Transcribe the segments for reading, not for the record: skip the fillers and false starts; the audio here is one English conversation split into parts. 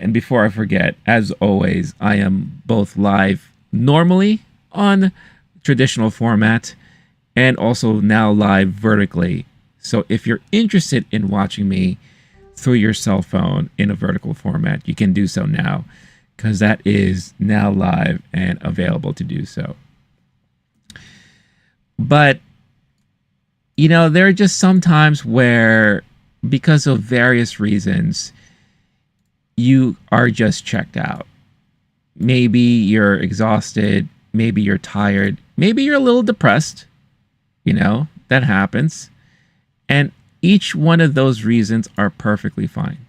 And before I forget, as always, I am both live normally on traditional format and also now live vertically. So if you're interested in watching me through your cell phone in a vertical format, you can do so now because that is now live and available to do so. But, you know, there are just some times where, because of various reasons, you are just checked out. Maybe you're exhausted. Maybe you're tired. Maybe you're a little depressed. You know, that happens. And each one of those reasons are perfectly fine.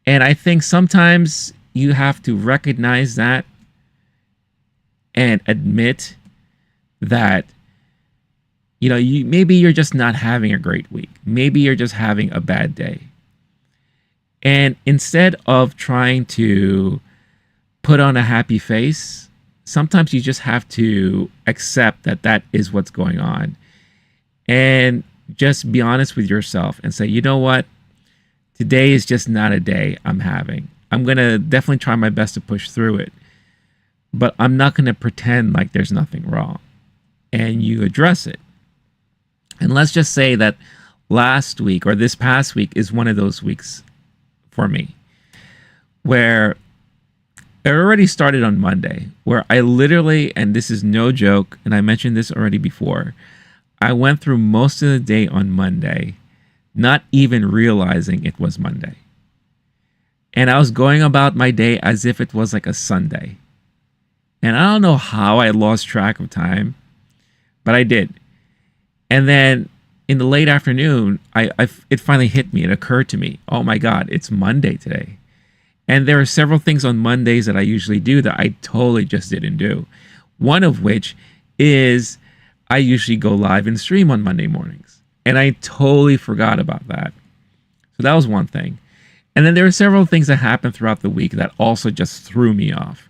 And I think sometimes you have to recognize that and admit that, you know, maybe you're just not having a great week. Maybe you're just having a bad day. And instead of trying to put on a happy face, sometimes you just have to accept that that is what's going on. And just be honest with yourself and say, you know what? Today is just not a day I'm having. I'm going to definitely try my best to push through it. But I'm not going to pretend like there's nothing wrong. And you address it. And let's just say that last week or this past week is one of those weeks for me where it already started on Monday, where I literally, and this is no joke, and I mentioned this already before, I went through most of the day on Monday, not even realizing it was Monday. And I was going about my day as if it was like a Sunday. And I don't know how I lost track of time, but I did. And then in the late afternoon, it finally hit me. It occurred to me, oh my God, it's Monday today. And there are several things on Mondays that I usually do that I totally just didn't do. One of which is I usually go live and stream on Monday mornings. And I totally forgot about that. So that was one thing. And then there are several things that happened throughout the week that also just threw me off.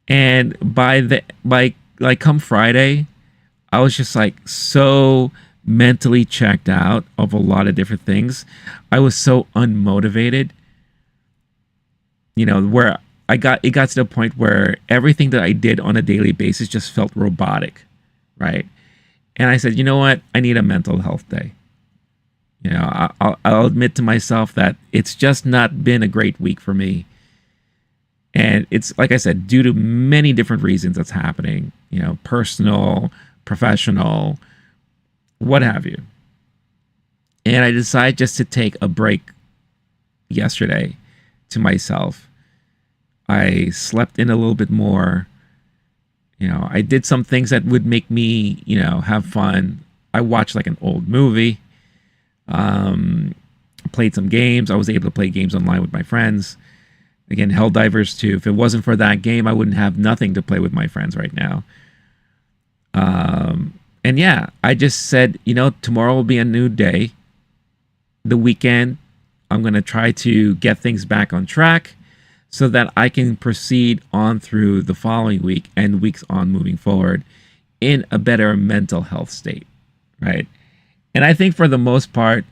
And by come Friday, I was just like so mentally checked out of a lot of different things. I was so unmotivated, you know, where it got to the point where everything that I did on a daily basis just felt robotic, right? And I said, you know what? I need a mental health day. You know, I'll admit to myself that it's just not been a great week for me. And it's, like I said, due to many different reasons that's happening, you know, personal, professional, what have you. And I decided just to take a break yesterday to myself. I slept in a little bit more. You know, I did some things that would make me, you know, have fun. I watched like an old movie, played some games. I was able to play games online with my friends. Again, Helldivers 2. If it wasn't for that game, I wouldn't have nothing to play with my friends right now. And yeah, I just said, you know, tomorrow will be a new day. The weekend, I'm going to try to get things back on track so that I can proceed on through the following week and weeks on moving forward in a better mental health state, right? And I think for the most part,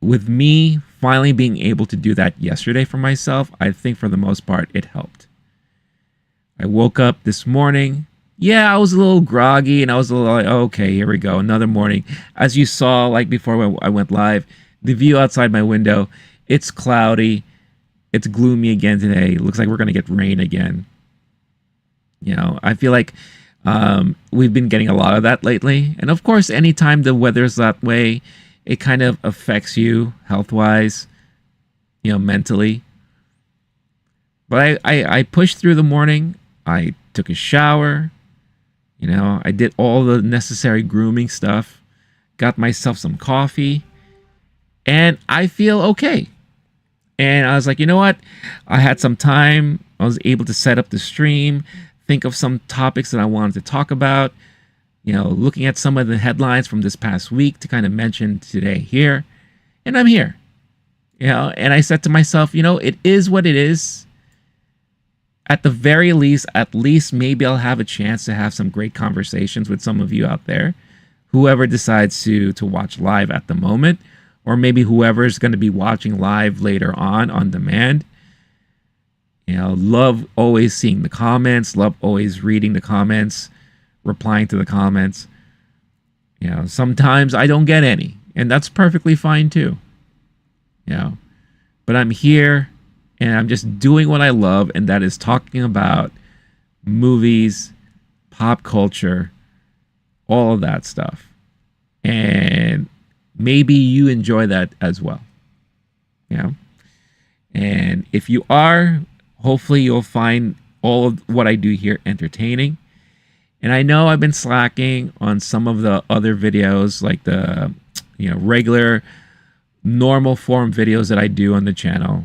with me finally being able to do that yesterday for myself, I think for the most part, it helped. I woke up this morning. Yeah, I was a little groggy and I was a little like, okay, here we go. Another morning. As you saw, like before I went live, the view outside my window, it's cloudy. It's gloomy again today. It looks like we're going to get rain again. You know, I feel like we've been getting a lot of that lately. And of course, anytime the weather's that way, it kind of affects you health-wise, you know, mentally. But I pushed through the morning. I took a shower. You know, I did all the necessary grooming stuff. Got myself some coffee. And I feel okay. And I was like, you know what? I had some time. I was able to set up the stream, think of some topics that I wanted to talk about. You know, looking at some of the headlines from this past week to kind of mention today here. And I'm here. You know, and I said to myself, you know, it is what it is. At the very least, at least maybe I'll have a chance to have some great conversations with some of you out there. Whoever decides to watch live at the moment, or maybe whoever's going to be watching live later on demand. Love always seeing the comments, love always reading the comments, replying to the comments. Sometimes I don't get any, and that's perfectly fine too. But I'm here and I'm just doing what I love, and that is talking about movies, pop culture, all of that stuff. And maybe you enjoy that as well. And if you are, hopefully you'll find all of what I do here entertaining. And I know I've been slacking on some of the other videos, like the regular normal form videos that I do on the channel.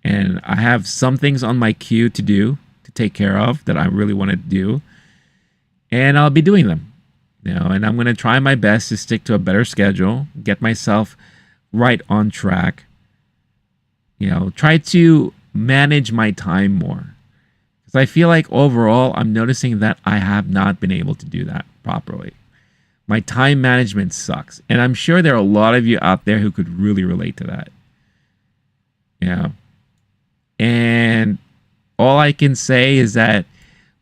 And I have some things on my queue to do, to take care of, that I really want to do. And I'll be doing them. And I'm going to try my best to stick to a better schedule, get myself right on track. Try to manage my time more. Because I feel like overall, I'm noticing that I have not been able to do that properly. My time management sucks. And I'm sure there are a lot of you out there who could really relate to that. And all I can say is that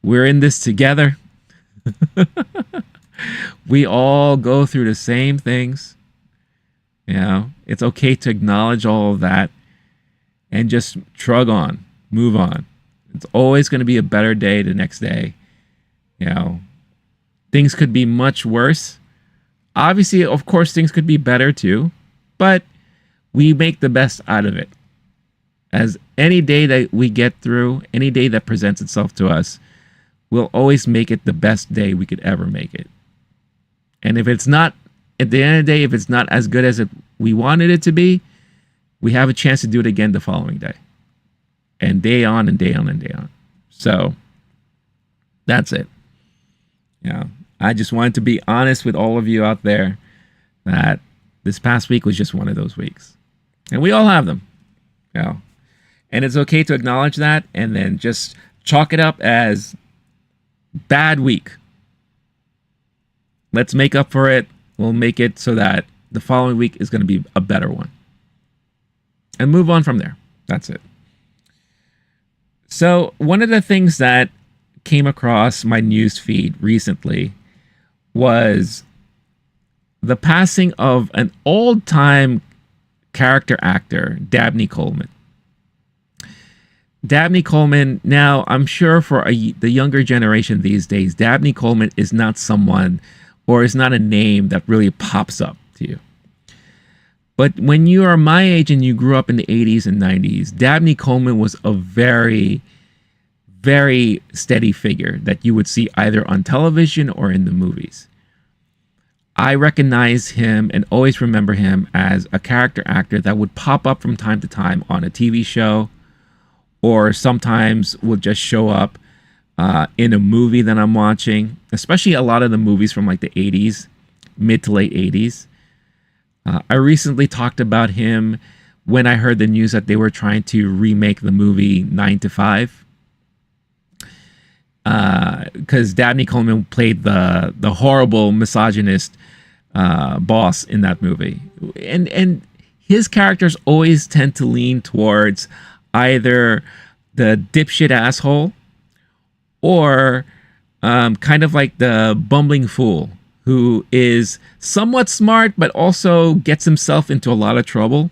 we're in this together. We all go through the same things. It's okay to acknowledge all of that and just shrug on, move on. It's always going to be a better day the next day. Things could be much worse. Obviously, of course, things could be better too, but we make the best out of it. As any day that we get through, any day that presents itself to us, we'll always make it the best day we could ever make it. And if it's not, at the end of the day, if it's not as good as we wanted it to be, we have a chance to do it again the following day. And day on and day on and day on. So that's it. I just wanted to be honest with all of you out there that this past week was just one of those weeks. And we all have them. And it's okay to acknowledge that and then just chalk it up as bad week. Let's make up for it. We'll make it so that the following week is going to be a better one. And move on from there. That's it. So one of the things that came across my news feed recently was the passing of an old-time character actor, Dabney Coleman. Dabney Coleman, now I'm sure for the younger generation these days, Dabney Coleman is not someone, or is not a name that really pops up to you. But when you are my age and you grew up in the 80s and 90s, Dabney Coleman was a very, very steady figure that you would see either on television or in the movies. I recognize him and always remember him as a character actor that would pop up from time to time on a TV show, or sometimes will just show up in a movie that I'm watching, especially a lot of the movies from like the 80s, mid to late 80s. I recently talked about him when I heard the news that they were trying to remake the movie 9 to 5. Because Dabney Coleman played the horrible misogynist boss in that movie. And his characters always tend to lean towards either the dipshit asshole or kind of like the bumbling fool who is somewhat smart but also gets himself into a lot of trouble,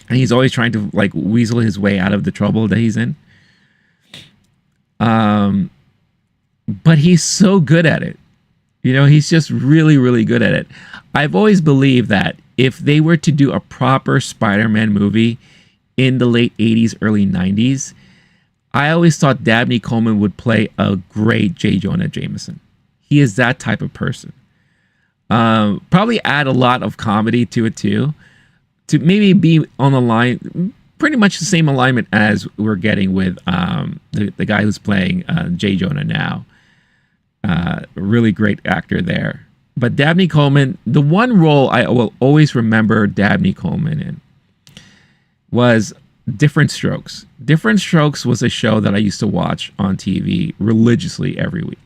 and he's always trying to like weasel his way out of the trouble that he's in. But he's so good at it. He's just really, really good at it. I've always believed that if they were to do a proper Spider-Man movie in the late 80s, early 90s, I always thought Dabney Coleman would play a great J. Jonah Jameson. He is that type of person. Probably add a lot of comedy to it too, to maybe be on the line, pretty much the same alignment as we're getting with the guy who's playing J. Jonah now. Really great actor there. But Dabney Coleman, the one role I will always remember Dabney Coleman in was Different Strokes. Different Strokes was a show that I used to watch on TV religiously every week.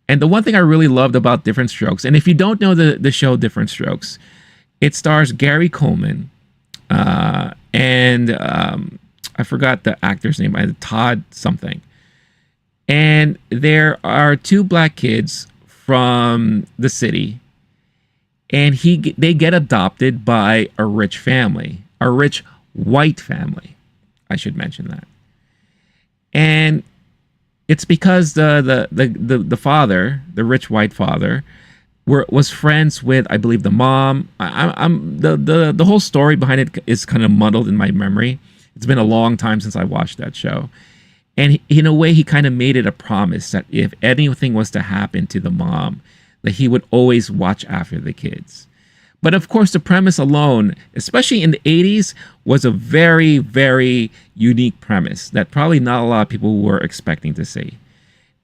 And the one thing I really loved about Different Strokes, and if you don't know the show Different Strokes, It stars Gary Coleman, and I forgot the actor's name, Todd something. And there are two black kids from the city, and they get adopted by a rich family, a rich white family. I should mention that. And it's because the father, the rich white father, was friends with, I believe, the mom. The whole story behind it is kind of muddled in my memory. It's been a long time since I watched that show. And in a way, he kind of made it a promise that if anything was to happen to the mom, that he would always watch after the kids. But of course, the premise alone, especially in the 80s, was a very, very unique premise that probably not a lot of people were expecting to see.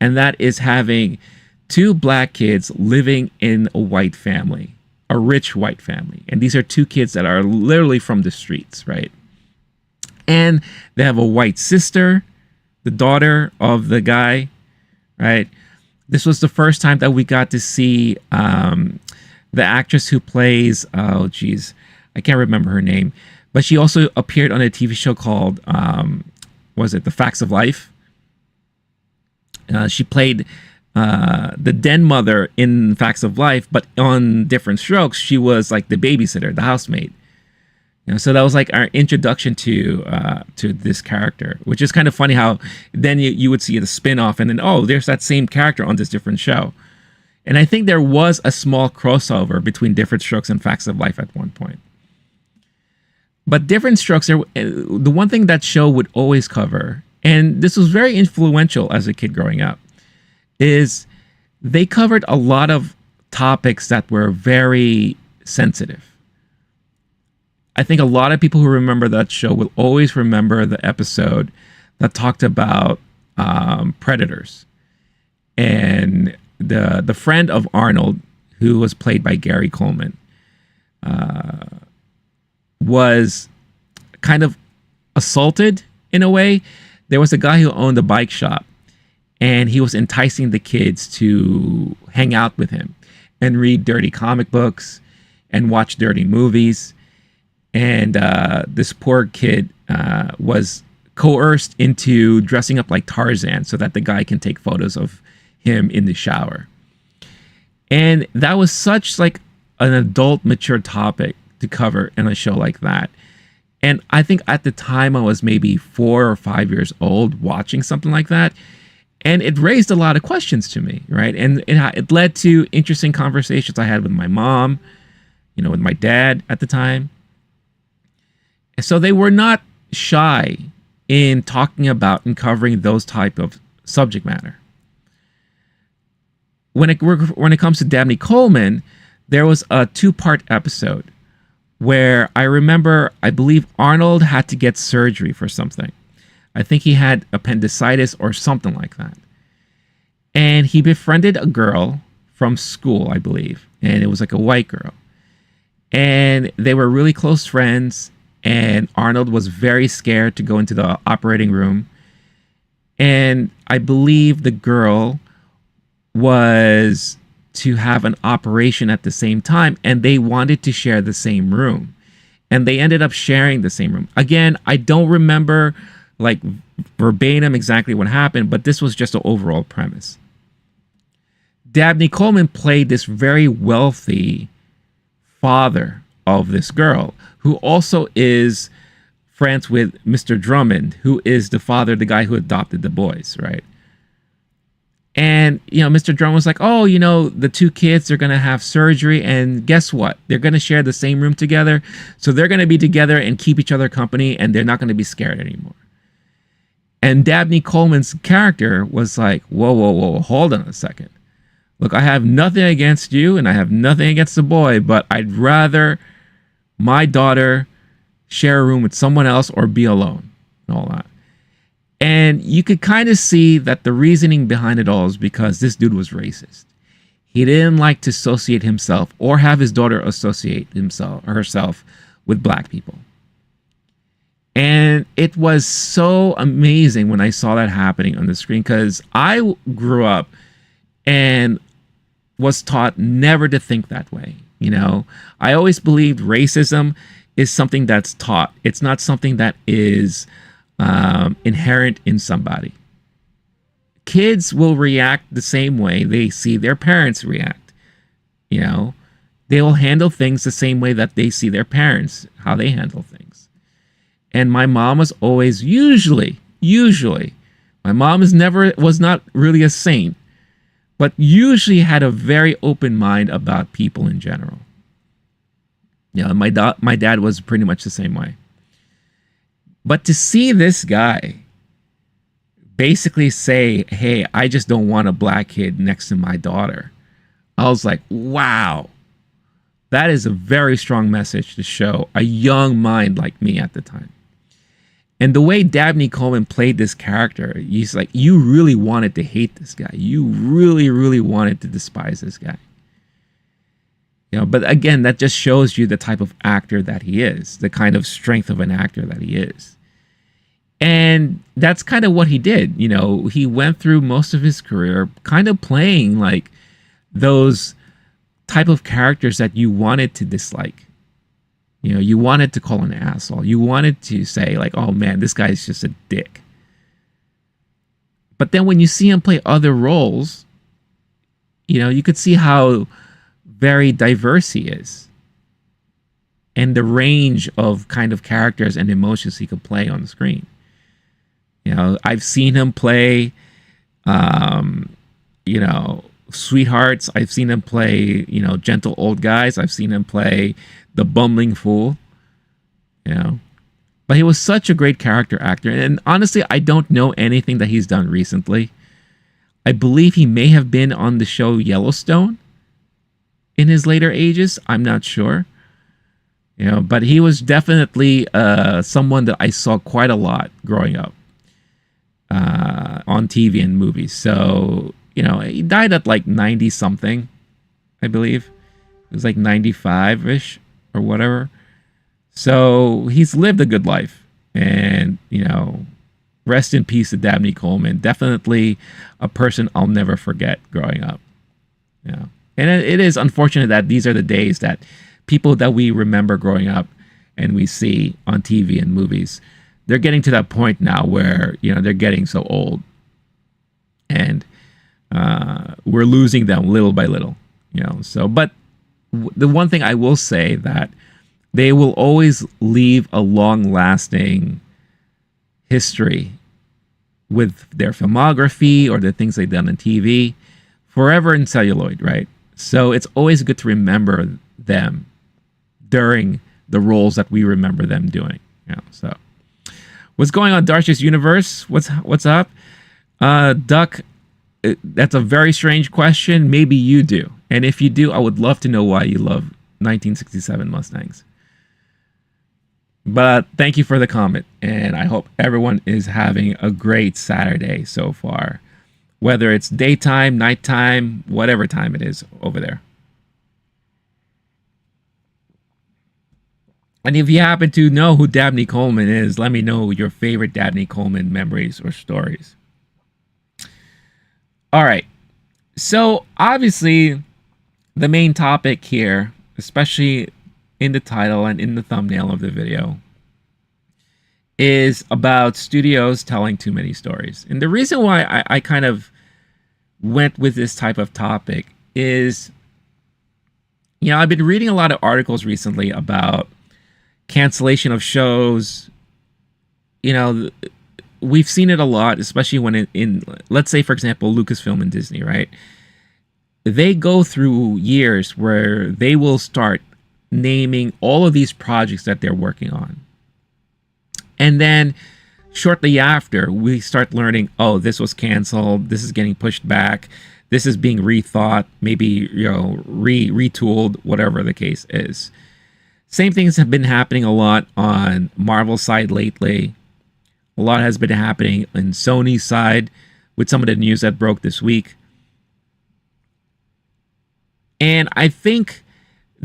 And that is having two black kids living in a white family, a rich white family. And these are two kids that are literally from the streets, right? And they have a white sister, the daughter of the guy, right? This was the first time that we got to see the actress who plays, oh geez, I can't remember her name, but she also appeared on a TV show called, was it The Facts of Life? She played the den mother in Facts of Life, but on Different Strokes, she was like the babysitter, the housemaid. You know, so that was like our introduction to this character, which is kind of funny how then you would see the spin-off and then, oh, there's that same character on this different show. And I think there was a small crossover between Different Strokes and Facts of Life at one point. But Different Strokes, the one thing that show would always cover, and this was very influential as a kid growing up, is they covered a lot of topics that were very sensitive. I think a lot of people who remember that show will always remember the episode that talked about predators. And the friend of Arnold, who was played by Gary Coleman, was kind of assaulted in a way. There was a guy who owned a bike shop, and he was enticing the kids to hang out with him and read dirty comic books and watch dirty movies. And this poor kid was coerced into dressing up like Tarzan so that the guy can take photos of him in the shower. And that was such like an adult mature topic to cover in a show like that. And I think at the time I was maybe 4 or 5 years old watching something like that. And it raised a lot of questions to me, right? And it led to interesting conversations I had with my mom, you know, with my dad at the time. So they were not shy in talking about and covering those type of subject matter. When it comes to Dabney Coleman, there was a 2-part episode where I remember, I believe Arnold had to get surgery for something. I think he had appendicitis or something like that. And he befriended a girl from school, I believe. And it was like a white girl. And they were really close friends. And Arnold was very scared to go into the operating room. And I believe the girl was to have an operation at the same time. And they wanted to share the same room. And they ended up sharing the same room. Again, I don't remember like verbatim exactly what happened, but this was just an overall premise. Dabney Coleman played this very wealthy father of this girl, who also is friends with Mr. Drummond, who is the father, the guy who adopted the boys, right? And, you know, Mr. Drummond was like, oh, you know, the two kids are going to have surgery, and guess what? They're going to share the same room together, so they're going to be together and keep each other company, and they're not going to be scared anymore. And Dabney Coleman's character was like, whoa, whoa, whoa, hold on a second. Look, I have nothing against you, and I have nothing against the boy, but I'd rather my daughter share a room with someone else or be alone and all that. And you could kind of see that the reasoning behind it all is because this dude was racist. He didn't like to associate himself or have his daughter associate himself or herself with black people. And it was so amazing when I saw that happening on the screen, because I grew up and was taught never to think that way. You know, I always believed racism is something that's taught. It's not something that is inherent in somebody. Kids will react the same way they see their parents react. You know, they will handle things the same way that they see their parents, how they handle things. And my mom was always usually, my mom was not really a saint, but usually had a very open mind about people in general. You know, my dad was pretty much the same way. But to see this guy basically say, "Hey, I just don't want a black kid next to my daughter," I was like, wow, that is a very strong message to show a young mind like me at the time. And the way Dabney Coleman played this character, he's like, you really wanted to hate this guy. You really, really wanted to despise this guy. You know, but again, that just shows you the type of actor that he is, the kind of strength of an actor that he is. And that's kind of what he did. You know, he went through most of his career kind of playing like those type of characters that you wanted to dislike. You know, you wanted to call an asshole. You wanted to say like, oh man, this guy's just a dick. But then when you see him play other roles, you know, you could see how very diverse he is. And the range of kind of characters and emotions he could play on the screen. You know, I've seen him play, you know, sweethearts. I've seen him play, you know, gentle old guys. I've seen him play the bumbling fool, you know. But he was such a great character actor. And honestly, I don't know anything that he's done recently. I believe he may have been on the show Yellowstone in his later ages. I'm not sure. You know, but he was definitely someone that I saw quite a lot growing up on TV and movies. So, you know, he died at like 90 something, I believe. It was like 95-ish or whatever. So he's lived a good life. And, you know, rest in peace to Dabney Coleman. Definitely a person I'll never forget growing up. You know, and it is unfortunate that these are the days that people that we remember growing up and we see on TV and movies, they're getting to that point now where, you know, they're getting so old. And we're losing them little by little, you know. So, but the one thing I will say that they will always leave a long-lasting history with their filmography or the things they've done on TV, forever in celluloid, right? So it's always good to remember them during the roles that we remember them doing. You know, so what's going on, Darsh's Universe? What's up, Duck? That's a very strange question. Maybe you do, and if you do, I would love to know why you love 1967 Mustangs. But thank you for the comment, and I hope everyone is having a great Saturday so far, whether it's daytime, nighttime, whatever time it is over there. And if you happen to know who Dabney Coleman is, let me know your favorite Dabney Coleman memories or stories. All right. So obviously, the main topic here, especially in the title and in the thumbnail of the video, is about studios telling too many stories. And the reason why I kind of went with this type of topic is, you know, I've been reading a lot of articles recently about cancellation of shows. You know, we've seen it a lot, especially when in let's say, for example, Lucasfilm and Disney, right? They go through years where they will start naming all of these projects that they're working on. And then shortly after, we start learning, oh, this was canceled, this is getting pushed back, this is being rethought, maybe, you know, retooled, whatever the case is. Same things have been happening a lot on Marvel's side lately. A lot has been happening on Sony's side with some of the news that broke this week. And I think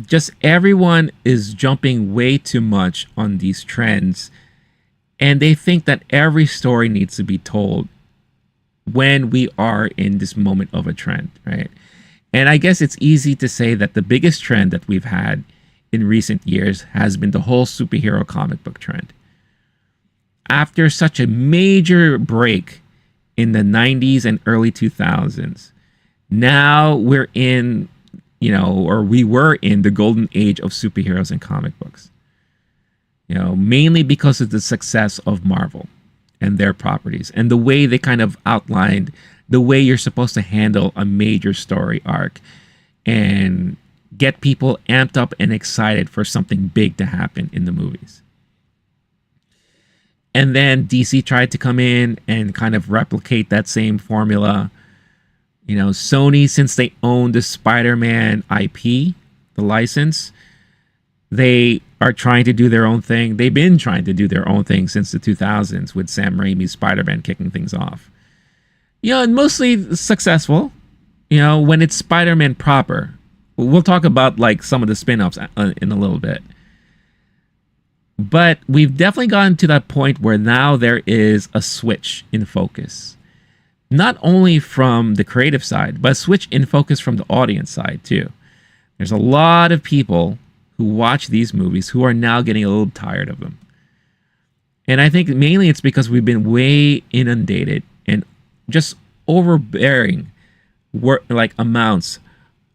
just everyone is jumping way too much on these trends. And they think that every story needs to be told when we are in this moment of a trend, right? And I guess it's easy to say that the biggest trend that we've had in recent years has been the whole superhero comic book trend. After such a major break in the 90s and early 2000s, now we're in, or we were in the golden age of superheroes and comic books. Mainly because of the success of Marvel and their properties and the way they kind of outlined the way you're supposed to handle a major story arc and get people amped up and excited for something big to happen in the movies. And then DC tried to come in and kind of replicate that same formula. Sony, since they own the Spider-Man IP, the license, they are trying to do their own thing. They've been trying to do their own thing since the 2000s with Sam Raimi's Spider-Man kicking things off. And mostly successful, when it's Spider-Man proper. We'll talk about like some of the spin-offs in a little bit. But we've definitely gotten to that point where now there is a switch in focus. Not only from the creative side, but a switch in focus from the audience side too. There's a lot of people who watch these movies who are now getting a little tired of them. And I think mainly it's because we've been way inundated and just overbearing amounts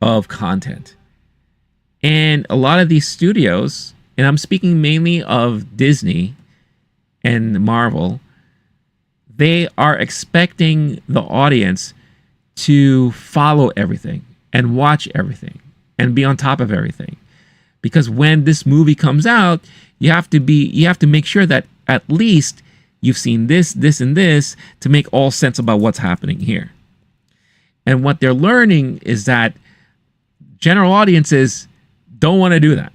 of content. And a lot of these studios, and I'm speaking mainly of Disney and Marvel, they are expecting the audience to follow everything and watch everything and be on top of everything. Because when this movie comes out, you have to make sure that at least you've seen this, this, and this to make all sense about what's happening here. And what they're learning is that general audiences don't want to do that.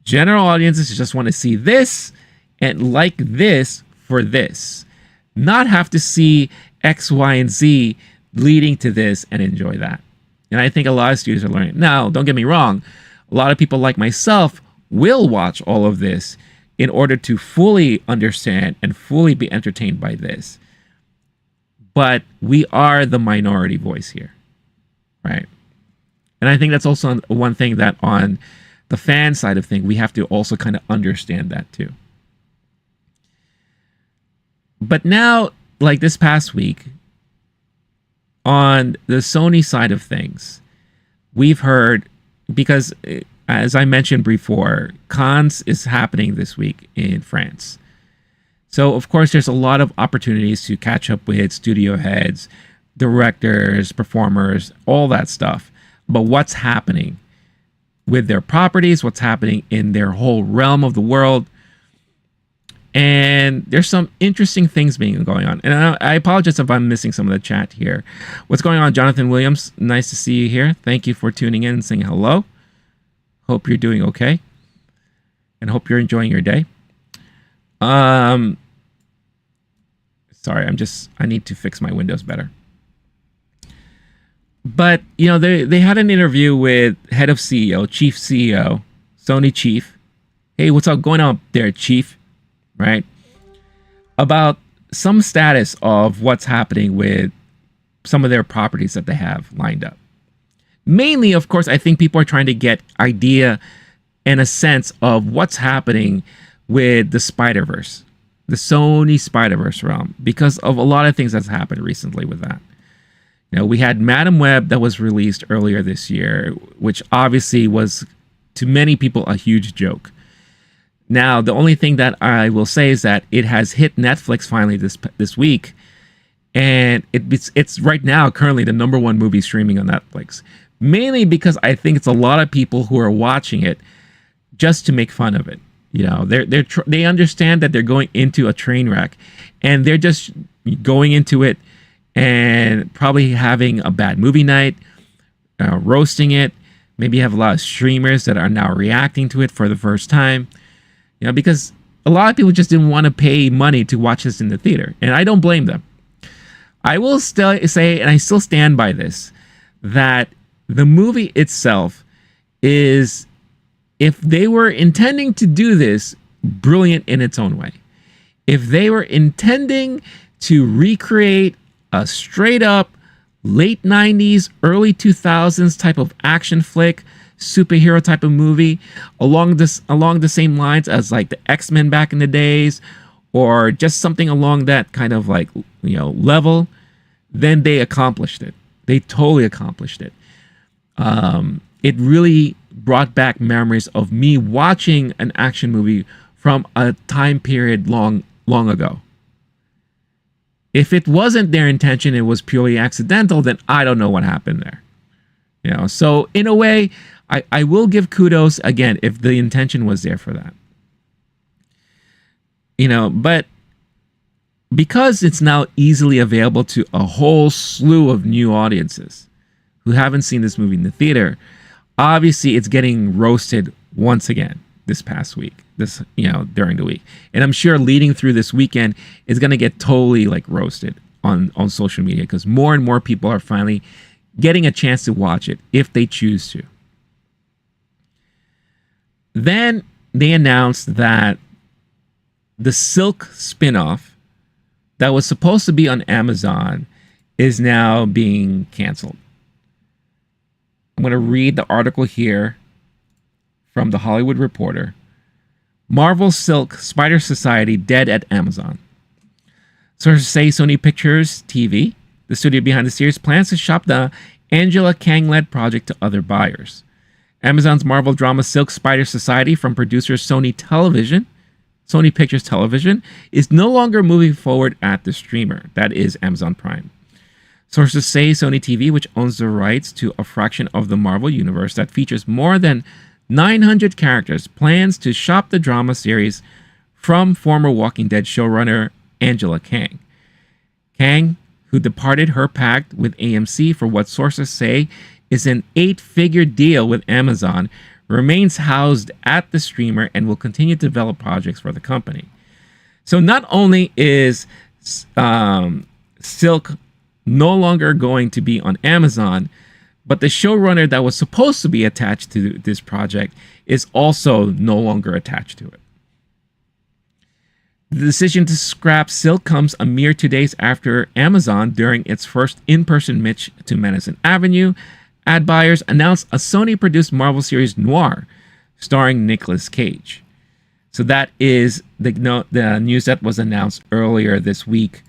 General audiences just want to see this and like this for this. Not have to see X, Y, and Z leading to this and enjoy that. And I think a lot of studios are learning. Now, don't get me wrong. A lot of people like myself will watch all of this in order to fully understand and fully be entertained by this. But we are the minority voice here, right? And I think that's also one thing that on the fan side of things, we have to also kind of understand that too. But now, like this past week, on the Sony side of things, we've heard, because as I mentioned before, Cannes is happening this week in France. So, of course, there's a lot of opportunities to catch up with studio heads, directors, performers, all that stuff. But what's happening with their properties, what's happening in their whole realm of the world. And there's some interesting things going on. And I apologize if I'm missing some of the chat here. What's going on, Jonathan Williams? Nice to see you here. Thank you for tuning in and saying hello. Hope you're doing okay. And hope you're enjoying your day. Sorry, I need to fix my windows better. But, they had an interview with head of CEO, chief CEO, Sony chief. Hey, what's up going on there, chief? Right? About some status of what's happening with some of their properties that they have lined up. Mainly, of course, I think people are trying to get idea and a sense of what's happening with the Spider-Verse, the Sony Spider-Verse realm, because of a lot of things that's happened recently with that. We had Madam Web that was released earlier this year, which obviously was, to many people, a huge joke. Now, the only thing that I will say is that it has hit Netflix finally this week, and it's right now currently the #1 movie streaming on Netflix. Mainly because I think it's a lot of people who are watching it just to make fun of it. They understand that they're going into a train wreck, and they're just going into it and probably having a bad movie night, roasting it. Maybe you have a lot of streamers that are now reacting to it for the first time. Because a lot of people just didn't want to pay money to watch this in the theater. And I don't blame them. I will still say, and I still stand by this, that the movie itself is, if they were intending to do this, brilliant in its own way. If they were intending to recreate a straight up late 90s, early 2000s type of action flick, superhero type of movie along the same lines as like the X-Men back in the days, or just something along that kind of like, level, then they accomplished it. They totally accomplished it. It really brought back memories of me watching an action movie from a time period long ago. If it wasn't their intention, it was purely accidental, then I don't know what happened there. So in a way, I will give kudos again if the intention was there for that. But because it's now easily available to a whole slew of new audiences who haven't seen this movie in the theater, obviously it's getting roasted once again this past week, during the week. And I'm sure leading through this weekend is going to get totally like roasted on social media, because more and more people are finally getting a chance to watch it if they choose to. Then they announced that the Silk spinoff that was supposed to be on Amazon is now being canceled. I'm going to read the article here from The Hollywood Reporter. Marvel Silk Spider Society dead at Amazon. Sources say Sony Pictures TV, the studio behind the series, plans to shop the Angela Kang-led project to other buyers. Amazon's Marvel drama Silk Spider Society, from producers Sony Pictures Television, is no longer moving forward at the streamer, that is Amazon Prime. Sources say Sony TV, which owns the rights to a fraction of the Marvel universe that features more than 900 characters, plans to shop the drama series from former Walking Dead showrunner Angela Kang. Kang, who departed her pact with AMC for what sources say is an 8-figure deal with Amazon, remains housed at the streamer and will continue to develop projects for the company. So not only is Silk no longer going to be on Amazon, but the showrunner that was supposed to be attached to this project is also no longer attached to it. The decision to scrap Silk comes a mere 2 days after Amazon, during its first in-person pitch to Madison Avenue ad buyers, announced a Sony-produced Marvel series Noir starring Nicolas Cage. So that is the news that was announced earlier this week,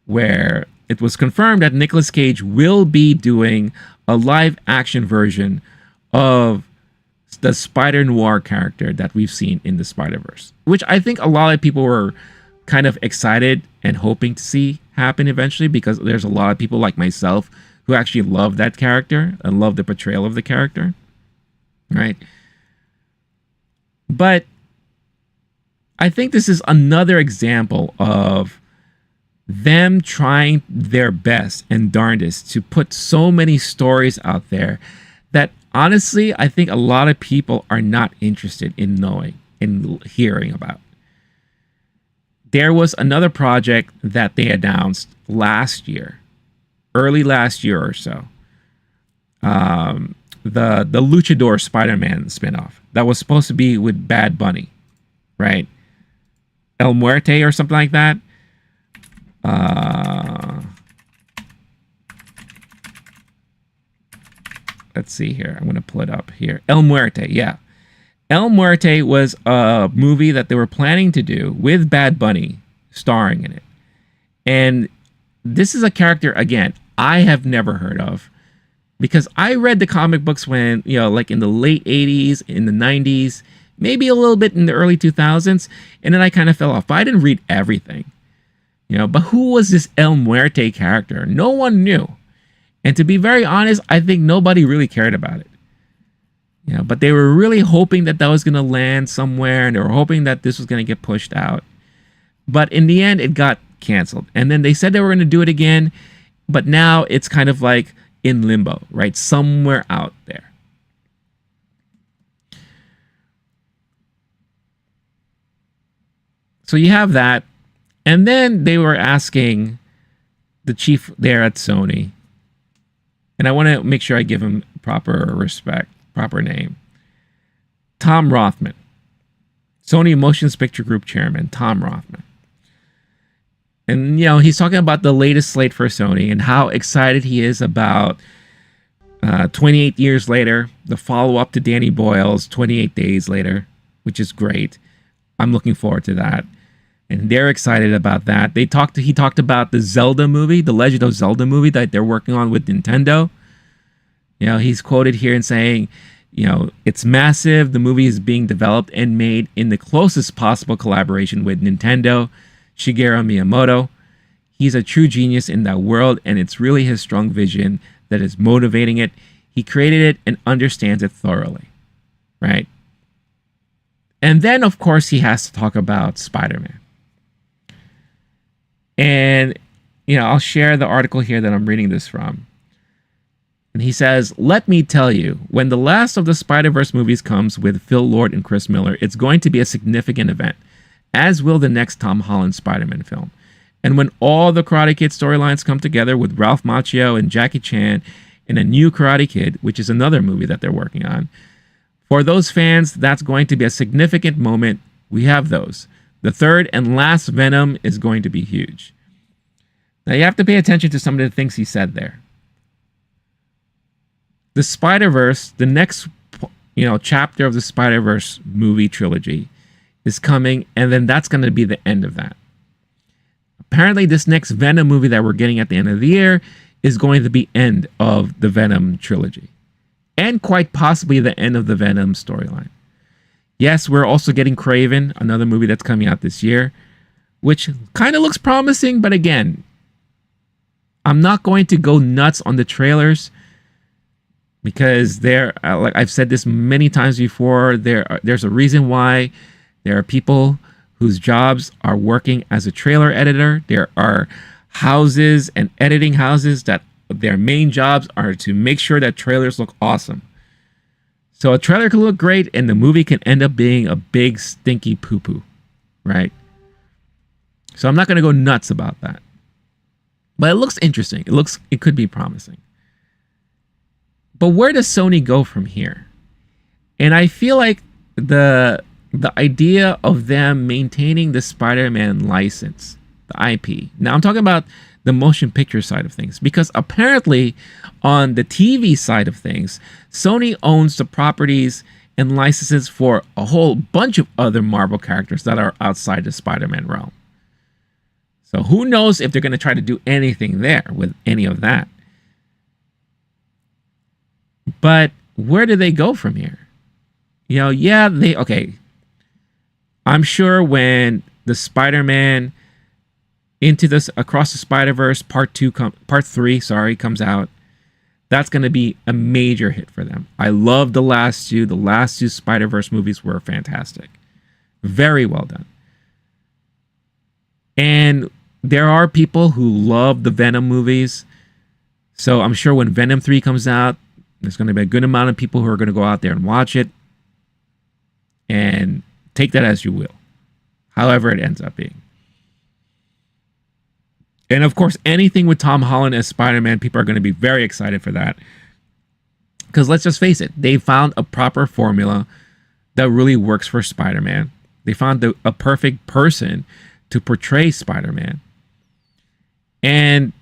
where it was confirmed that Nicolas Cage will be doing a live-action version of the Spider-Noir character that we've seen in the Spider-Verse, which I think a lot of people were kind of excited and hoping to see happen eventually, because there's a lot of people like myself who actually love that character and love the portrayal of the character, right? But I think this is another example of them trying their best and darndest to put so many stories out there that honestly, I think a lot of people are not interested in knowing and hearing about. There was another project that they announced last year, early last year or so. The Luchador Spider-Man spinoff that was supposed to be with Bad Bunny, right? El Muerte or something like that. Let's see here. I'm going to pull it up here. El Muerte, yeah. El Muerte was a movie that they were planning to do with Bad Bunny starring in it. And this is a character, again, I have never heard of, because I read the comic books when, like in the late 80s, in the 90s, maybe a little bit in the early 2000s, and then I kind of fell off. But I didn't read everything. But who was this El Muerte character? No one knew. And to be very honest, I think nobody really cared about it. But they were really hoping that was going to land somewhere, and they were hoping that this was going to get pushed out. But in the end, it got canceled. And then they said they were going to do it again, but now it's kind of like in limbo, right? Somewhere out there. So you have that. And then they were asking the chief there at Sony, and I want to make sure I give him proper respect, proper name. Tom Rothman, Sony Motion Picture Group chairman, Tom Rothman. And, he's talking about the latest slate for Sony and how excited he is about 28 years later, the follow up to Danny Boyle's 28 Days Later, which is great. I'm looking forward to that. And they're excited about that. He talked about the Zelda movie, the Legend of Zelda movie that they're working on with Nintendo. He's quoted here in saying, it's massive. The movie is being developed and made in the closest possible collaboration with Nintendo, Shigeru Miyamoto. He's a true genius in that world, and it's really his strong vision that is motivating it. He created it and understands it thoroughly, right? And then, of course, he has to talk about Spider-Man. And, I'll share the article here that I'm reading this from. And he says, "Let me tell you, when the last of the Spider-Verse movies comes with Phil Lord and Chris Miller, it's going to be a significant event, as will the next Tom Holland Spider-Man film. And when all the Karate Kid storylines come together with Ralph Macchio and Jackie Chan in a new Karate Kid, which is another movie that they're working on, for those fans, that's going to be a significant moment. We have those. The third and last Venom is going to be huge." Now you have to pay attention to some of the things he said there. The Spider-Verse, the next chapter of the Spider-Verse movie trilogy is coming, and then that's going to be the end of that. Apparently, this next Venom movie that we're getting at the end of the year is going to be end of the Venom trilogy, and quite possibly the end of the Venom storyline. Yes, we're also getting Kraven, another movie that's coming out this year, which kind of looks promising, but again, I'm not going to go nuts on the trailers because like I've said this many times before, there's a reason why there are people whose jobs are working as a trailer editor. There are houses and editing houses that their main jobs are to make sure that trailers look awesome. So a trailer can look great and the movie can end up being a big stinky poo-poo, right? So I'm not going to go nuts about that. But it looks interesting. It could be promising. But where does Sony go from here? And I feel like the idea of them maintaining the Spider-Man license, the IP. Now I'm talking about the motion picture side of things, because apparently on the TV side of things, Sony owns the properties and licenses for a whole bunch of other Marvel characters that are outside the Spider-Man realm. So who knows if they're going to try to do anything there with any of that. But where do they go from here? Okay. I'm sure when the Spider-Man Across the Spider-Verse Part 3 comes out, that's going to be a major hit for them. I love the last two. The last two Spider-Verse movies were fantastic. Very well done. And there are people who love the Venom movies. So I'm sure when Venom 3 comes out, there's going to be a good amount of people who are going to go out there and watch it. And take that as you will. However it ends up being. And of course, anything with Tom Holland as Spider-Man, people are going to be very excited for that. Because let's just face it, they found a proper formula that really works for Spider-Man. They found a perfect person to portray Spider-Man. And,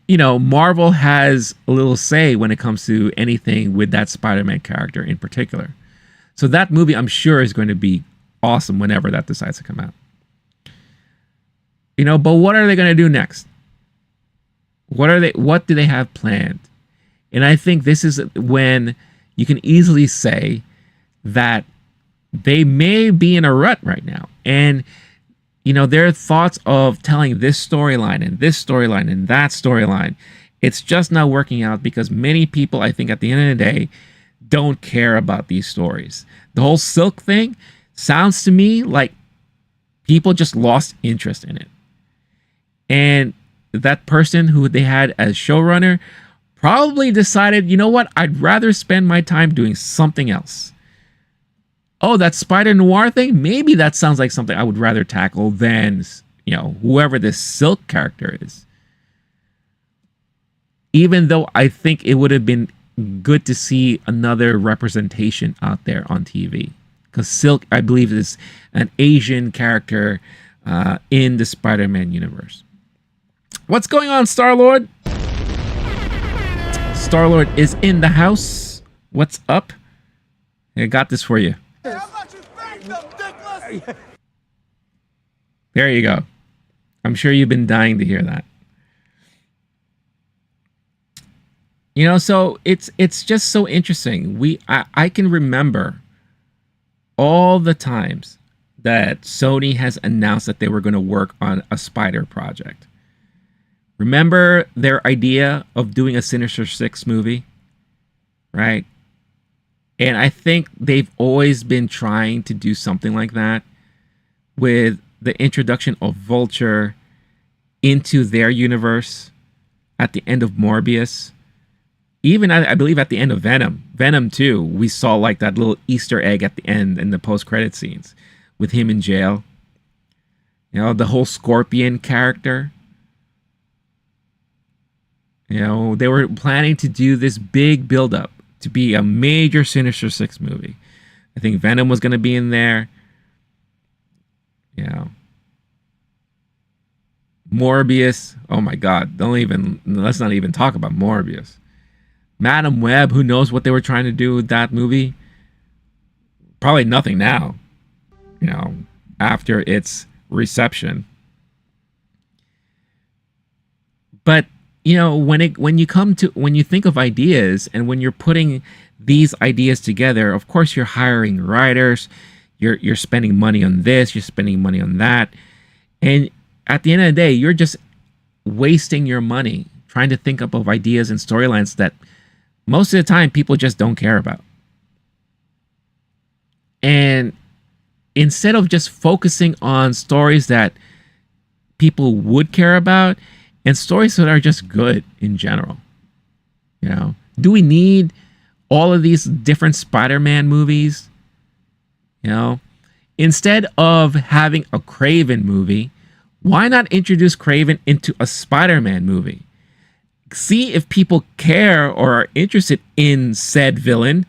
Marvel has a little say when it comes to anything with that Spider-Man character in particular. So that movie, I'm sure, is going to be awesome whenever that decides to come out. But what are they going to do next? What do they have planned? And I think this is when you can easily say that they may be in a rut right now. And, their thoughts of telling this storyline and this storyline and that storyline, it's just not working out because many people, I think at the end of the day, don't care about these stories. The whole Silk thing sounds to me like people just lost interest in it. And that person who they had as showrunner probably decided, you know what, I'd rather spend my time doing something else. Oh, that Spider Noir thing? Maybe that sounds like something I would rather tackle than, whoever this Silk character is. Even though I think it would have been good to see another representation out there on TV. Because Silk, I believe, is an Asian character in the Spider-Man universe. What's going on, Star-Lord? Star-Lord is in the house. What's up? I got this for you. There you go. I'm sure you've been dying to hear that. You know, so it's just so interesting. I can remember all the times that Sony has announced that they were going to work on a Spider project. Remember their idea of doing a Sinister Six movie, right? And I think they've always been trying to do something like that with the introduction of Vulture into their universe at the end of Morbius. Even, I believe, at the end of Venom. Venom 2, we saw like that little Easter egg at the end in the post-credit scenes with him in jail. You know, the whole Scorpion character. You know, they were planning to do this big build-up to be a major Sinister Six movie. I think Venom was going to be in there. You know, Morbius. Oh my God! Let's not even talk about Morbius. Madam Web. Who knows what they were trying to do with that movie? Probably nothing now. You know, after its reception. But you know, when you think of ideas and when you're putting these ideas together, of course you're hiring writers, you're spending money on this, you're spending money on that, and at the end of the day, you're just wasting your money trying to think up of ideas and storylines that most of the time people just don't care about. And instead of just focusing on stories that people would care about, and stories that are just good in general. You know, do we need all of these different Spider-Man movies? You know, instead of having a Kraven movie, why not introduce Kraven into a Spider-Man movie? See if people care or are interested in said villain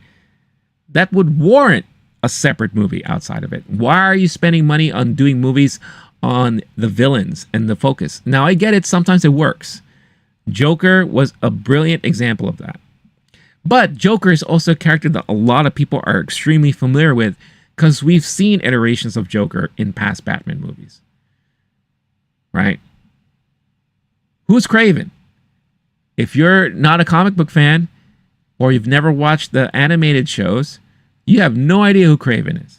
that would warrant a separate movie outside of it. Why are you spending money on doing movies on the villains and the focus? Now, I get it. Sometimes it works. Joker was a brilliant example of that. But Joker is also a character that a lot of people are extremely familiar with because we've seen iterations of Joker in past Batman movies. Right? Who's Kraven? If you're not a comic book fan or you've never watched the animated shows, you have no idea who Kraven is.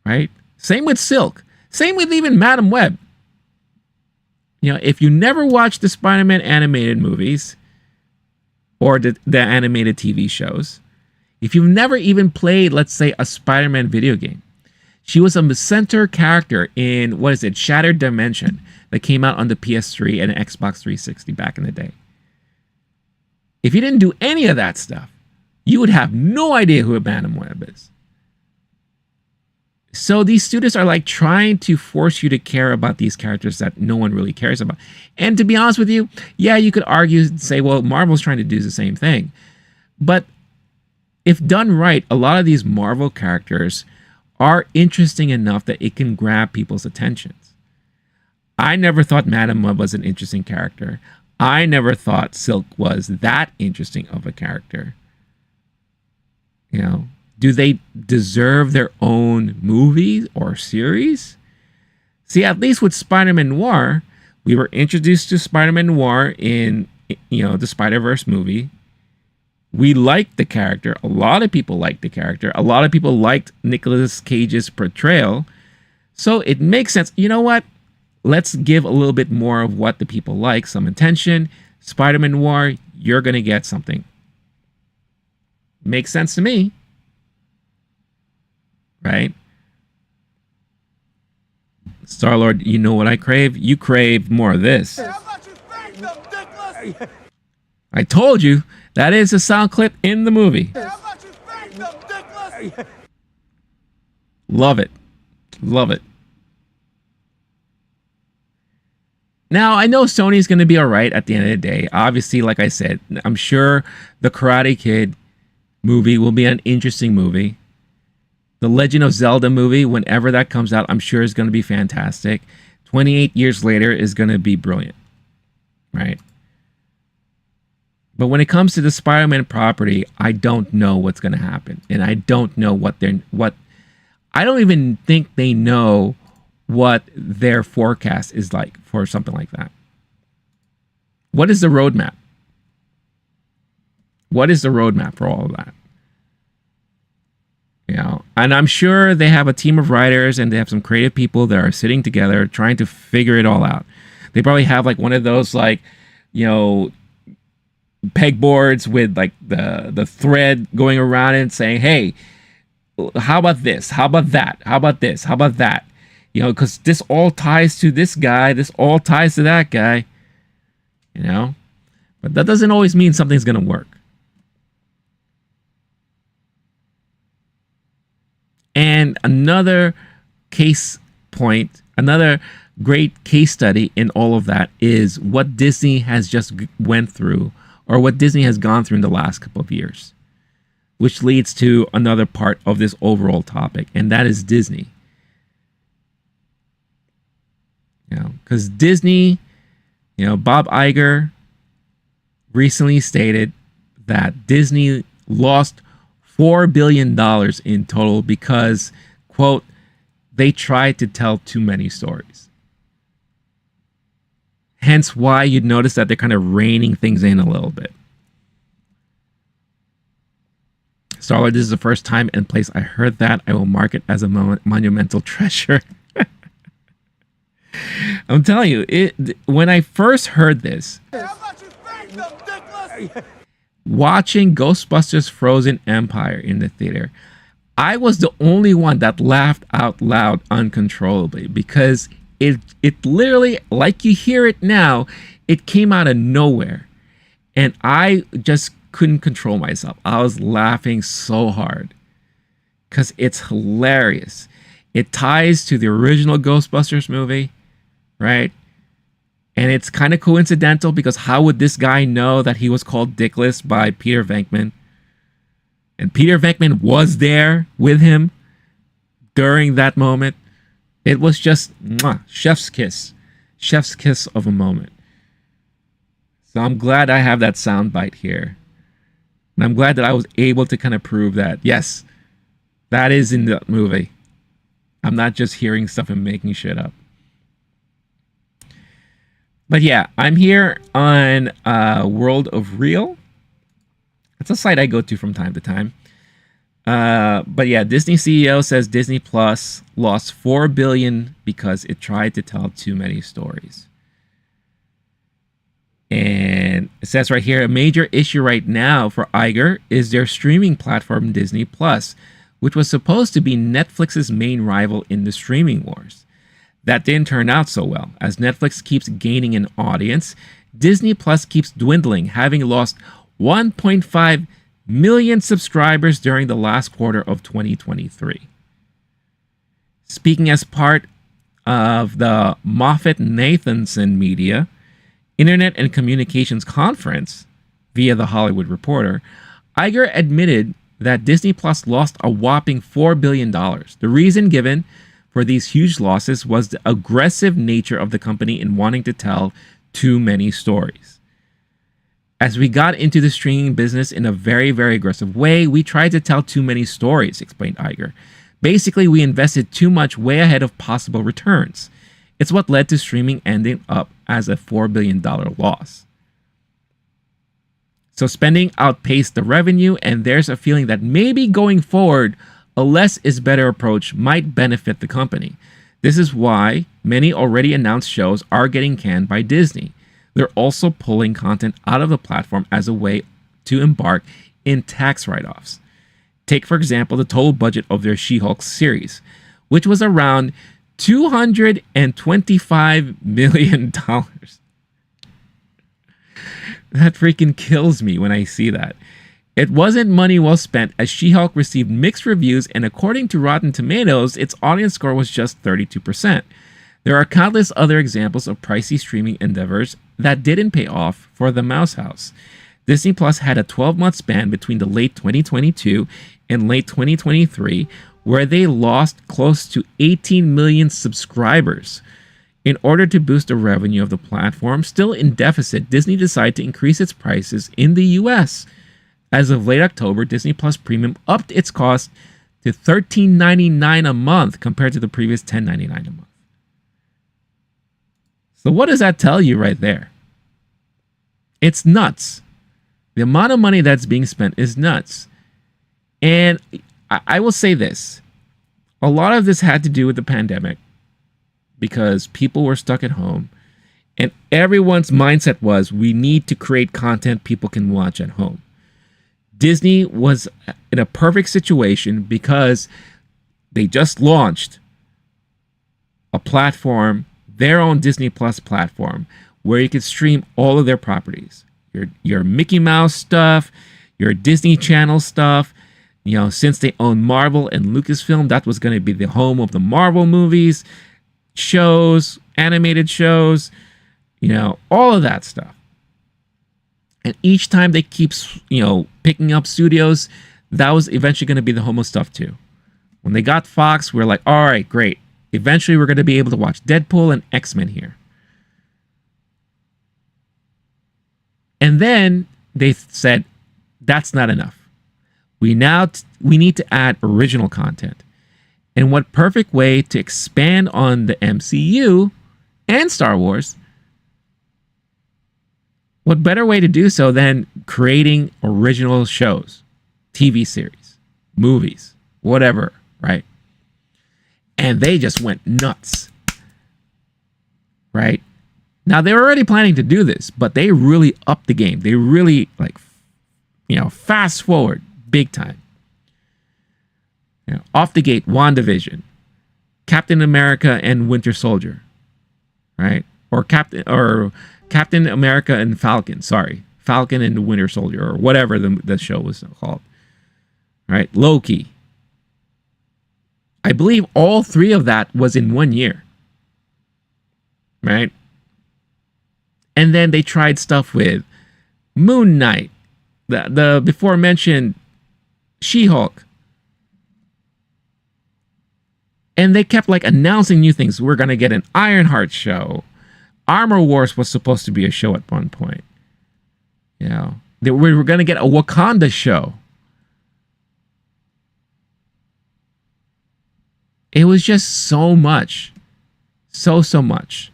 Right? Same with Silk. Same with even Madam Web. You know, if you never watched the Spider-Man animated movies or the animated TV shows, if you've never even played, let's say, a Spider-Man video game, she was a center character in, Shattered Dimension that came out on the PS3 and Xbox 360 back in the day. If you didn't do any of that stuff, you would have no idea who a Madam Web is. So these studios are like trying to force you to care about these characters that no one really cares about. And to be honest with you, yeah, you could argue and say, well, Marvel's trying to do the same thing. But if done right, a lot of these Marvel characters are interesting enough that it can grab people's attentions. I never thought Madam Web was an interesting character. I never thought Silk was that interesting of a character. You know, do they deserve their own movie or series? See, at least with Spider-Man Noir, we were introduced to Spider-Man Noir in, the Spider-Verse movie. We liked the character. A lot of people liked the character. A lot of people liked Nicolas Cage's portrayal. So it makes sense. You know what? Let's give a little bit more of what the people like, some attention. Spider-Man Noir, you're going to get something. Makes sense to me. Right? Star-Lord, you know what I crave? You crave more of this. I told you, that is a sound clip in the movie. Love it. Love it. Now, I know Sony's going to be all right at the end of the day. Obviously, like I said, I'm sure the Karate Kid movie will be an interesting movie. The Legend of Zelda movie, whenever that comes out, I'm sure is going to be fantastic. 28 years later is going to be brilliant, right? But when it comes to the Spider-Man property, I don't know what's going to happen, and I don't know what I don't even think they know what their forecast is like for something like that. What is the roadmap? What is the roadmap for all of that? You know, and I'm sure they have a team of writers and they have some creative people that are sitting together trying to figure it all out. They probably have like one of those, like, you know, pegboards with like the thread going around and saying, hey, how about this? How about that? How about this? How about that? You know, because this all ties to this guy. This all ties to that guy. You know, but that doesn't always mean something's going to work. And another case point, another great case study in all of that is what Disney has just went through, or what Disney has gone through in the last couple of years, which leads to another part of this overall topic, and that is Disney. You know, because Disney, you know, Bob Iger recently stated that Disney lost $4 billion in total because, quote, they tried to tell too many stories. Hence why you'd notice that they're kind of reining things in a little bit. Star-Lord, this is the first time and place I heard that. I will mark it as a monumental treasure. I'm telling you, when I first heard this, watching Ghostbusters Frozen Empire in the theater, I was the only one that laughed out loud uncontrollably, because it literally, like you hear it now, it came out of nowhere. And I just couldn't control myself. I was laughing so hard because it's hilarious. It ties to the original Ghostbusters movie, right? And it's kind of coincidental, because how would this guy know that he was called Dickless by Peter Venkman? And Peter Venkman was there with him during that moment. It was just chef's kiss. Chef's kiss of a moment. So I'm glad I have that soundbite here. And I'm glad that I was able to kind of prove that, yes, that is in the movie. I'm not just hearing stuff and making shit up. But yeah, I'm here on World of Real. It's a site I go to from time to time. But yeah, Disney CEO says Disney Plus lost $4 billion because it tried to tell too many stories. And it says right here, a major issue right now for Iger is their streaming platform Disney Plus, which was supposed to be Netflix's main rival in the streaming wars. That didn't turn out so well. As Netflix keeps gaining an audience, Disney Plus keeps dwindling, having lost 1.5 million subscribers during the last quarter of 2023. Speaking as part of the Moffett-Nathanson Media Internet and Communications Conference via The Hollywood Reporter, Iger admitted that Disney Plus lost a whopping $4 billion. The reason given for these huge losses was the aggressive nature of the company in wanting to tell too many stories. As we got into the streaming business in a very, very aggressive way, we tried to tell too many stories, explained Iger. Basically, we invested too much way ahead of possible returns. It's what led to streaming ending up as a $4 billion loss. So spending outpaced the revenue, and there's a feeling that maybe going forward, a less is better approach might benefit the company. This is why many already announced shows are getting canned by Disney. They're also pulling content out of the platform as a way to embark in tax write-offs. Take, for example, the total budget of their She-Hulk series, which was around $225 million. That freaking kills me when I see that. It wasn't money well spent, as She-Hulk received mixed reviews, and according to Rotten Tomatoes, its audience score was just 32%. There are countless other examples of pricey streaming endeavors that didn't pay off for the Mouse House. Disney Plus had a 12-month span between the late 2022 and late 2023, where they lost close to 18 million subscribers. In order to boost the revenue of the platform, still in deficit, Disney decided to increase its prices in the US. As of late October, Disney Plus Premium upped its cost to $13.99 a month compared to the previous $10.99 a month. So what does that tell you right there? It's nuts. The amount of money that's being spent is nuts. And I will say this. A lot of this had to do with the pandemic because people were stuck at home. And everyone's mindset was, we need to create content people can watch at home. Disney was in a perfect situation because they just launched a platform, their own Disney Plus platform, where you could stream all of their properties. Your Mickey Mouse stuff, your Disney Channel stuff. You know, since they own Marvel and Lucasfilm, that was going to be the home of the Marvel movies, shows, animated shows, you know, all of that stuff. And each time they keep, you know, picking up studios, that was eventually going to be the home of stuff too. When they got Fox, we're like, all right, great. Eventually we're going to be able to watch Deadpool and X-Men here. And then they said, that's not enough. We need to add original content. And what perfect way to expand on the MCU and Star Wars? What better way to do so than creating original shows, TV series, movies, whatever, right? And they just went nuts, right? Now, they were already planning to do this, but they really upped the game. They really, like, you know, fast forward big time. You know, off the gate, WandaVision, Captain America and Winter Soldier, right? Or Captain America and Falcon, Falcon and the Winter Soldier, or whatever the show was called, right? LOWKEY. I believe all three of that was in 1 year, right? And then they tried stuff with Moon Knight, the before mentioned She-Hulk. And they kept like announcing new things. We're going to get an Ironheart show. Armor Wars was supposed to be a show at one point. You know, we were going to get a Wakanda show. It was just so much. So much.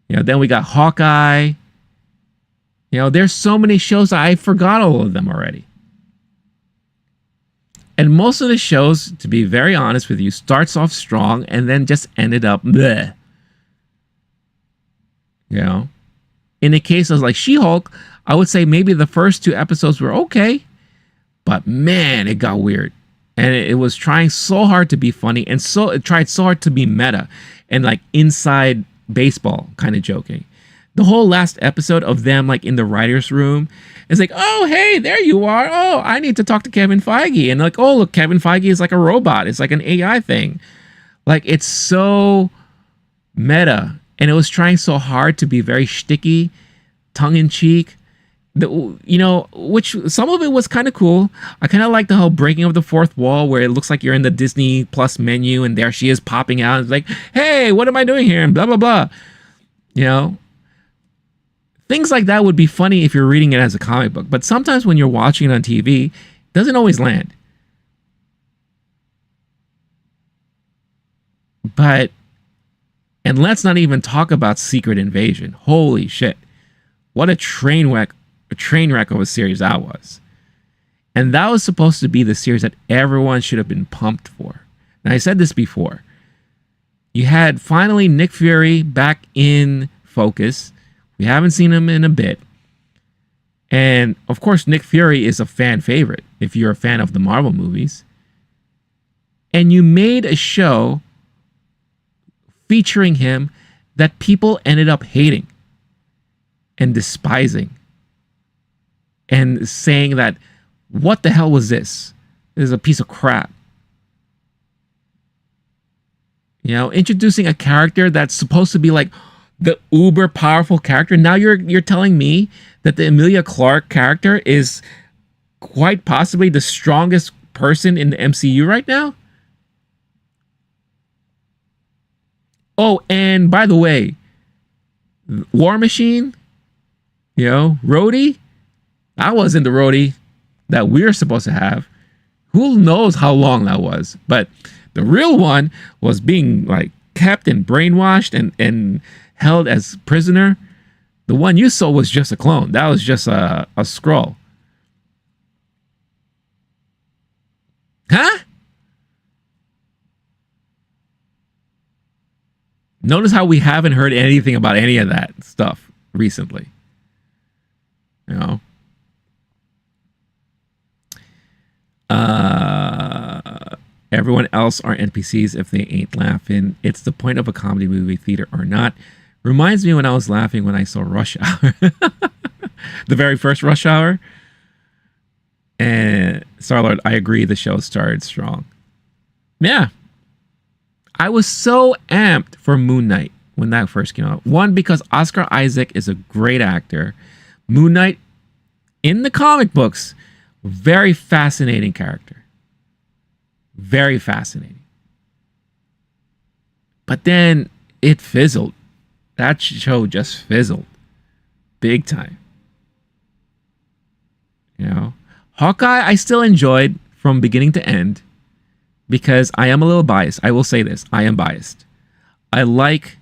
You know, then we got Hawkeye. You know, there's so many shows I forgot all of them already. And most of the shows, to be very honest with you, starts off strong and then just ended up bleh. You know, in the case of like She-Hulk, I would say maybe the first 2 episodes were okay, but man, it got weird. And it was trying so hard to be funny, and so it tried so hard to be meta and like inside baseball kind of joking. The whole last episode of them like in the writer's room is like, oh, hey, there you are. Oh, I need to talk to Kevin Feige. And like, oh, look, Kevin Feige is like a robot. It's like an AI thing. Like, it's so meta. And it was trying so hard to be very shticky, tongue-in-cheek. You know, which some of it was kind of cool. I kind of like the whole breaking of the fourth wall where it looks like you're in the Disney Plus menu and there she is popping out. It's like, hey, what am I doing here? And blah, blah, blah. You know? Things like that would be funny if you're reading it as a comic book. But sometimes when you're watching it on TV, it doesn't always land. But, and let's not even talk about Secret Invasion. Holy shit. What a train wreck of a series that was. And that was supposed to be the series that everyone should have been pumped for. And I said this before. You had finally Nick Fury back in focus. We haven't seen him in a bit. And of course, Nick Fury is a fan favorite if you're a fan of the Marvel movies. And you made a show featuring him that people ended up hating and despising and saying that, what the hell was this? This is a piece of crap. You know, introducing a character that's supposed to be like the uber powerful character. Now you're telling me that the Emilia Clarke character is quite possibly the strongest person in the MCU right now? Oh, and by the way, War Machine, Rhodey, that wasn't the Rhodey that we're supposed to have. Who knows how long that was? But the real one was being like kept and brainwashed and held as prisoner. The one you saw was just a clone. That was just a scroll. Huh? Notice how we haven't heard anything about any of that stuff recently. You know? Everyone else are NPCs if they ain't laughing. It's the point of a comedy movie, theater or not. Reminds me when I was laughing when I saw Rush Hour. The very first Rush Hour. And Star-Lord, I agree the show started strong. Yeah. I was so amped for Moon Knight when that first came out. One, because Oscar Isaac is a great actor. Moon Knight, in the comic books, very fascinating character. Very fascinating. But then it fizzled. That show just fizzled. Big time. Hawkeye, I still enjoyed from beginning to end because I am a little biased. I will say this. I am biased. I like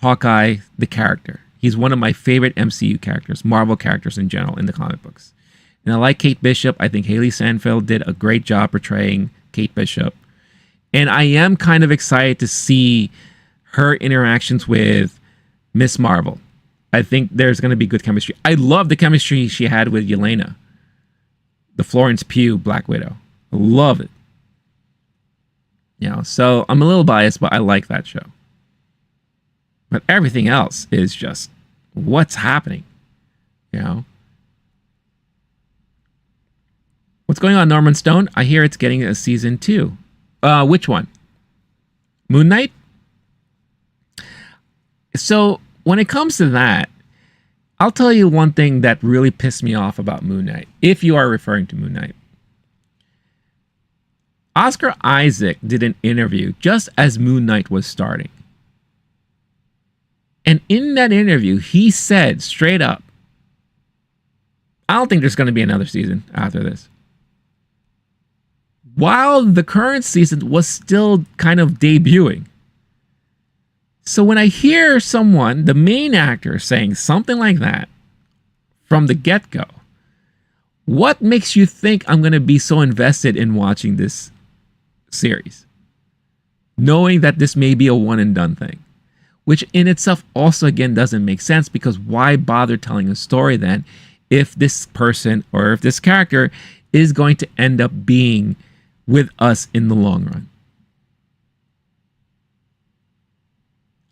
Hawkeye, the character. He's one of my favorite MCU characters, Marvel characters in general in the comic books. And I like Kate Bishop. I think Haley Steinfeld did a great job portraying Kate Bishop. And I am kind of excited to see her interactions with Miss Marvel. I think there's going to be good chemistry. I love the chemistry she had with Yelena, the Florence Pugh Black Widow. I love it. So I'm a little biased, but I like that show. But everything else is just what's happening. What's going on, Norman Stone? I hear it's getting a season 2. Which one? Moon Knight? So when it comes to that, I'll tell you one thing that really pissed me off about Moon Knight, if you are referring to Moon Knight. Oscar Isaac did an interview just as Moon Knight was starting. And in that interview, he said straight up, I don't think there's going to be another season after this. While the current season was still kind of debuting. So when I hear someone, the main actor, saying something like that from the get-go, what makes you think I'm going to be so invested in watching this series? Knowing that this may be a one-and-done thing. Which in itself also, again, doesn't make sense, because why bother telling a story then if this person or if this character is going to end up being with us in the long run?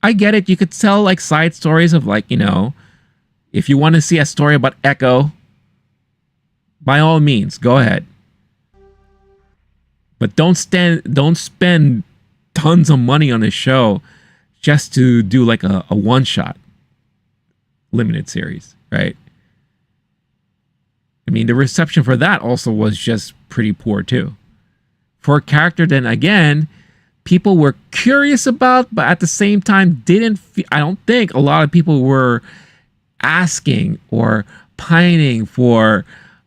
I get it. You could tell like side stories of like, if you want to see a story about Echo, by all means, go ahead. But don't spend tons of money on a show just to do like a one-shot limited series, right? I mean, the reception for that also was just pretty poor too. For a character, then again, people were curious about, but at the same time I don't think a lot of people were asking or pining for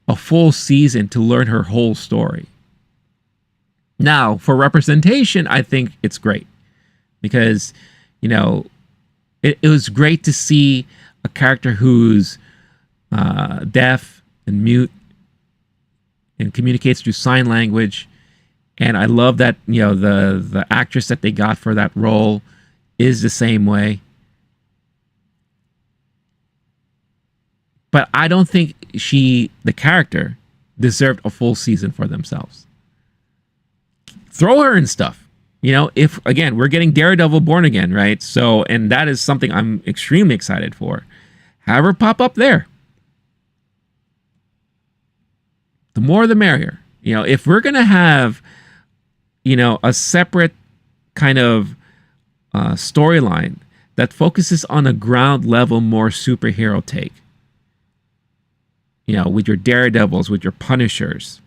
a full season to learn her whole story. Now, for representation, I think it's great because, it was great to see a character who's deaf and mute and communicates through sign language. And I love that, the actress that they got for that role is the same way. But I don't think the character, deserved a full season for themselves. Throw her in stuff. If, again, we're getting Daredevil Born Again, right? So, and that is something I'm extremely excited for. Have her pop up there. The more the merrier. If we're going to have, a separate kind of storyline that focuses on a ground level, more superhero take, with your Daredevils, with your Punishers,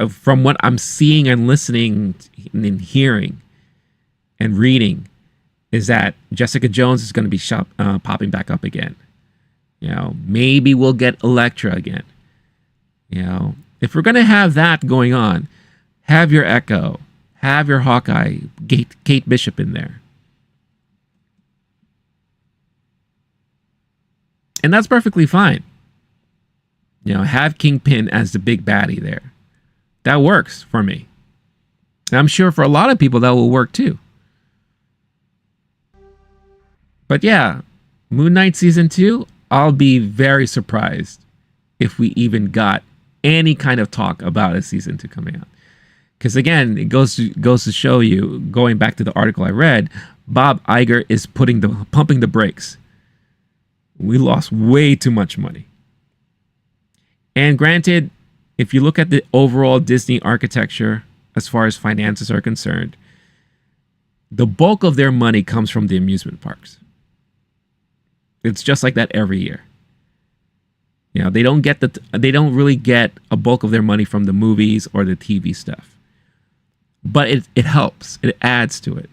from what I'm seeing and listening and hearing, and reading is that Jessica Jones is going to be popping back up again. You know, maybe we'll get Elektra again. You know, if we're going to have that going on, have your Echo, have your Hawkeye, Kate Bishop in there. And that's perfectly fine. You know, have Kingpin as the big baddie there. That works for me. And I'm sure for a lot of people that will work too. But yeah, Moon Knight Season 2, I'll be very surprised if we even got any kind of talk about a Season 2 coming out. Because again, it goes to show you, going back to the article I read, Bob Iger is pumping the brakes. We lost way too much money. And granted, if you look at the overall Disney architecture, as far as finances are concerned, the bulk of their money comes from the amusement parks. It's just like that every year. You know, they don't really get a bulk of their money from the movies or the TV stuff. But it helps. It adds to it.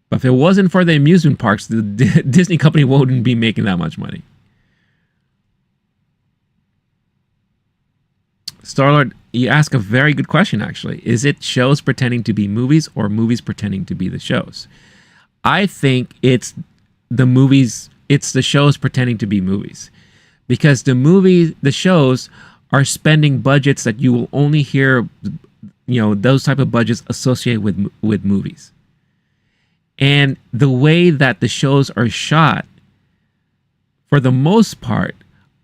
But if it wasn't for the amusement parks, the Disney company wouldn't be making that much money. Starlord, you ask a very good question, actually. Is it shows pretending to be movies or movies pretending to be the shows? I think it's the movies, it's the shows pretending to be movies. Because the shows are spending budgets that you will only hear, you know, those type of budgets associated with movies. And the way that the shows are shot, for the most part,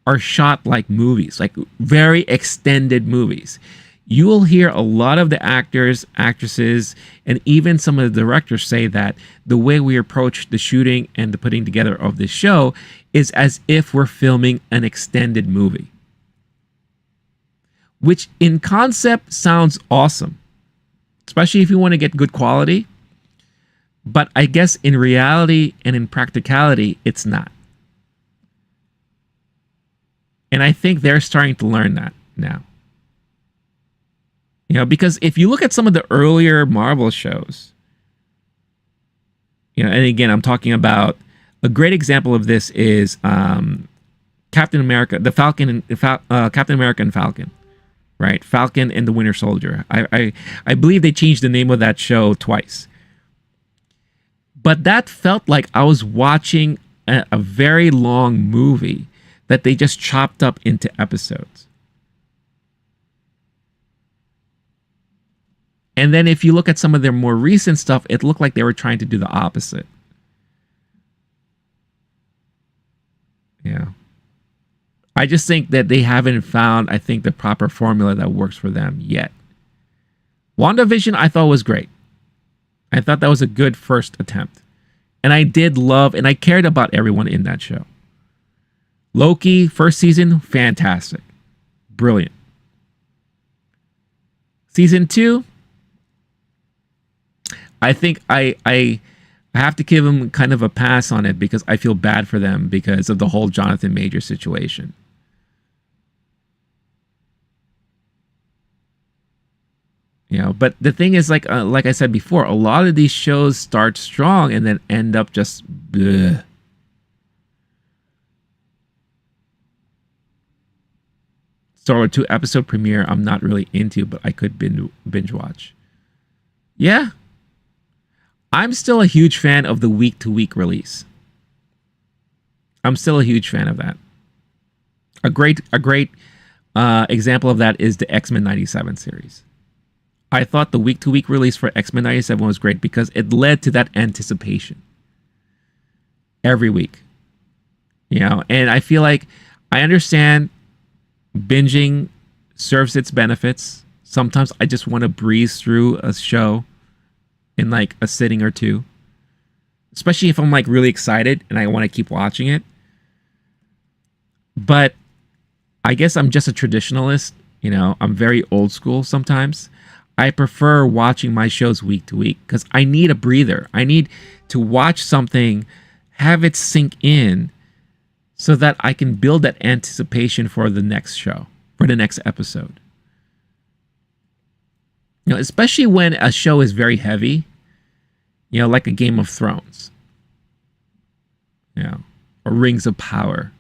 are shot like movies, like very extended movies. You will hear a lot of the actors, actresses, and even some of the directors say that the way we approach the shooting and the putting together of this show is as if we're filming an extended movie. Which in concept sounds awesome, especially if you want to get good quality. But I guess in reality and in practicality, it's not. And I think they're starting to learn that now. You know, because if you look at some of the earlier Marvel shows, you know, and again, I'm talking about a great example of this is Captain America, the Falcon, Captain America and Falcon, right? Falcon and the Winter Soldier. I believe they changed the name of that show twice. But that felt like I was watching a very long movie that they just chopped up into episodes. And then if you look at some of their more recent stuff, it looked like they were trying to do the opposite. Yeah. I just think that they haven't found, I think, the proper formula that works for them yet. WandaVision, I thought was great. I thought that was a good first attempt. And I did love, and I cared about everyone in that show. Loki, first season, fantastic. Brilliant. Season 2, I think I have to give them kind of a pass on it because I feel bad for them because of the whole Jonathan Majors situation. You know, but the thing is, like I said before, a lot of these shows start strong and then end up just bleh. Star Wars 2 episode premiere, I'm not really into, but I could binge watch. Yeah. I'm still a huge fan of the week-to-week release. I'm still a huge fan of that. A great example of that is the X-Men 97 series. I thought the week-to-week release for X-Men 97 was great because it led to that anticipation every week. You know, and I feel like I understand binging serves its benefits. Sometimes I just want to breeze through a show in like a sitting or two, especially if I'm like really excited and I want to keep watching it. But I guess I'm just a traditionalist. You know, I'm very old school sometimes. I prefer watching my shows week to week because I need a breather. I need to watch something, have it sink in, so that I can build that anticipation for the next show, for the next episode. You know, especially when a show is very heavy You know, like a Game of Thrones, you know, or Rings of Power,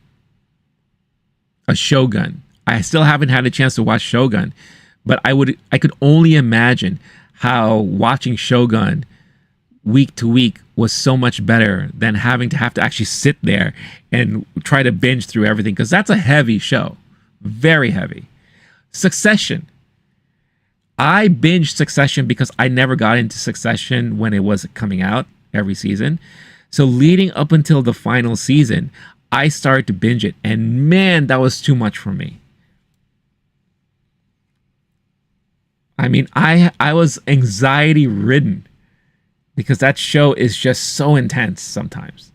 a Shogun. I still haven't had a chance to watch Shogun, but I could only imagine how watching Shogun week to week was so much better than having to actually sit there and try to binge through everything, because that's a heavy show, very heavy. Succession. I binged Succession because I never got into Succession when it was coming out every season. So leading up until the final season, I started to binge it, and man, that was too much for me. I mean, I was anxiety ridden because that show is just so intense sometimes.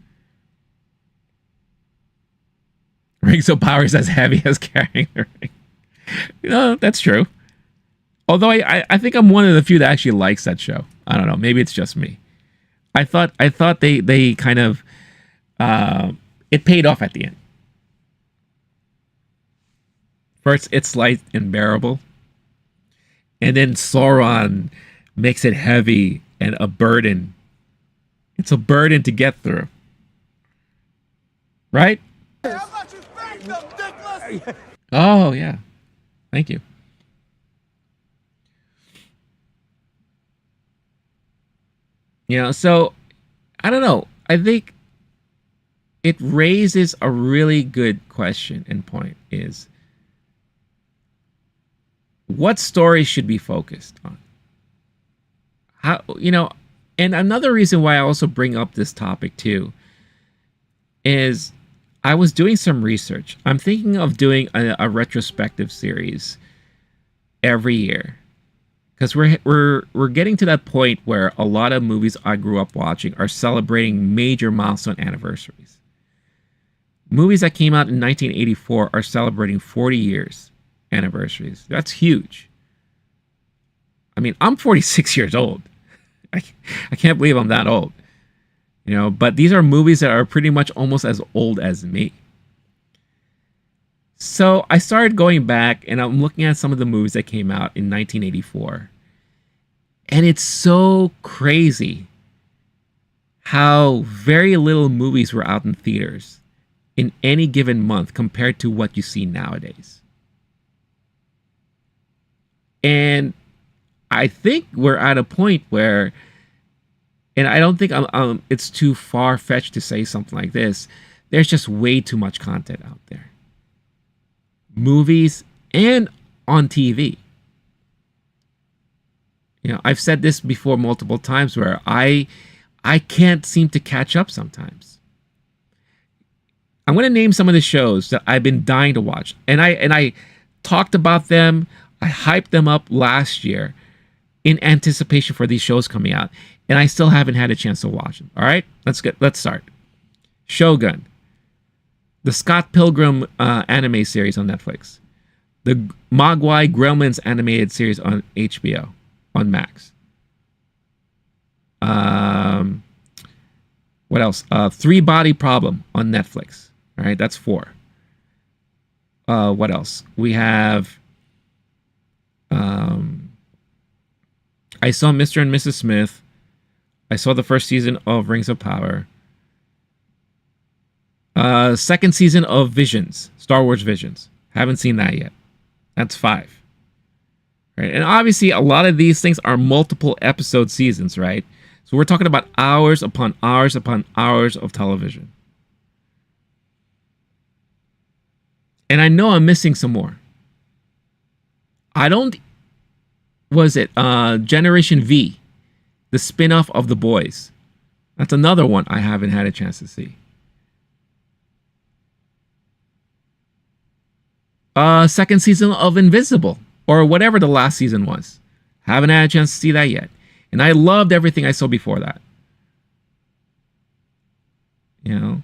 Rings of Power is as heavy as carrying the ring. You know, that's true. Although I think I'm one of the few that actually likes that show. I don't know. Maybe it's just me. I thought they kind of it paid off at the end. First, it's light and bearable, and then Sauron makes it heavy and a burden. It's a burden to get through, right? Oh yeah, thank you. You know, so I don't know. I think it raises a really good question and point is what story should be focused on? How, you know, and another reason why I also bring up this topic too is I was doing some research. I'm thinking of doing a retrospective series every year because we're getting to that point where a lot of movies I grew up watching are celebrating major milestone anniversaries. Movies that came out in 1984 are celebrating 40 years anniversaries. That's huge. I mean, I'm 46 years old. I can't believe I'm that old. You know, but these are movies that are pretty much almost as old as me. So I started going back and I'm looking at some of the movies that came out in 1984. And it's so crazy how very little movies were out in theaters in any given month compared to what you see nowadays. And I think we're at a point where, and I don't think it's too far-fetched to say something like this, there's just way too much content out there. Movies and on TV. You know, I've said this before multiple times where I can't seem to catch up sometimes. I'm going to name some of the shows that I've been dying to watch. And I talked about them, I hyped them up last year in anticipation for these shows coming out, and I still haven't had a chance to watch them. All right, let's start. Shogun, the Scott Pilgrim anime series on Netflix, the Mogwai Gremlins animated series on HBO on Max. What else? Three Body Problem on Netflix. All right, that's 4. What else? We have. I saw Mr. and Mrs. Smith. I saw the first season of Rings of Power. Second season of Visions, Star Wars Visions. Haven't seen that yet. That's 5. Right? And obviously, a lot of these things are multiple episode seasons, right? So we're talking about hours upon hours upon hours of television. And I know I'm missing some more. I don't. Was it Generation V, the spin-off of The Boys? That's another one I haven't had a chance to see. Second season of Invincible, or whatever the last season was. Haven't had a chance to see that yet. And I loved everything I saw before that. You know?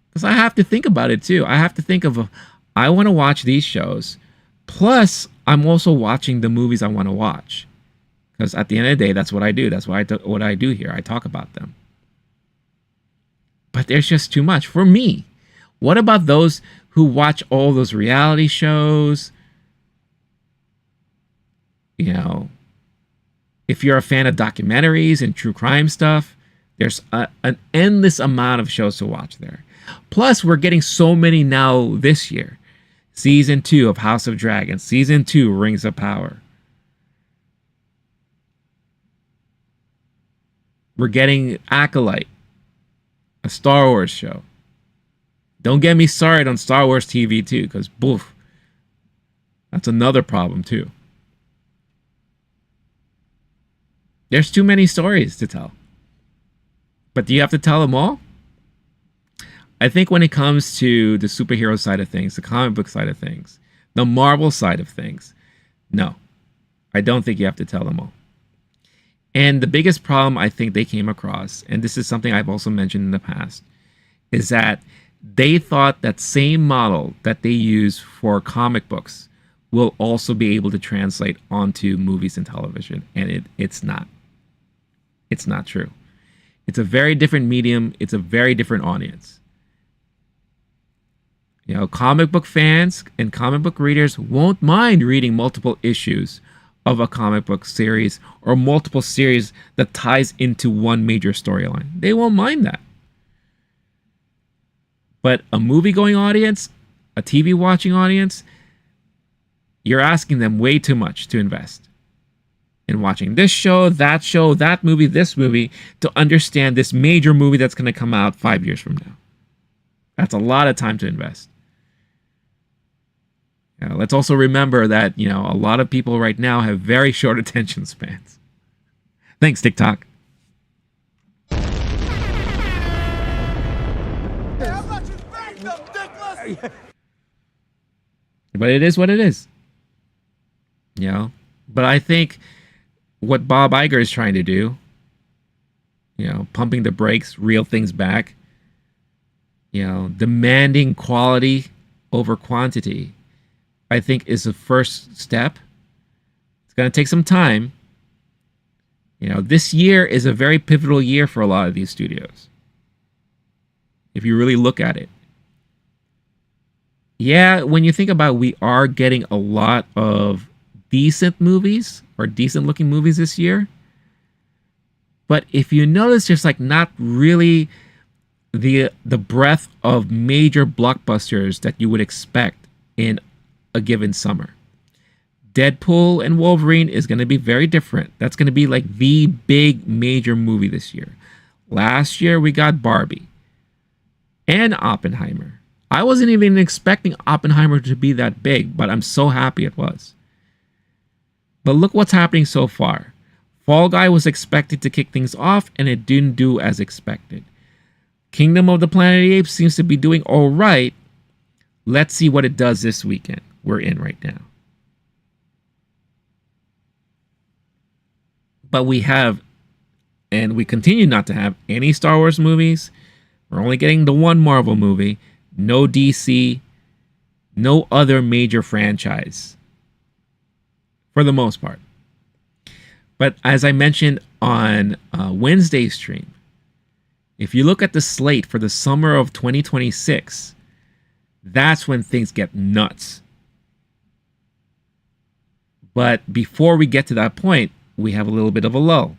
Because I have to think about it too. I have to think of, I want to watch these shows. Plus, I'm also watching the movies I want to watch. Because at the end of the day, that's what I do. That's what I do here. I talk about them. But there's just too much for me. What about those who watch all those reality shows? You know, if you're a fan of documentaries and true crime stuff, There's an endless amount of shows to watch there. Plus, we're getting so many now this year. Season 2 of House of Dragons. Season 2, Rings of Power. We're getting Acolyte, a Star Wars show. Don't get me started on Star Wars TV too, because boof, that's another problem too. There's too many stories to tell. But do you have to tell them all? I think when it comes to the superhero side of things, the comic book side of things, the Marvel side of things, no, I don't think you have to tell them all. And the biggest problem I think they came across, and this is something I've also mentioned in the past, is that they thought that same model that they use for comic books will also be able to translate onto movies and television. And it's not. It's not true. It's a very different medium. It's a very different audience. You know, comic book fans and comic book readers won't mind reading multiple issues of a comic book series or multiple series that ties into one major storyline. They won't mind that. But a movie-going audience, a TV watching audience, you're asking them way too much to invest in watching this show, that movie, this movie, to understand this major movie that's going to come out 5 years from now. That's a lot of time to invest. Let's also remember that, you know, a lot of people right now have very short attention spans. Thanks, TikTok. Hey, I'm not your victim, Dickless! But it is what it is. You know? But I think what Bob Iger is trying to do, you know, pumping the brakes, reel things back, you know, demanding quality over quantity, I think is the first step. It's going to take some time. You know, this year is a very pivotal year for a lot of these studios. If you really look at it. Yeah, when you think about it, we are getting a lot of decent movies or decent looking movies this year. But if you notice, there's like not really the breadth of major blockbusters that you would expect in a given summer. Deadpool and Wolverine is going to be very different. That's going to be like the big major movie this year. Last year we got Barbie and Oppenheimer. I wasn't even expecting Oppenheimer to be that big, but I'm so happy it was. But look what's happening so far. Fall Guy was expected to kick things off, and it didn't do as expected. Kingdom of the Planet of the Apes seems to be doing all right. Let's see what it does this weekend. We're in right now. But we have, and we continue not to have, any Star Wars movies. We're only getting the one Marvel movie. No DC. No other major franchise. For the most part. But as I mentioned on Wednesday's stream, if you look at the slate for the summer of 2026, that's when things get nuts. But before we get to that point, we have a little bit of a lull.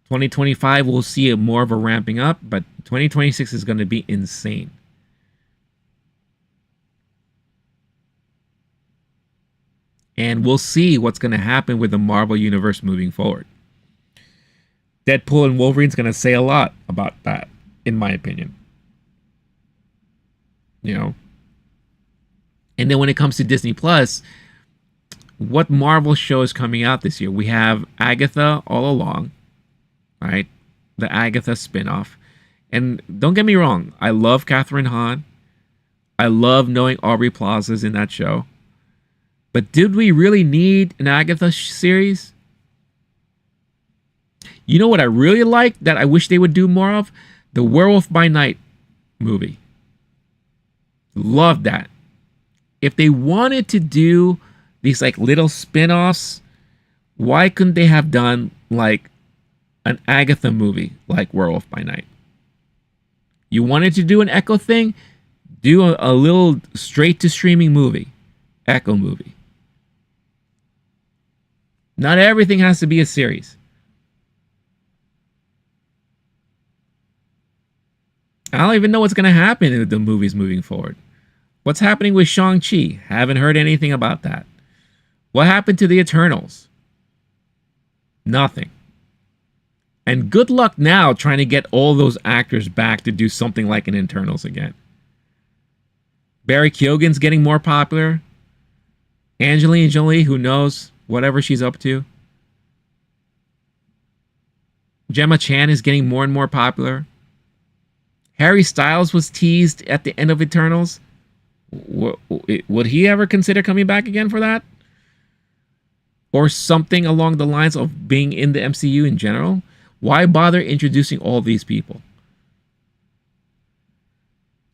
2025, we'll see more of a ramping up, but 2026 is going to be insane. And we'll see what's going to happen with the Marvel Universe moving forward. Deadpool and Wolverine's going to say a lot about that, in my opinion. You know? And then when it comes to Disney Plus, what Marvel show is coming out this year? We have Agatha all along, right? The Agatha spinoff. And don't get me wrong, I love Catherine Hahn. I love knowing Aubrey Plaza's in that show. But did we really need an Agatha series? You know what I really like that I wish they would do more of? The Werewolf by Night movie. Love that. If they wanted to do these like little spin-offs, why couldn't they have done like an Agatha movie like Werewolf by Night? You wanted to do an Echo thing? Do a little straight to streaming movie. Echo movie. Not everything has to be a series. I don't even know what's going to happen with the movies moving forward. What's happening with Shang-Chi? Haven't heard anything about that. What happened to the Eternals? Nothing. And good luck now trying to get all those actors back to do something like an Eternals again. Barry Keoghan's getting more popular. Angelina Jolie, who knows, whatever she's up to. Gemma Chan is getting more and more popular. Harry Styles was teased at the end of Eternals. Would he ever consider coming back again for that? Or something along the lines of being in the MCU in general? Why bother introducing all these people?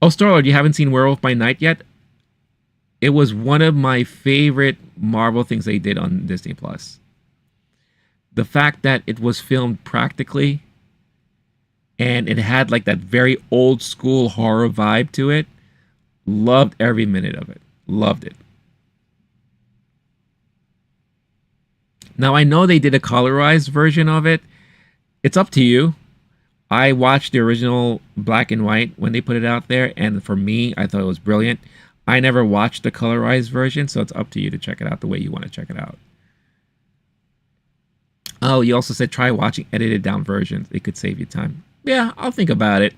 Oh, Star-Lord, you haven't seen Werewolf by Night yet? It was one of my favorite Marvel things they did on Disney Plus. The fact that it was filmed practically and it had like that very old school horror vibe to it. Loved every minute of it. Loved it. Now, I know they did a colorized version of it. It's up to you. I watched the original black and white when they put it out there, and for me, I thought it was brilliant. I never watched the colorized version, so it's up to you to check it out the way you want to check it out. Oh, you also said try watching edited down versions. It could save you time. Yeah, I'll think about it.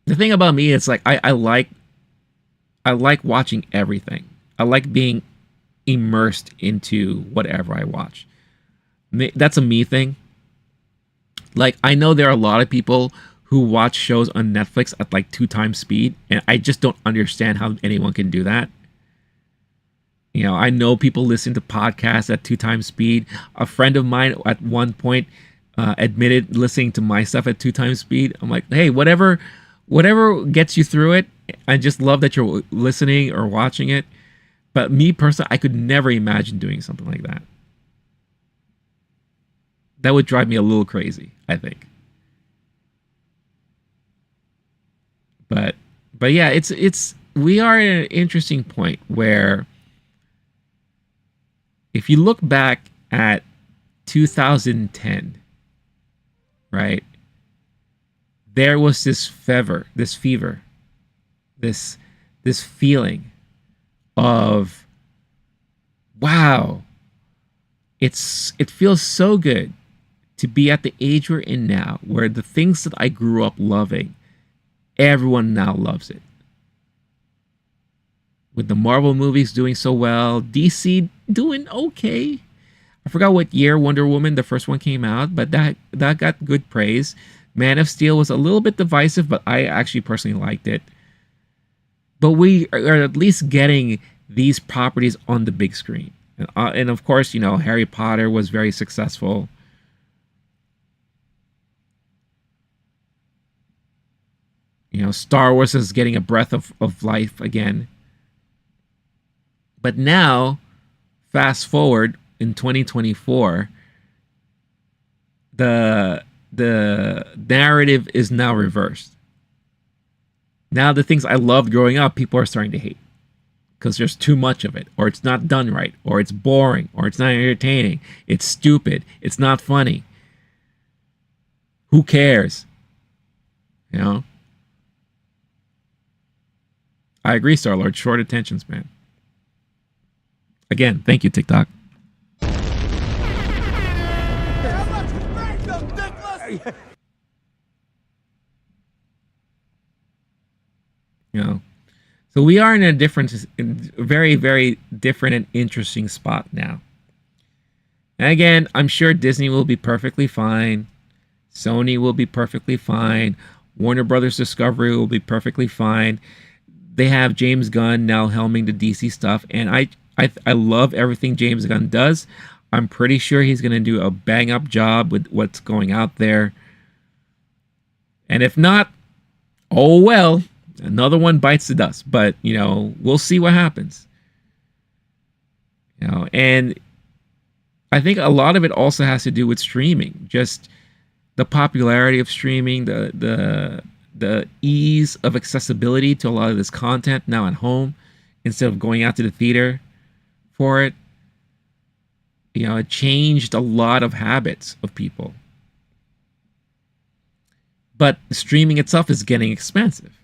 The thing about me, it's like I like watching everything. I like being immersed into whatever I watch. That's a me thing. Like, I know there are a lot of people who watch shows on Netflix at like 2 times speed, and I just don't understand how anyone can do that. You know, I know people listen to podcasts at 2 times speed. A friend of mine at one point admitted listening to my stuff at 2 times speed. I'm like, hey, whatever gets you through it. I just love that you're listening or watching it. But me personally, I could never imagine doing something like that. That would drive me a little crazy, I think. But yeah, it's we are at an interesting point where if you look back at 2010, right? There was this fever, this feeling of wow, it feels so good to be at the age we're in now, where the things that I grew up loving, everyone now loves it. With the Marvel movies doing so well, DC doing okay. I forgot what year Wonder Woman, the first one, came out, but that got good praise. Man of Steel was a little bit divisive, but I actually personally liked it. But we are at least getting these properties on the big screen. And of course, you know, Harry Potter was very successful. You know, Star Wars is getting a breath of life again. But now, fast forward in 2024, the narrative is now reversed. Now the things I loved growing up, people are starting to hate because there's too much of it, or it's not done right, or it's boring, or it's not entertaining, it's stupid, it's not funny. Who cares? You know? I agree, Star-Lord. Short attention span. Again, thank you, TikTok. You know, so we are in a very, very different and interesting spot now. And again, I'm sure Disney will be perfectly fine. Sony will be perfectly fine. Warner Brothers Discovery will be perfectly fine. They have James Gunn now helming the DC stuff, and I love everything James Gunn does. I'm pretty sure he's going to do a bang-up job with what's going out there. And if not, oh well, another one bites the dust. But, you know, we'll see what happens. You know, and I think a lot of it also has to do with streaming. Just the popularity of streaming, the ease of accessibility to a lot of this content now at home instead of going out to the theater for it. You know, it changed a lot of habits of people. But streaming itself is getting expensive.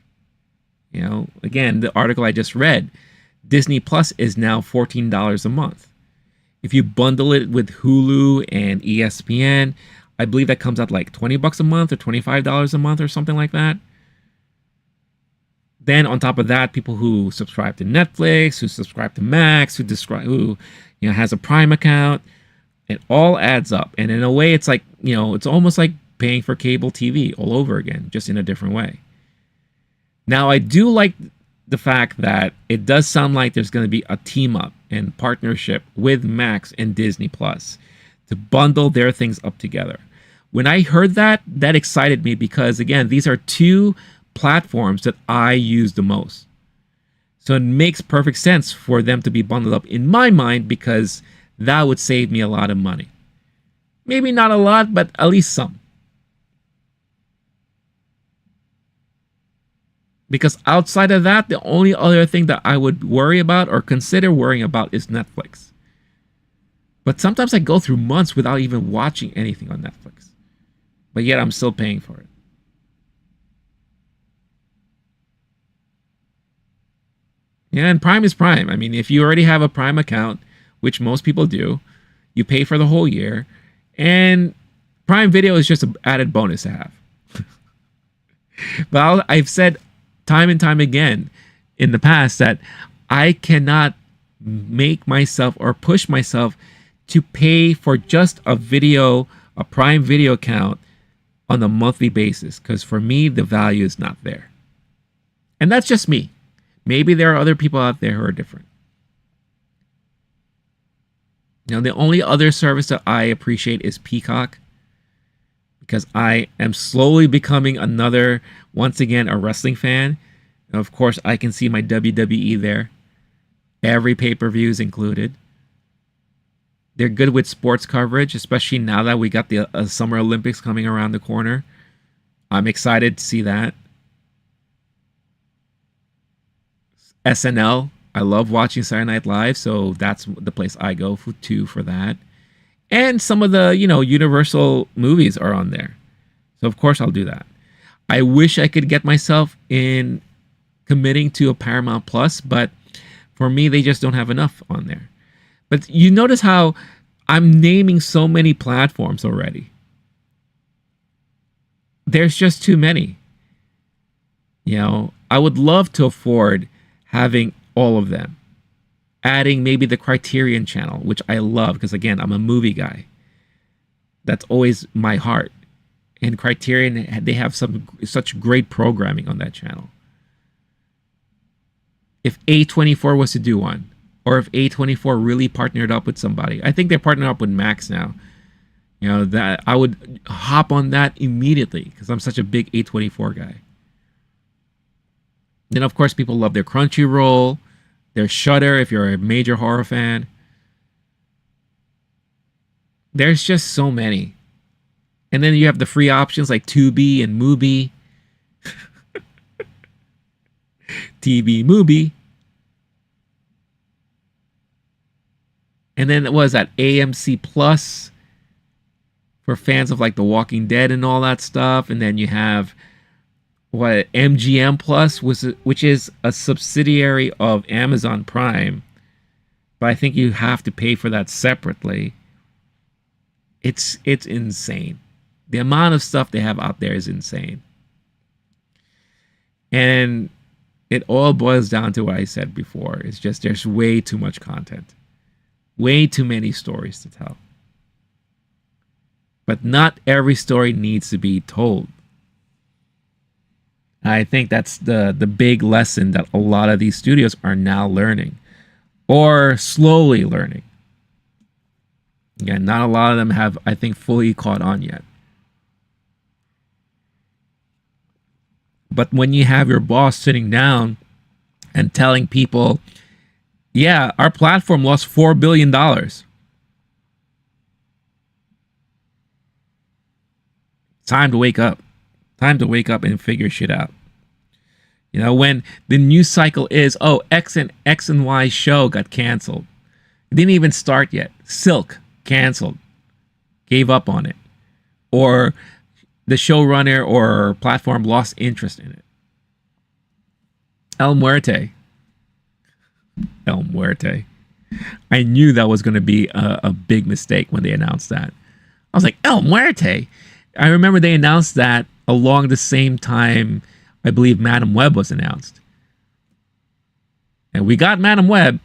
Again, the article I just read, Disney Plus is now $14 a month. If you bundle it with Hulu and ESPN, I believe that comes out like $20 a month or $25 a month or something like that. Then on top of that, people who subscribe to Netflix, who subscribe to Max, who has a Prime account, it all adds up. And in a way, it's like, it's almost like paying for cable TV all over again, just in a different way. Now, I do like the fact that it does sound like there's going to be a team up and partnership with Max and Disney Plus to bundle their things up together. When I heard that, that excited me because, again, these are two platforms that I use the most. So it makes perfect sense for them to be bundled up in my mind because that would save me a lot of money. Maybe not a lot, but at least some. Because outside of that, the only other thing that I would worry about or consider worrying about is Netflix. But sometimes I go through months without even watching anything on Netflix. But yet I'm still paying for it. Yeah, and Prime is Prime. I mean, if you already have a Prime account, which most people do, you pay for the whole year. And Prime Video is just an added bonus to have. But I've said time and time again in the past that I cannot make myself or push myself to pay for just a Prime Video account on a monthly basis, because for me the value is not there. And that's just me. Maybe there are other people out there who are different. The only other service that I appreciate is Peacock, because I am slowly becoming once again, a wrestling fan. And of course, I can see my WWE there. Every pay-per-view is included. They're good with sports coverage, especially now that we got the Summer Olympics coming around the corner. I'm excited to see that. SNL. I love watching Saturday Night Live, so that's the place I go to for that. And some of the, Universal movies are on there. So of course I'll do that. I wish I could get myself in committing to a Paramount Plus, but for me, they just don't have enough on there. But you notice how I'm naming so many platforms already. There's just too many. I would love to afford having all of them. Adding maybe the Criterion channel, which I love because, again, I'm a movie guy. That's always my heart. And Criterion, they have such great programming on that channel. If A24 was to do one, or if A24 really partnered up with somebody, I think they're partnered up with Max now. That I would hop on that immediately because I'm such a big A24 guy. Then, of course, people love their Crunchyroll, their Shudder if you're a major horror fan. There's just so many. And then you have the free options like Tubi and Mubi. TV Mubi. And then what is that? AMC Plus for fans of like The Walking Dead and all that stuff. And then you have MGM Plus, which is a subsidiary of Amazon Prime. But I think you have to pay for that separately. It's insane. The amount of stuff they have out there is insane. And it all boils down to what I said before. It's just there's way too much content. Way too many stories to tell. But not every story needs to be told. I think that's the big lesson that a lot of these studios are now learning. Or slowly learning. Again, not a lot of them have, I think, fully caught on yet. But when you have your boss sitting down and telling people, yeah, our platform lost $4 billion. Time to wake up. Time to wake up and figure shit out. When the news cycle is, X and Y show got canceled. It didn't even start yet. Silk canceled. Gave up on it. Or the showrunner or platform lost interest in it. El Muerte. El Muerte. I knew that was going to be a big mistake when they announced that. I was like, El Muerte. I remember they announced that along the same time, I believe Madam Web was announced. And we got Madam Web.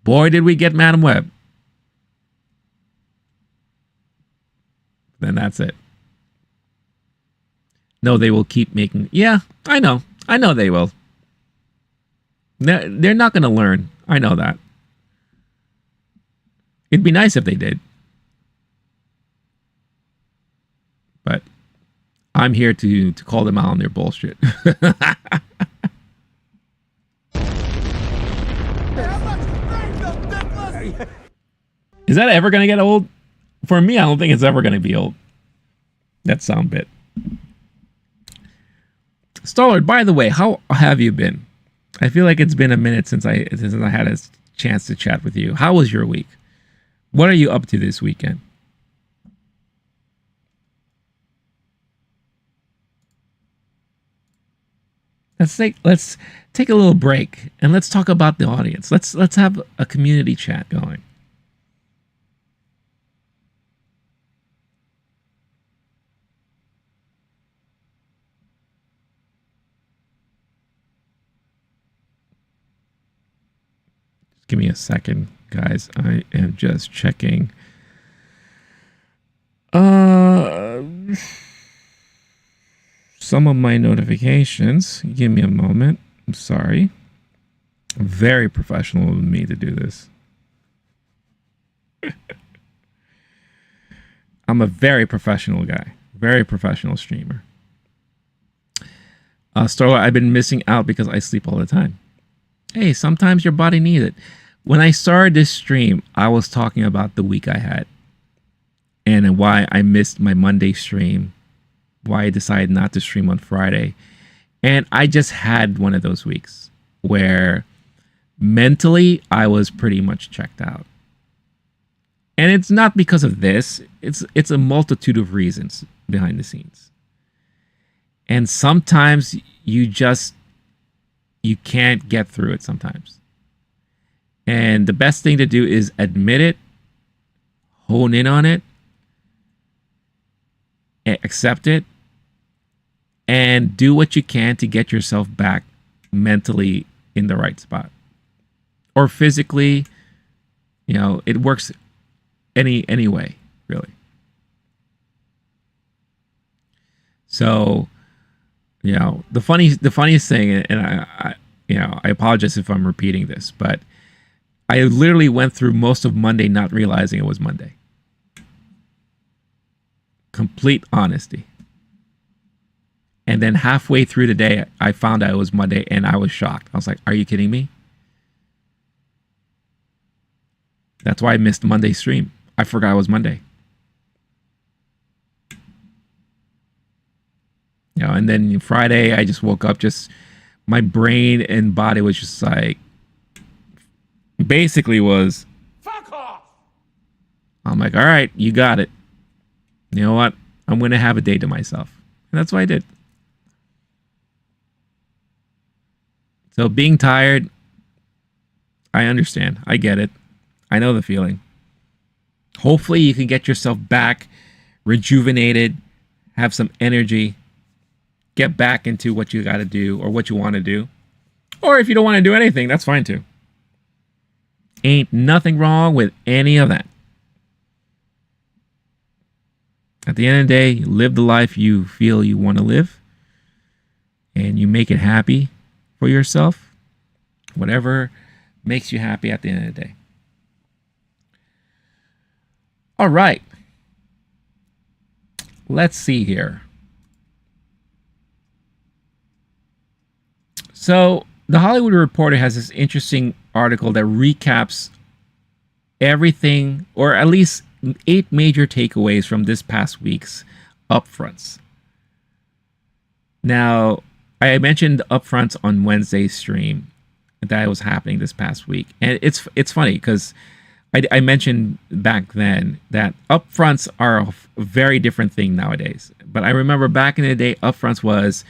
Boy, did we get Madam Web. Then that's it. No, they will keep making... Yeah, I know. I know they will. They're not going to learn. I know that. It'd be nice if they did. But I'm here to call them out on their bullshit. Is that ever going to get old? For me, I don't think it's ever going to be old. That sound bit. Starlord, by the way, how have you been? I feel like it's been a minute since I had a chance to chat with you. How was your week? What are you up to this weekend? Let's take a little break and let's talk about the audience. Let's have a community chat going. Just give me a second, guys. I am just checking. Some of my notifications. Give me a moment. I'm sorry. Very professional of me to do this. I'm a very professional guy. Very professional streamer. Starla, I've been missing out because I sleep all the time. Hey, sometimes your body needs it. When I started this stream, I was talking about the week I had. And why I missed my Monday stream. Why I decided not to stream on Friday. And I just had one of those weeks where mentally I was pretty much checked out. And it's not because of this. It's a multitude of reasons behind the scenes. And sometimes you can't get through it sometimes. And the best thing to do is admit it, hone in on it, accept it, and do what you can to get yourself back mentally in the right spot. Or physically, it works any way, really. So, the funniest thing, and I apologize if I'm repeating this, but I literally went through most of Monday not realizing it was Monday. Complete honesty. And then halfway through the day, I found out it was Monday and I was shocked. I was like, are you kidding me? That's why I missed Monday's stream. I forgot it was Monday. And then Friday, I just woke up, my brain and body was just like, basically was, Fuck off! I'm like, all right, you got it. You know what? I'm going to have a day to myself. And that's what I did. So being tired, I understand. I get it. I know the feeling. Hopefully you can get yourself back rejuvenated, have some energy, get back into what you got to do or what you want to do. Or if you don't want to do anything, that's fine too. Ain't nothing wrong with any of that. At the end of the day, you live the life you feel you want to live. And you make it happy for yourself. Whatever makes you happy at the end of the day. All right. Let's see here. So, The Hollywood Reporter has this interesting article that recaps everything, or at least 8 major takeaways from this past week's upfronts. Now, I mentioned upfronts on Wednesday's stream that was happening this past week, and it's funny because I mentioned back then that upfronts are a very different thing nowadays. But I remember back in the day, upfronts was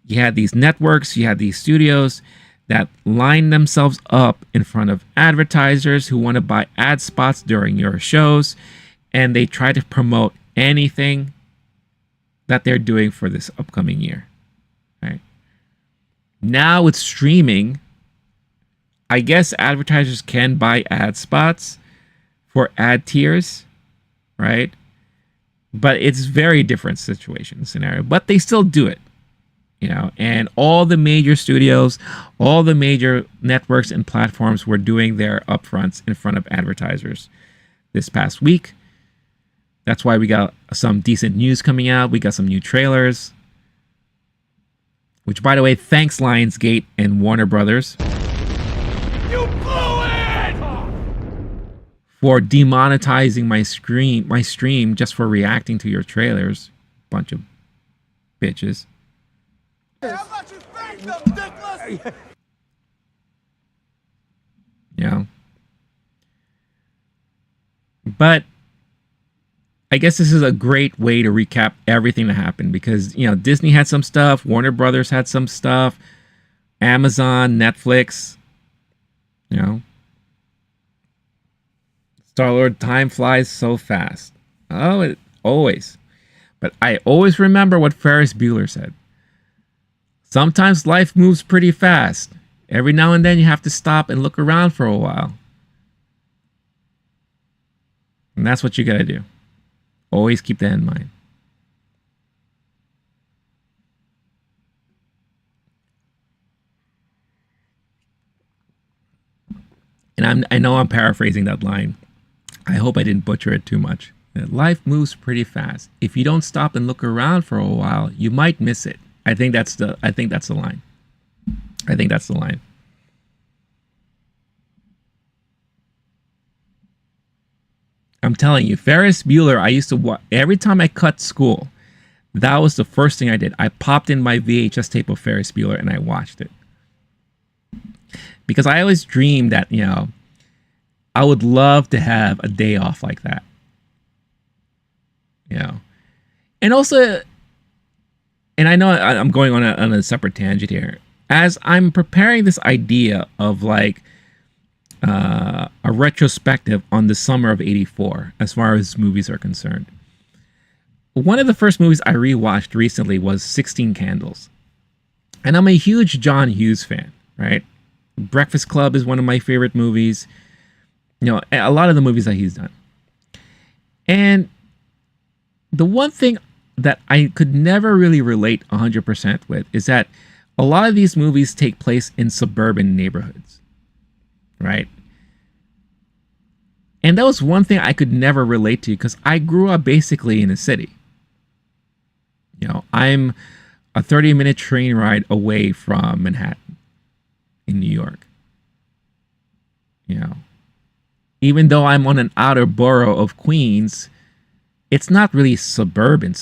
you had these networks, you had these studios that lined themselves up in front of advertisers who want to buy ad spots during your shows, and they try to promote anything that they're doing for this upcoming year. Right? Now with streaming, I guess advertisers can buy ad spots for ad tiers, right? But it's very different situation scenario. But they still do it, And all the major studios, all the major networks and platforms were doing their upfronts in front of advertisers this past week. That's why we got some decent news coming out. We got some new trailers. Which, by the way, thanks Lionsgate and Warner Brothers. You blew it! For demonetizing my stream just for reacting to your trailers. Bunch of bitches. How much you thank them, dickless? But I guess this is a great way to recap everything that happened because, Disney had some stuff, Warner Brothers had some stuff, Amazon, Netflix, Star-Lord, time flies so fast. Oh, it always. But I always remember what Ferris Bueller said. Sometimes life moves pretty fast. Every now and then you have to stop and look around for a while. And that's what you gotta do. Always keep that in mind. And I know I'm paraphrasing that line. I hope I didn't butcher it too much. Life moves pretty fast. If you don't stop and look around for a while, you might miss it. I think that's the line. I think that's the line. I'm telling you, Ferris Bueller, I used to watch every time I cut school. That was the first thing I did. I popped in my VHS tape of Ferris Bueller and I watched it. Because I always dreamed that, I would love to have a day off like that. And also, and I know I'm going on a separate tangent here. As I'm preparing this idea of like a retrospective on the summer of '84, as far as movies are concerned, one of the first movies I rewatched recently was 16 Candles. And I'm a huge John Hughes fan, right? Breakfast Club is one of my favorite movies. A lot of the movies that he's done. And the one thing that I could never really relate 100% with is that a lot of these movies take place in suburban neighborhoods, right? And that was one thing I could never relate to because I grew up basically in a city. I'm a 30-minute train ride away from Manhattan in New York. Even though I'm on an outer borough of Queens, it's not really suburban.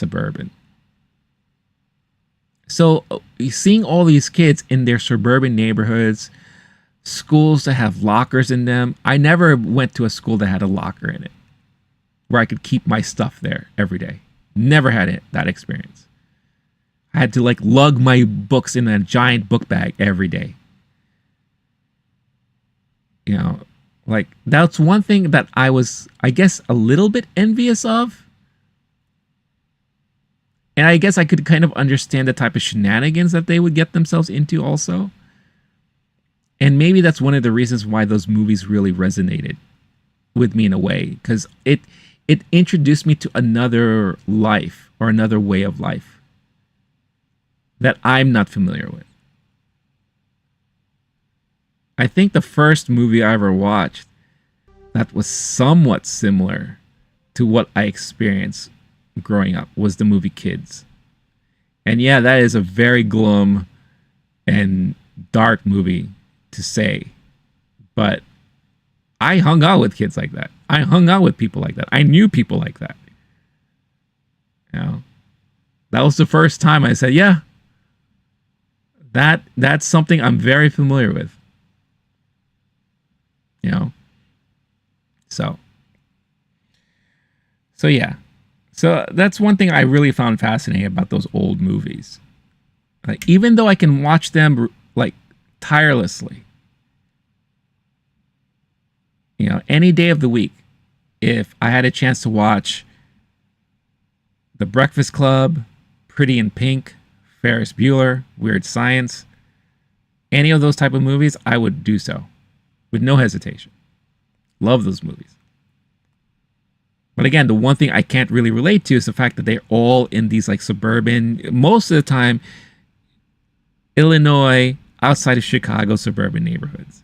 So seeing all these kids in their suburban neighborhoods, schools that have lockers in them. I never went to a school that had a locker in it where I could keep my stuff there every day. Never had that experience. I had to like lug my books in a giant book bag every day. Like that's one thing that I was, I guess, a little bit envious of. And I guess I could kind of understand the type of shenanigans that they would get themselves into also. And maybe that's one of the reasons why those movies really resonated with me in a way. Because it introduced me to another life or another way of life that I'm not familiar with. I think the first movie I ever watched that was somewhat similar to what I experienced growing up was the movie Kids. And yeah, that is a very glum and dark movie to say. But I hung out with kids like that. I hung out with people like that. I knew people like that. That was the first time I said, yeah, that's something I'm very familiar with. So yeah. So that's one thing I really found fascinating about those old movies. Like, even though I can watch them like tirelessly, any day of the week, if I had a chance to watch The Breakfast Club, Pretty in Pink, Ferris Bueller, Weird Science, any of those type of movies, I would do so with no hesitation. Love those movies. But again, the one thing I can't really relate to is the fact that they're all in these like suburban, most of the time, Illinois, outside of Chicago, suburban neighborhoods.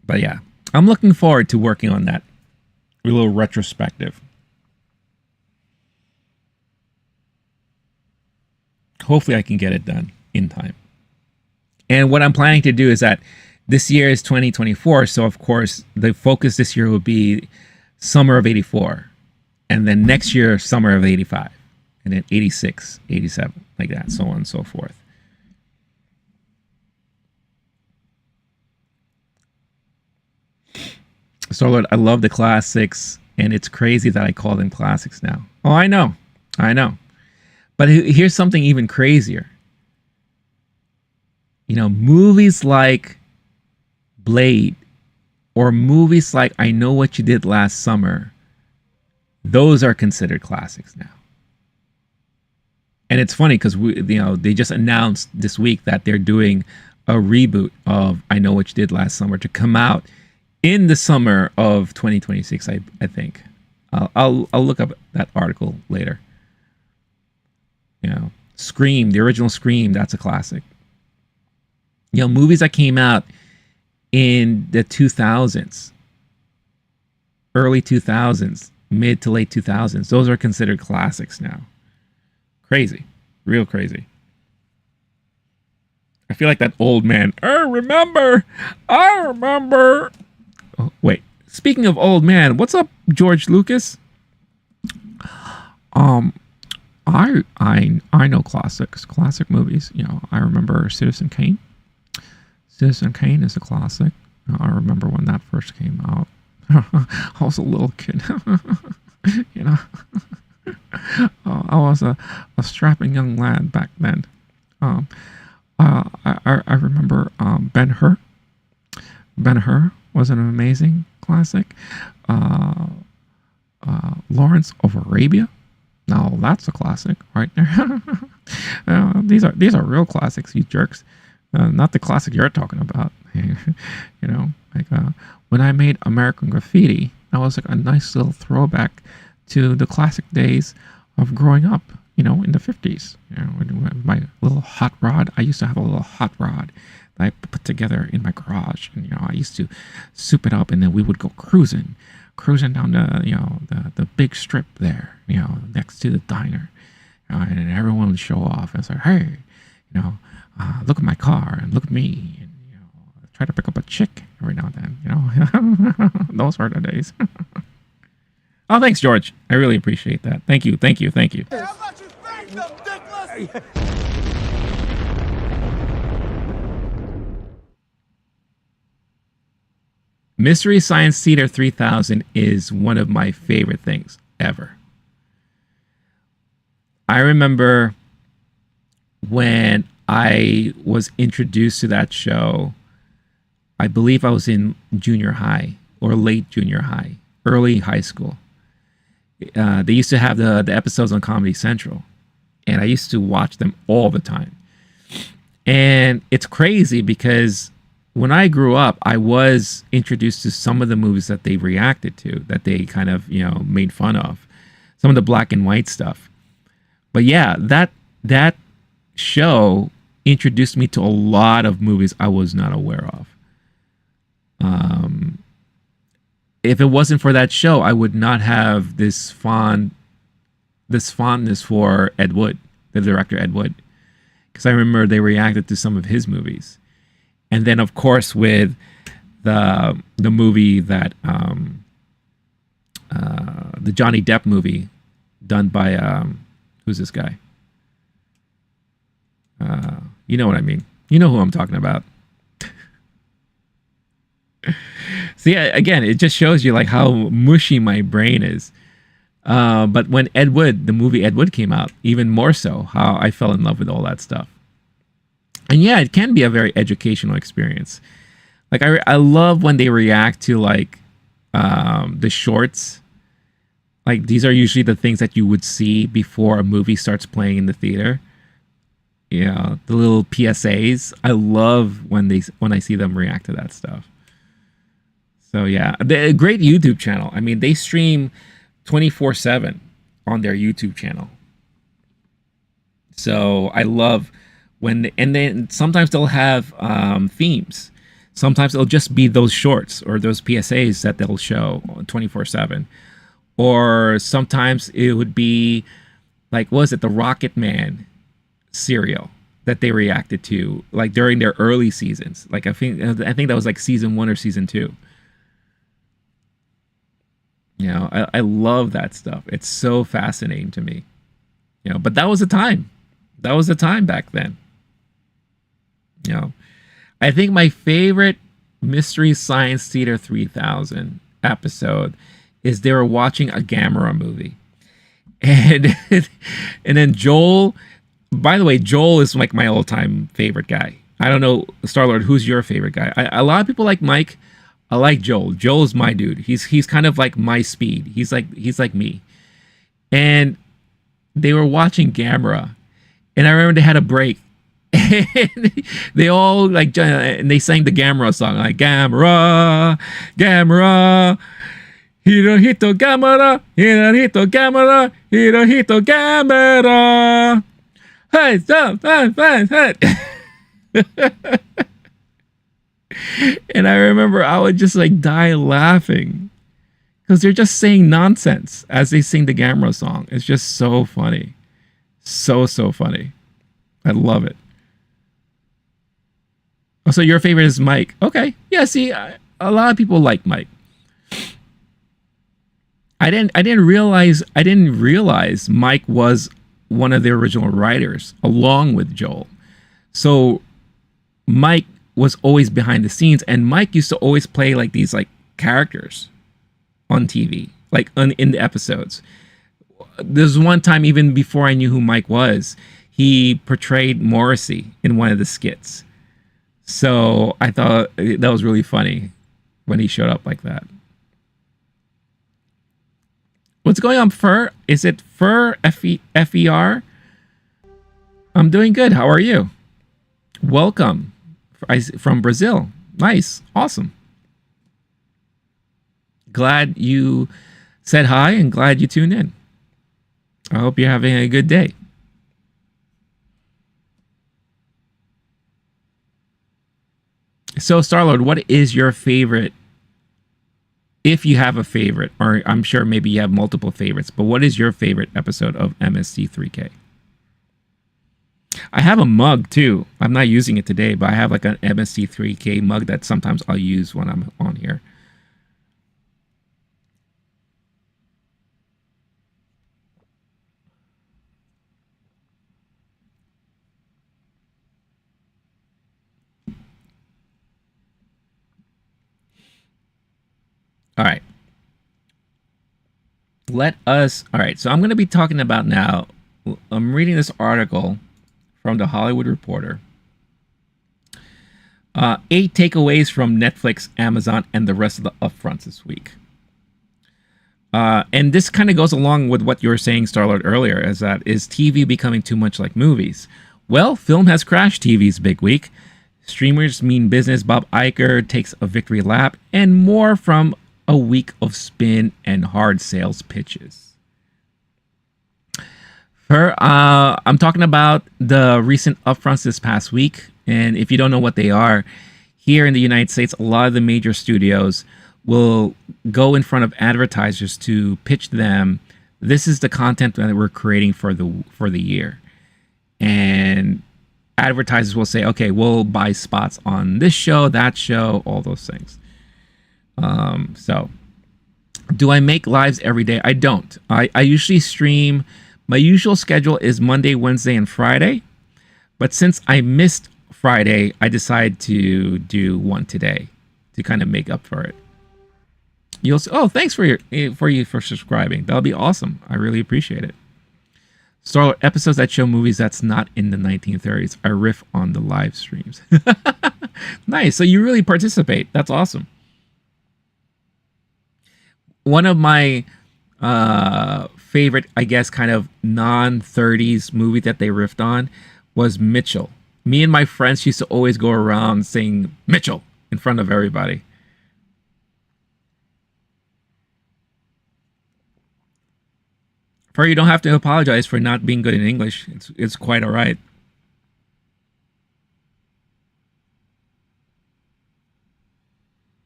But yeah, I'm looking forward to working on that. A little retrospective. Hopefully I can get it done in time. And what I'm planning to do is that this year is 2024. So, of course, the focus this year will be summer of 84. And then next year, summer of 85. And then 86, 87, like that, so on and so forth. So, Lord, I love the classics. And it's crazy that I call them classics now. Oh, I know. I know. But here's something even crazier. Movies like Blade or movies like I Know What You Did Last Summer, those are considered classics now. And it's funny because they just announced this week that they're doing a reboot of I Know What You Did Last Summer to come out in the summer of 2026. I think I'll look up that article later. Scream, the original Scream, that's a classic. Movies that came out in the 2000s, early 2000s, mid to late 2000s, those are considered classics now. Crazy. Real crazy. I feel like that old man. I remember. Oh, wait. Speaking of old man, what's up, George Lucas? I know classic movies. I remember Citizen Kane. Citizen Kane is a classic. I remember when that first came out. I was a little kid. I was a strapping young lad back then. I remember Ben-Hur. Ben-Hur was an amazing classic. Lawrence of Arabia. Now that's a classic right there. These are real classics, you jerks. Not the classic you're talking about. When I made American Graffiti, that was like a nice little throwback to the classic days of growing up, in the 50s. With my little hot rod. I used to have a little hot rod that I put together in my garage, and I used to soup it up, and then we would go cruising down the big strip there, next to the diner, and everyone would show off. And it's like, hey, look at my car and look at me, and try to pick up a chick every now and then. Those were the days. Oh, thanks, George. I really appreciate that. Thank you. Hey, how about you thank them, dickless? Mystery Science Theater 3000 is one of my favorite things ever. I remember when I was introduced to that show, I believe I was in junior high or late junior high, early high school. They used to have the episodes on Comedy Central, and I used to watch them all the time. And it's crazy because when I grew up, I was introduced to some of the movies that they reacted to, that they kind of, made fun of, some of the black and white stuff. But yeah, that show introduced me to a lot of movies I was not aware of. If it wasn't for that show, I would not have this fondness for Ed Wood, the director Ed Wood, because I remember they reacted to some of his movies. And then, of course, with the movie that the Johnny Depp movie done by who's this guy? You know what I mean. You know who I'm talking about. So yeah, again, it just shows you like how mushy my brain is. But when Ed Wood, the movie Ed Wood came out, even more so, how I fell in love with all that stuff. And yeah, it can be a very educational experience. Like I love when they react to like the shorts. Like these are usually the things that you would see before a movie starts playing in the theater. Yeah, the little PSAs. I love when I see them react to that stuff. So yeah, a great YouTube channel. I mean, they stream 24/7 on their YouTube channel. So I love and then sometimes they'll have themes. Sometimes it'll just be those shorts or those PSAs that they'll show 24/7. Or sometimes it would be like, what was it, the Rocket Man serial that they reacted to like during their early seasons. Like I think that was like season 1 or season 2. You know, I love that stuff. It's so fascinating to me. You know, but that was a time. That was a time back then. You know, I think my favorite Mystery Science Theater 3000 episode is they were watching a Gamera movie. And and then Joel, by the way, Joel is like my all-time favorite guy. I don't know, Star-Lord, who's your favorite guy? A lot of people like Mike. I like Joel. Joel's my dude. He's kind of like my speed. He's like me. And they were watching Gamera. And I remember they had a break. And they all like and they sang the Gamera song like Gamera, Gamera, Hirohito Gamera, Hirohito Gamera, Hirohito Gamera. Hey, stop, hey. And I remember I would just like die laughing because they're just saying nonsense as they sing the Gamera song. It's just so funny. So funny. I love it. Oh, so your favorite is Mike. Okay. Yeah, see, a lot of people like Mike. I didn't realize Mike was one of the original writers along with Joel. So Mike was always behind the scenes, and Mike used to always play like these like characters on TV, like in the episodes. There's one time, even before I knew who Mike was, he portrayed Morrissey in one of the skits. So I thought that was really funny when he showed up like that. What's going on, Fur? Is it Fur F-E-R? I'm doing good. How are you? Welcome from Brazil. Nice. Awesome. Glad you said hi and glad you tuned in. I hope you're having a good day. So, Starlord, what is your favorite? If you have a favorite, or I'm sure maybe you have multiple favorites, but what is your favorite episode of MST3K? I have a mug too. I'm not using it today, but I have like an MST3K mug that sometimes I'll use when I'm on here. All right. All right. So I'm going to be talking about now. I'm reading this article from the Hollywood Reporter. 8 takeaways from Netflix, Amazon, and the rest of the upfronts this week. And this kind of goes along with what you were saying, Starlord, earlier, is TV becoming too much like movies? Well, film has crashed TV's big week. Streamers mean business. Bob Iger takes a victory lap, and more from a week of spin and hard sales pitches. I'm talking about the recent upfronts this past week, and if you don't know what they are, here in the United States, a lot of the major studios will go in front of advertisers to pitch them. This is the content that we're creating for the year, and advertisers will say, "Okay, we'll buy spots on this show, that show, all those things." So, do I make lives every day? I don't. I usually stream. My usual schedule is Monday, Wednesday, and Friday. But since I missed Friday, I decided to do one today to kind of make up for it. You'll say, oh, thanks for subscribing. That'll be awesome. I really appreciate it. Star episodes that show movies that's not in the 1930s. I riff on the live streams. Nice. So you really participate. That's awesome. One of my favorite, I guess, kind of non-30s movie that they riffed on was Mitchell. Me and my friends used to always go around saying Mitchell in front of everybody. For you don't have to apologize for not being good in English. It's quite all right.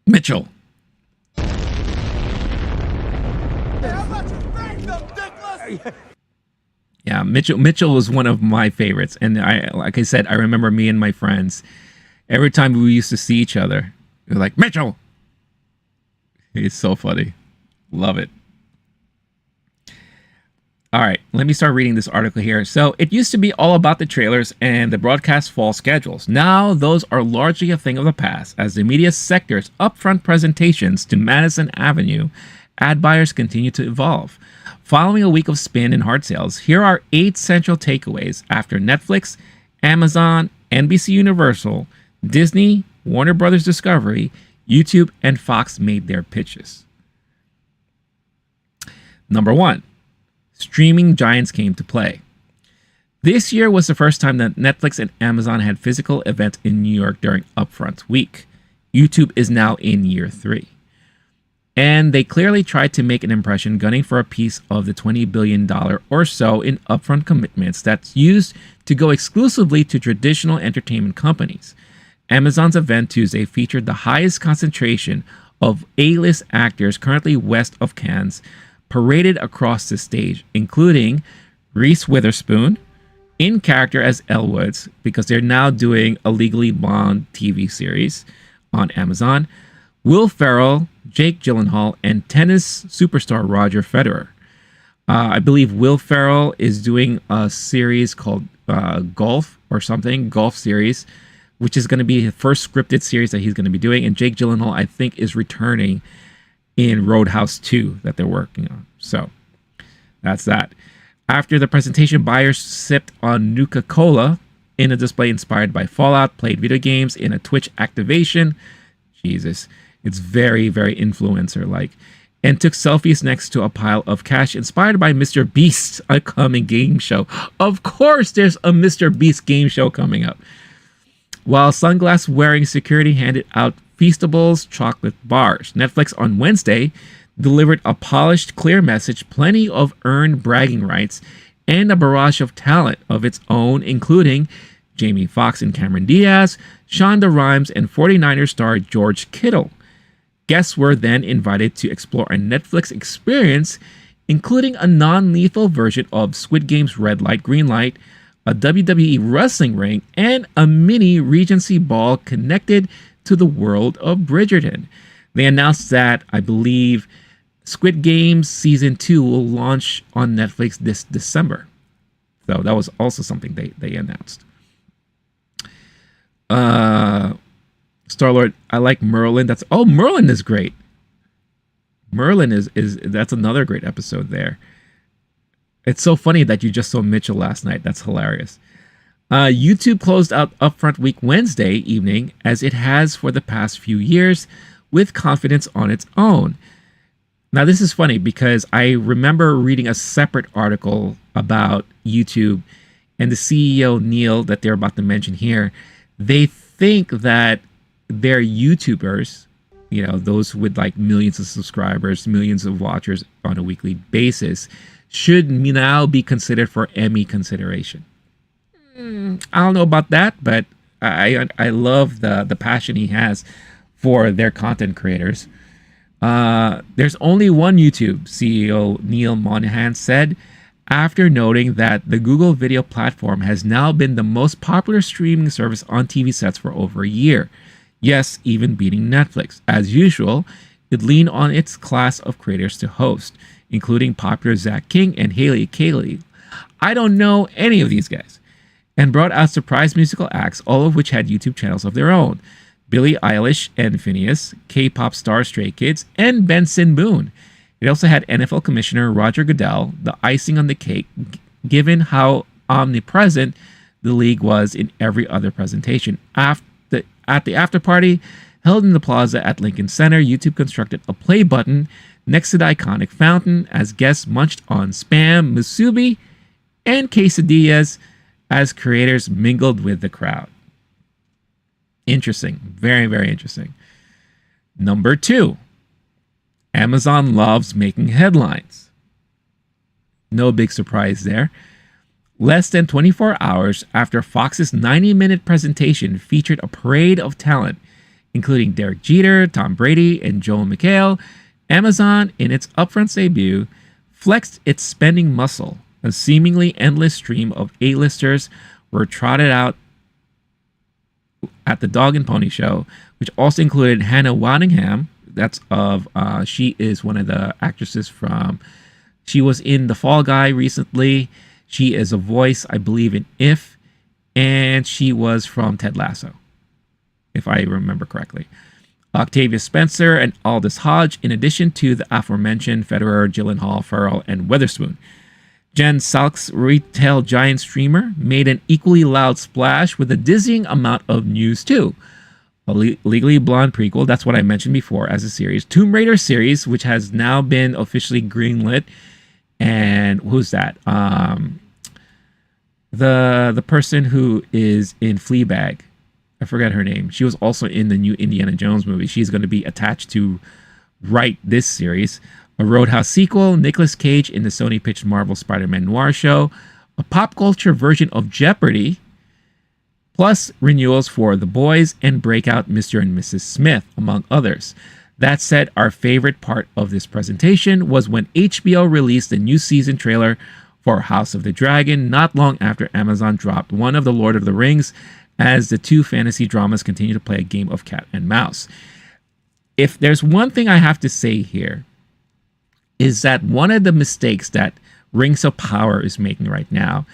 Mitchell. How about you thank them, dickless? Yeah, Mitchell was one of my favorites, and like I said, I remember me and my friends every time we used to see each other, we were like Mitchell. It's so funny, love it. All right, let me start reading this article here. So it used to be all about the trailers and the broadcast fall schedules. Now those are largely a thing of the past, as the media sector's upfront presentations to Madison Avenue ad buyers continue to evolve. Following a week of spin and hard sales, here are 8 central takeaways after Netflix, Amazon, NBC Universal, Disney, Warner Brothers Discovery, YouTube, and Fox made their pitches. Number 1. Streaming giants came to play. This year was the first time that Netflix and Amazon had physical events in New York during Upfront Week. YouTube is now in year 3. And they clearly tried to make an impression, gunning for a piece of the $20 billion or so in upfront commitments that's used to go exclusively to traditional entertainment companies. Amazon's event Tuesday featured the highest concentration of A-list actors currently west of Cannes, paraded across the stage, including Reese Witherspoon, in character as Elle Woods, because they're now doing a Legally Blonde TV series on Amazon, Will Ferrell, Jake Gyllenhaal, and tennis superstar Roger Federer. I believe Will Ferrell is doing a series called Golf or something, Golf series, which is going to be his first scripted series that he's going to be doing. And Jake Gyllenhaal, I think, is returning in Roadhouse 2 that they're working on. So that's that. After the presentation, buyers sipped on Nuka-Cola in a display inspired by Fallout, played video games in a Twitch activation. Jesus, it's very, very influencer-like. And took selfies next to a pile of cash inspired by Mr. Beast's upcoming game show. Of course, there's a Mr. Beast game show coming up. While sunglass-wearing security handed out Feastables chocolate bars. Netflix on Wednesday delivered a polished, clear message, plenty of earned bragging rights, and a barrage of talent of its own, including Jamie Foxx and Cameron Diaz, Shonda Rhimes, and 49ers star George Kittle. Guests were then invited to explore a Netflix experience, including a non-lethal version of Squid Game's Red Light, Green Light, a WWE wrestling ring, and a mini Regency ball connected to the world of Bridgerton. They announced that, I believe, Squid Game Season 2 will launch on Netflix this December. So that was also something they announced. Star-Lord, I like Merlin. Merlin is great. Merlin is that's another great episode there. It's so funny that you just saw Mitchell last night. That's hilarious. YouTube closed out Upfront Week Wednesday evening, as it has for the past few years, with confidence on its own. Now, this is funny because I remember reading a separate article about YouTube, and the CEO, Neil, that they're about to mention here, they think that their YouTubers, you know, those with like millions of subscribers, millions of watchers on a weekly basis, should now be considered for Emmy consideration. I don't know about that, but I love the passion he has for their content creators. There's only one YouTube, CEO Neil Monahan said, after noting that the Google video platform has now been the most popular streaming service on TV sets for over a year. Yes, even beating Netflix. As usual, it leaned on its class of creators to host, including popular Zach King and Haley Cayley. I don't know any of these guys. and brought out surprise musical acts, all of which had YouTube channels of their own. Billie Eilish and Phineas, K-pop star Stray Kids, and Benson Boone. It also had NFL Commissioner Roger Goodell, the icing on the cake, given how omnipresent the league was in every other presentation. At the after party, held in the plaza at Lincoln Center, YouTube constructed a play button next to the iconic fountain as guests munched on Spam, musubi, and quesadillas as creators mingled with the crowd. Interesting. Very, very interesting. Number 2. Amazon loves making headlines. No big surprise there. Less than 24 hours after Fox's 90-minute presentation featured a parade of talent, including Derek Jeter, Tom Brady, and Joel McHale, Amazon, in its upfront debut, flexed its spending muscle. A seemingly endless stream of A-listers were trotted out at the Dog and Pony Show, which also included Hannah Waddingham. She is one of the actresses from, she was in The Fall Guy recently. She is a voice, I believe, in If, and she was from Ted Lasso, if I remember correctly. Octavia Spencer and Aldous Hodge, in addition to the aforementioned Federer, Gyllenhaal, Farrell, and Witherspoon. Jen Salk's retail giant streamer made an equally loud splash with a dizzying amount of news too. A Legally Blonde prequel, that's what I mentioned before as a series. Tomb Raider series, which has now been officially greenlit. And who's that? The person who is in Fleabag. I forget her name. She was also in the new Indiana Jones movie. She's going to be attached to write this series. A Roadhouse sequel, Nicolas Cage in the Sony-pitched Marvel Spider-Man noir show, a pop culture version of Jeopardy, plus renewals for The Boys and Breakout Mr. and Mrs. Smith, among others. That said, our favorite part of this presentation was when HBO released the new season trailer for House of the Dragon not long after Amazon dropped one of the Lord of the Rings, as the two fantasy dramas continue to play a game of cat and mouse. If there's one thing I have to say here, is that one of the mistakes that Rings of Power is making right now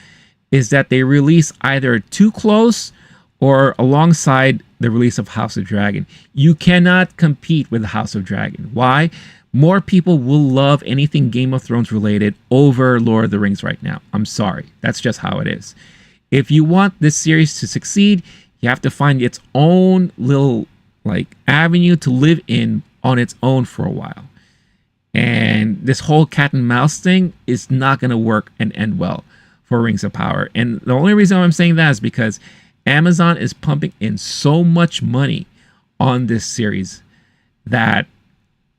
is that they release either too close or alongside the release of House of Dragon. You cannot compete with House of Dragon. Why? More people will love anything Game of Thrones related over Lord of the Rings right now. I'm sorry. That's just how it is. If you want this series to succeed, you have to find its own little avenue to live in on its own for a while. And this whole cat and mouse thing is not going to work and end well for Rings of Power. And the only reason I'm saying that is because Amazon is pumping in so much money on this series that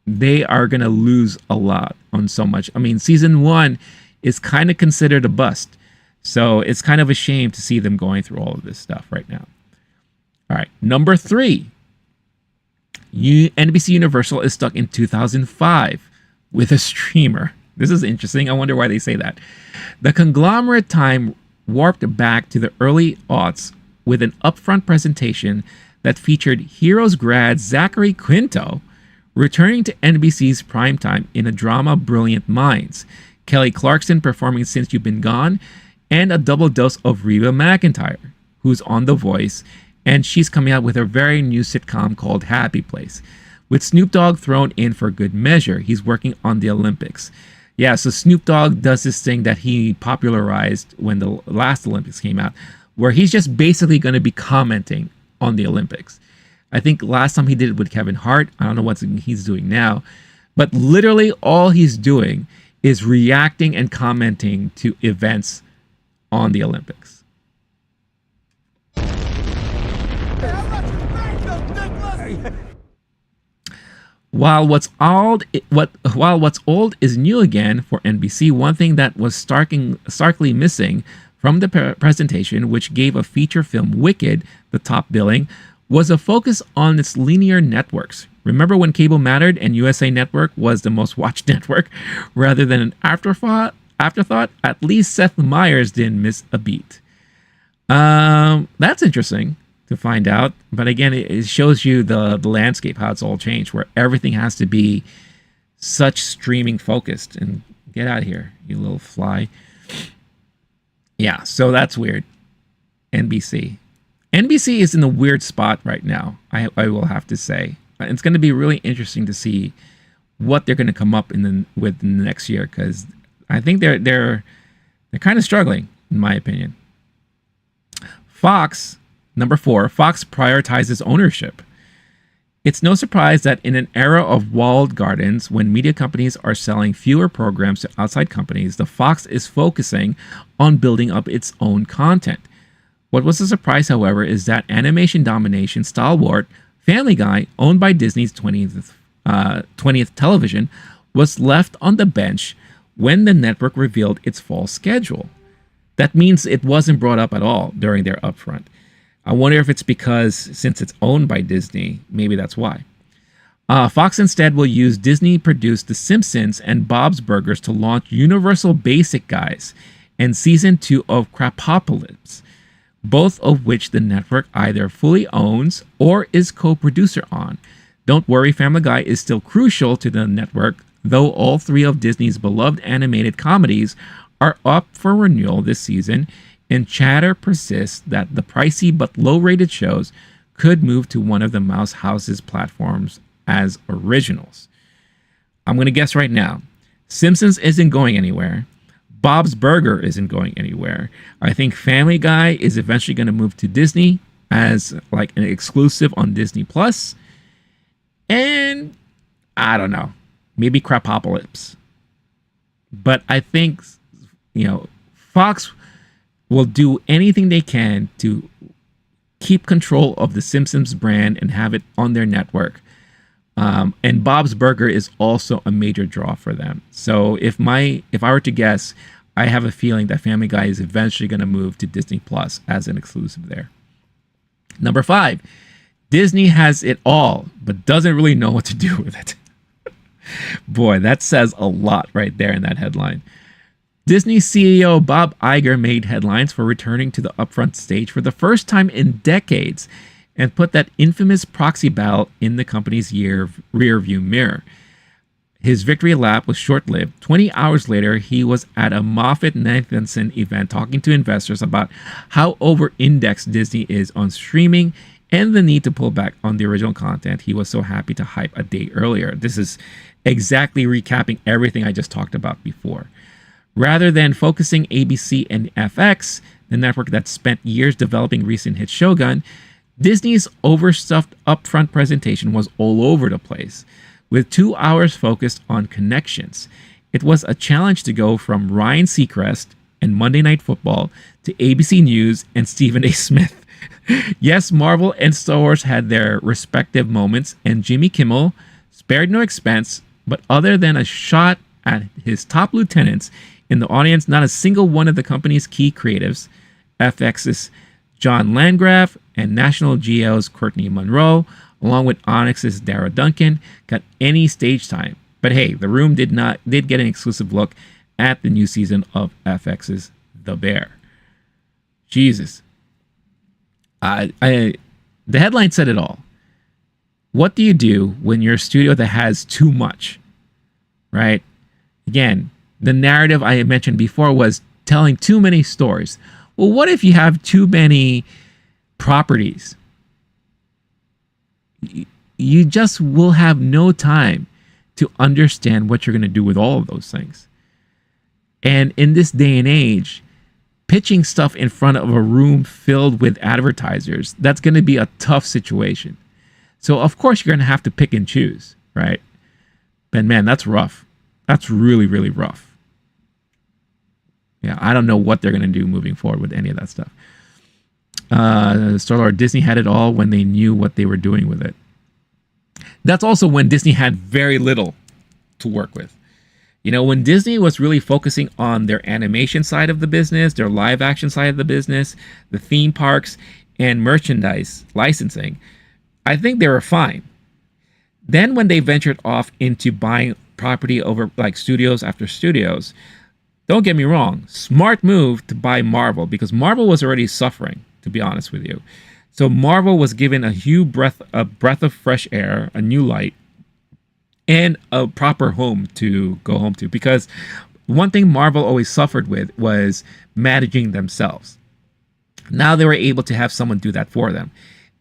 they are going to lose a lot on so much. I mean, season 1 is kind of considered a bust. So it's kind of a shame to see them going through all of this stuff right now. All right, number 3. NBC Universal is stuck in 2005 with a streamer. This is interesting. I wonder why they say that. The conglomerate time warped back to the early aughts with an upfront presentation that featured Heroes grad Zachary Quinto returning to NBC's primetime in a drama Brilliant Minds, Kelly Clarkson performing Since You've Been Gone, and a double dose of Reba McEntire, who's on The Voice, and she's coming out with her very new sitcom called Happy Place, with Snoop Dogg thrown in for good measure. He's working on the Olympics. Yeah, so Snoop Dogg does this thing that he popularized when the last Olympics came out, where he's just basically going to be commenting on the Olympics. I think last time he did it with Kevin Hart. I don't know what he's doing now, but literally all he's doing is reacting and commenting to events on the Olympics. While what's old is new again for NBC, one thing that was starkly missing from the presentation, which gave a feature film Wicked the top billing, was a focus on its linear networks. Remember when cable mattered and USA Network was the most watched network rather than an afterthought? At least Seth Meyers didn't miss a beat. That's interesting to find out. But again, it shows you the landscape, how it's all changed, where everything has to be such streaming focused. And get out of here, you little fly. Yeah, so that's weird. NBC. NBC is in a weird spot right now. I will have to say it's going to be really interesting to see what they're going to come up with in the next year, because I think they're kind of struggling, in my opinion. Fox, number 4, Fox prioritizes ownership. It's no surprise that in an era of walled gardens, when media companies are selling fewer programs to outside companies, the Fox is focusing on building up its own content. What was a surprise, however, is that animation domination stalwart Family Guy, owned by Disney's 20th Television, was left on the bench when the network revealed its fall schedule. That means it wasn't brought up at all during their upfront. I wonder if it's because, since it's owned by Disney, maybe that's why. Fox instead will use Disney-produced The Simpsons and Bob's Burgers to launch Universal Basic Guys and Season 2 of Crapopolis, both of which the network either fully owns or is co-producer on. Don't worry, Family Guy is still crucial to the network, though all 3 of Disney's beloved animated comedies are up for renewal this season, and chatter persists that the pricey but low-rated shows could move to one of the Mouse House's platforms as originals. I'm going to guess right now, Simpsons isn't going anywhere. Bob's Burger isn't going anywhere. I think Family Guy is eventually going to move to Disney as like an exclusive on Disney Plus. And I don't know, maybe Crapopolis. But I think, Fox will do anything they can to keep control of the Simpsons brand and have it on their network. And Bob's Burger is also a major draw for them. So if I were to guess, I have a feeling that Family Guy is eventually going to move to Disney Plus as an exclusive there. Number 5, Disney has it all, but doesn't really know what to do with it. Boy, that says a lot right there in that headline. Disney CEO Bob Iger made headlines for returning to the upfront stage for the first time in decades and put that infamous proxy battle in the company's rearview mirror. His victory lap was short-lived. 20 hours later, he was at a Moffat-Nathanson event talking to investors about how over-indexed Disney is on streaming and the need to pull back on the original content he was so happy to hype a day earlier. This is exactly recapping everything I just talked about before. Rather than focusing ABC and FX, the network that spent years developing recent hit Shogun, Disney's overstuffed upfront presentation was all over the place, with 2 hours focused on connections. It was a challenge to go from Ryan Seacrest and Monday Night Football to ABC News and Stephen A. Smith. Yes, Marvel and Star Wars had their respective moments, and Jimmy Kimmel spared no expense, but other than a shot at his top lieutenants in the audience, not a single one of the company's key creatives, FX's John Landgraf and National Geo's Courtney Monroe, along with Onyx's Dara Duncan, got any stage time. But hey, The Room did get an exclusive look at the new season of FX's The Bear. Jesus. The headline said it all. What do you do when you're a studio that has too much? Right? Again, the narrative I had mentioned before was telling too many stories. Well, what if you have too many properties? You just will have no time to understand what you're going to do with all of those things. And in this day and age, pitching stuff in front of a room filled with advertisers, that's going to be a tough situation. So, of course, you're going to have to pick and choose, right? But man, that's rough. That's really, really rough. Yeah, I don't know what they're going to do moving forward with any of that stuff. Star-Lord, Disney had it all when they knew what they were doing with it. That's also when Disney had very little to work with. When Disney was really focusing on their animation side of the business, their live action side of the business, the theme parks, and merchandise licensing, I think they were fine. Then when they ventured off into buying property over like studios after studios, don't get me wrong, smart move to buy Marvel, because Marvel was already suffering, to be honest with you. So Marvel was given a breath of fresh air, a new light, and a proper home to go home to. Because one thing Marvel always suffered with was managing themselves. Now they were able to have someone do that for them.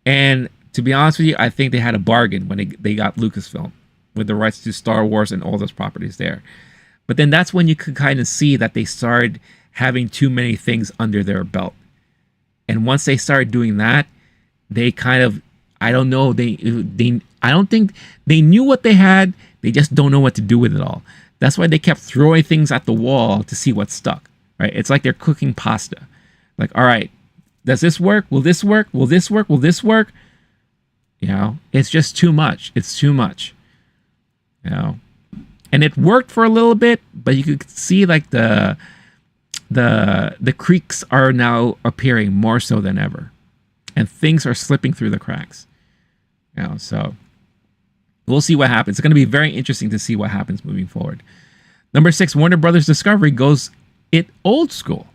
And to be honest with you, I think they had a bargain when they got Lucasfilm with the rights to Star Wars and all those properties there. But then that's when you could kind of see that they started having too many things under their belt. And once they started doing that, they kind of, I don't know, I don't think they knew what they had. They just don't know what to do with it all. That's why they kept throwing things at the wall to see what stuck, right? It's like they're cooking pasta. Like, all right, does this work? Will this work? Will this work? Will this work? You know, it's just too much. It's too much. You know, and it worked for a little bit, but you could see like the creaks are now appearing more so than ever, and things are slipping through the cracks. You know, so we'll see what happens. It's going to be very interesting to see what happens moving forward. Number 6, Warner Brothers Discovery goes it old school.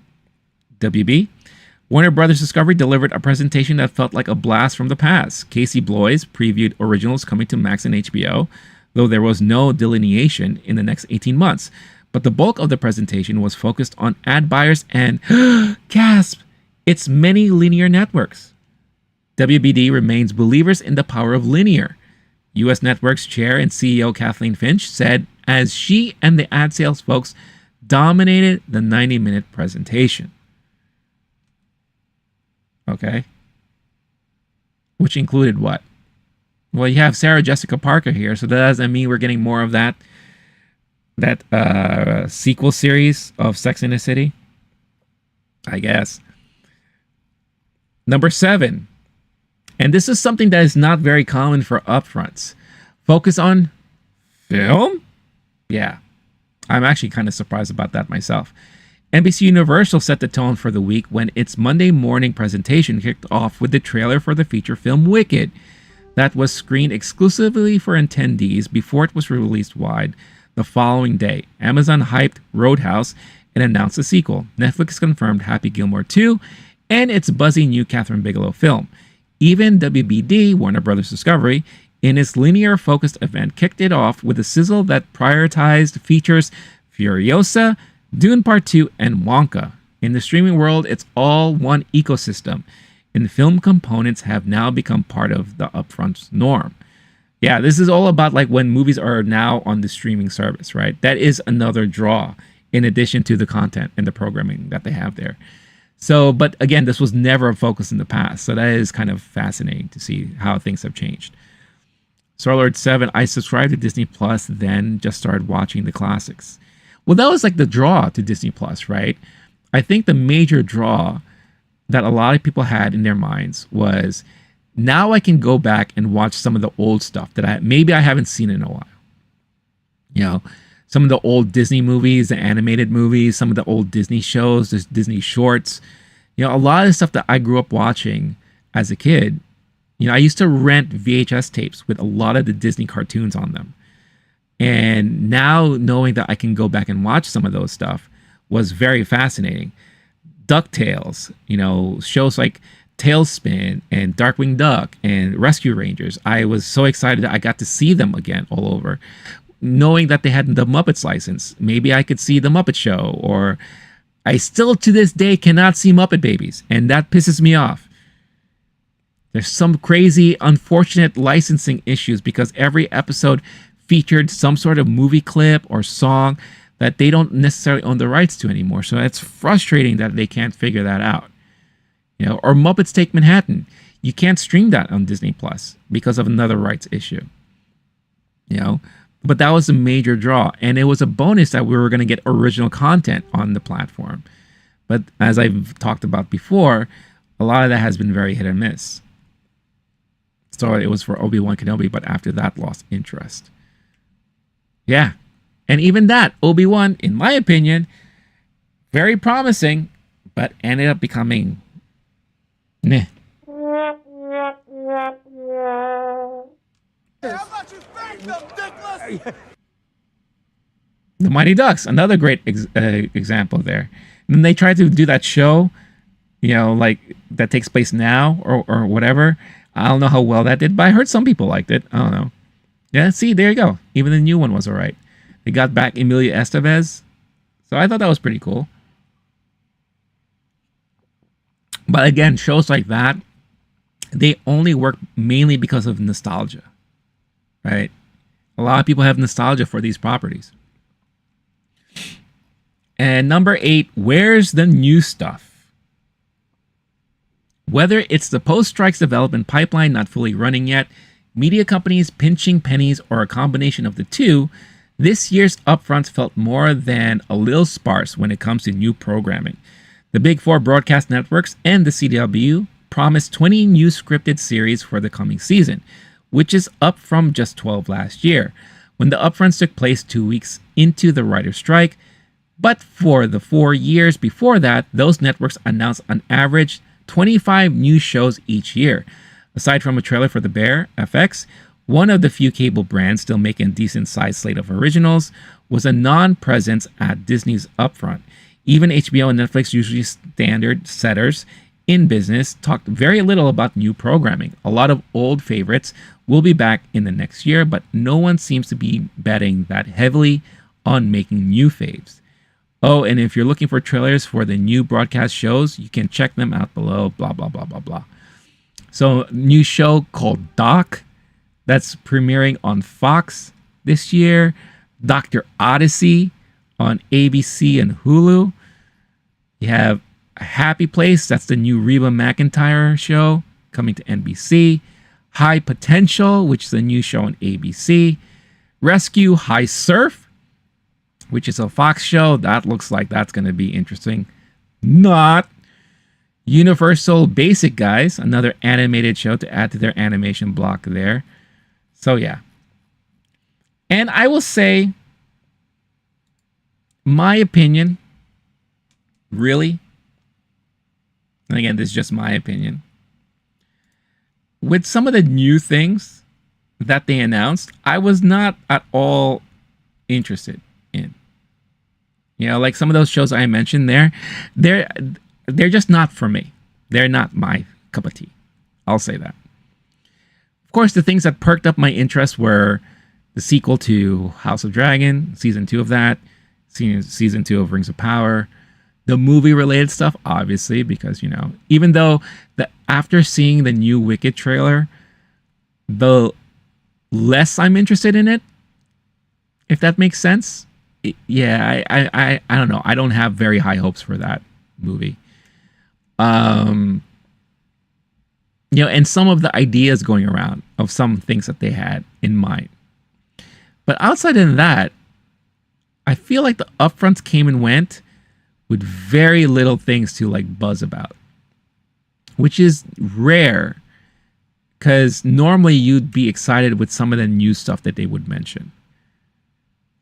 WB. Warner Brothers Discovery delivered a presentation that felt like a blast from the past. Casey Bloys previewed originals coming to Max and HBO, though there was no delineation in the next 18 months. But the bulk of the presentation was focused on ad buyers and, gasp, its many linear networks. WBD remains believers in the power of linear. U.S. Network's chair and CEO Kathleen Finch said as she and the ad sales folks dominated the 90-minute presentation. Okay. Which included what? Well, you have Sarah Jessica Parker here, so that doesn't mean we're getting more of that sequel series of Sex and the City, I guess. Number 7, and this is something that is not very common for upfronts. Focus on film? Yeah, I'm actually kind of surprised about that myself. NBC Universal set the tone for the week when its Monday morning presentation kicked off with the trailer for the feature film Wicked, that was screened exclusively for attendees before it was released wide the following day. Amazon hyped Roadhouse and announced a sequel. Netflix confirmed Happy Gilmore 2 and its buzzy new Catherine Bigelow film. Even WBD, Warner Brothers Discovery, in its linear-focused event, kicked it off with a sizzle that prioritized features Furiosa, Dune Part 2, and Wonka. In the streaming world, it's all one ecosystem, and film components have now become part of the upfront norm. Yeah, this is all about like when movies are now on the streaming service, right? That is another draw in addition to the content and the programming that they have there. So, but again, this was never a focus in the past. So that is kind of fascinating to see how things have changed. Starlord 7, I subscribed to Disney Plus, then just started watching the classics. Well, that was like the draw to Disney Plus, right? I think the major draw that a lot of people had in their minds was now I can go back and watch some of the old stuff that I haven't seen in a while. You know, some of the old Disney movies, the animated movies, some of the old Disney shows, the Disney shorts. You know, a lot of the stuff that I grew up watching as a kid. You know, I used to rent VHS tapes with a lot of the Disney cartoons on them. And now knowing that I can go back and watch some of those stuff was very fascinating. DuckTales, you know, shows like Tailspin and Darkwing Duck and Rescue Rangers. I was so excited that I got to see them again all over. Knowing that they had the Muppets license, maybe I could see the Muppet Show, or I still to this day cannot see Muppet Babies, and that pisses me off. There's some crazy, unfortunate licensing issues because every episode featured some sort of movie clip or song that they don't necessarily own the rights to anymore. So it's frustrating that they can't figure that out. You know, or Muppets Take Manhattan. You can't stream that on Disney Plus because of another rights issue. You know, but that was a major draw, and it was a bonus that we were going to get original content on the platform. But as I've talked about before, a lot of that has been very hit and miss. So it was for Obi-Wan Kenobi, but after that lost interest. Yeah. And even that, Obi-Wan, in my opinion, very promising, but ended up becoming meh. How much you think them, dickless? The Mighty Ducks, another great example there. And they tried to do that show, you know, like that takes place now or whatever. I don't know how well that did, but I heard some people liked it. I don't know. Yeah, see, there you go. Even the new one was all right. They got back Emilia Estevez. So I thought that was pretty cool. But again, shows like that, they only work mainly because of nostalgia, right? A lot of people have nostalgia for these properties. And number 8, where's the new stuff? Whether it's the post-strikes development pipeline not fully running yet, media companies pinching pennies, or a combination of the two, this year's upfronts felt more than a little sparse when it comes to new programming. The big 4 broadcast networks and the CW promised 20 new scripted series for the coming season, which is up from just 12 last year, when the upfronts took place 2 weeks into the writer's strike. But for the 4 years before that, those networks announced on average 25 new shows each year. Aside from a trailer for The Bear, FX, one of the few cable brands still making a decent-sized slate of originals, was a non-presence at Disney's upfront. Even HBO and Netflix, usually standard setters in business, talked very little about new programming. A lot of old favorites will be back in the next year, but no one seems to be betting that heavily on making new faves. Oh, and if you're looking for trailers for the new broadcast shows, you can check them out below, blah, blah, blah, blah, blah. So, new show called Doc, that's premiering on Fox this year. Dr. Odyssey on ABC and Hulu. You have A Happy Place, that's the new Reba McEntire show coming to NBC. High Potential, which is a new show on ABC. Rescue High Surf, which is a Fox show. That looks like that's going to be interesting. Not. Universal Basic Guys, another animated show to add to their animation block there. So, yeah. And I will say, my opinion, really, and again, this is just my opinion, with some of the new things that they announced, I was not at all interested in. You know, like some of those shows I mentioned there, they're just not for me. They're not my cup of tea. I'll say that. Of course, the things that perked up my interest were the sequel to House of Dragon, season 2 of that, season 2 of Rings of Power, the movie-related stuff, obviously, because, you know, even though after seeing the new Wicked trailer, the less I'm interested in it, if that makes sense. Yeah, I don't know. I don't have very high hopes for that movie. You know, and some of the ideas going around of some things that they had in mind. But outside of that, I feel like the upfronts came and went with very little things to like buzz about, which is rare because normally you'd be excited with some of the new stuff that they would mention.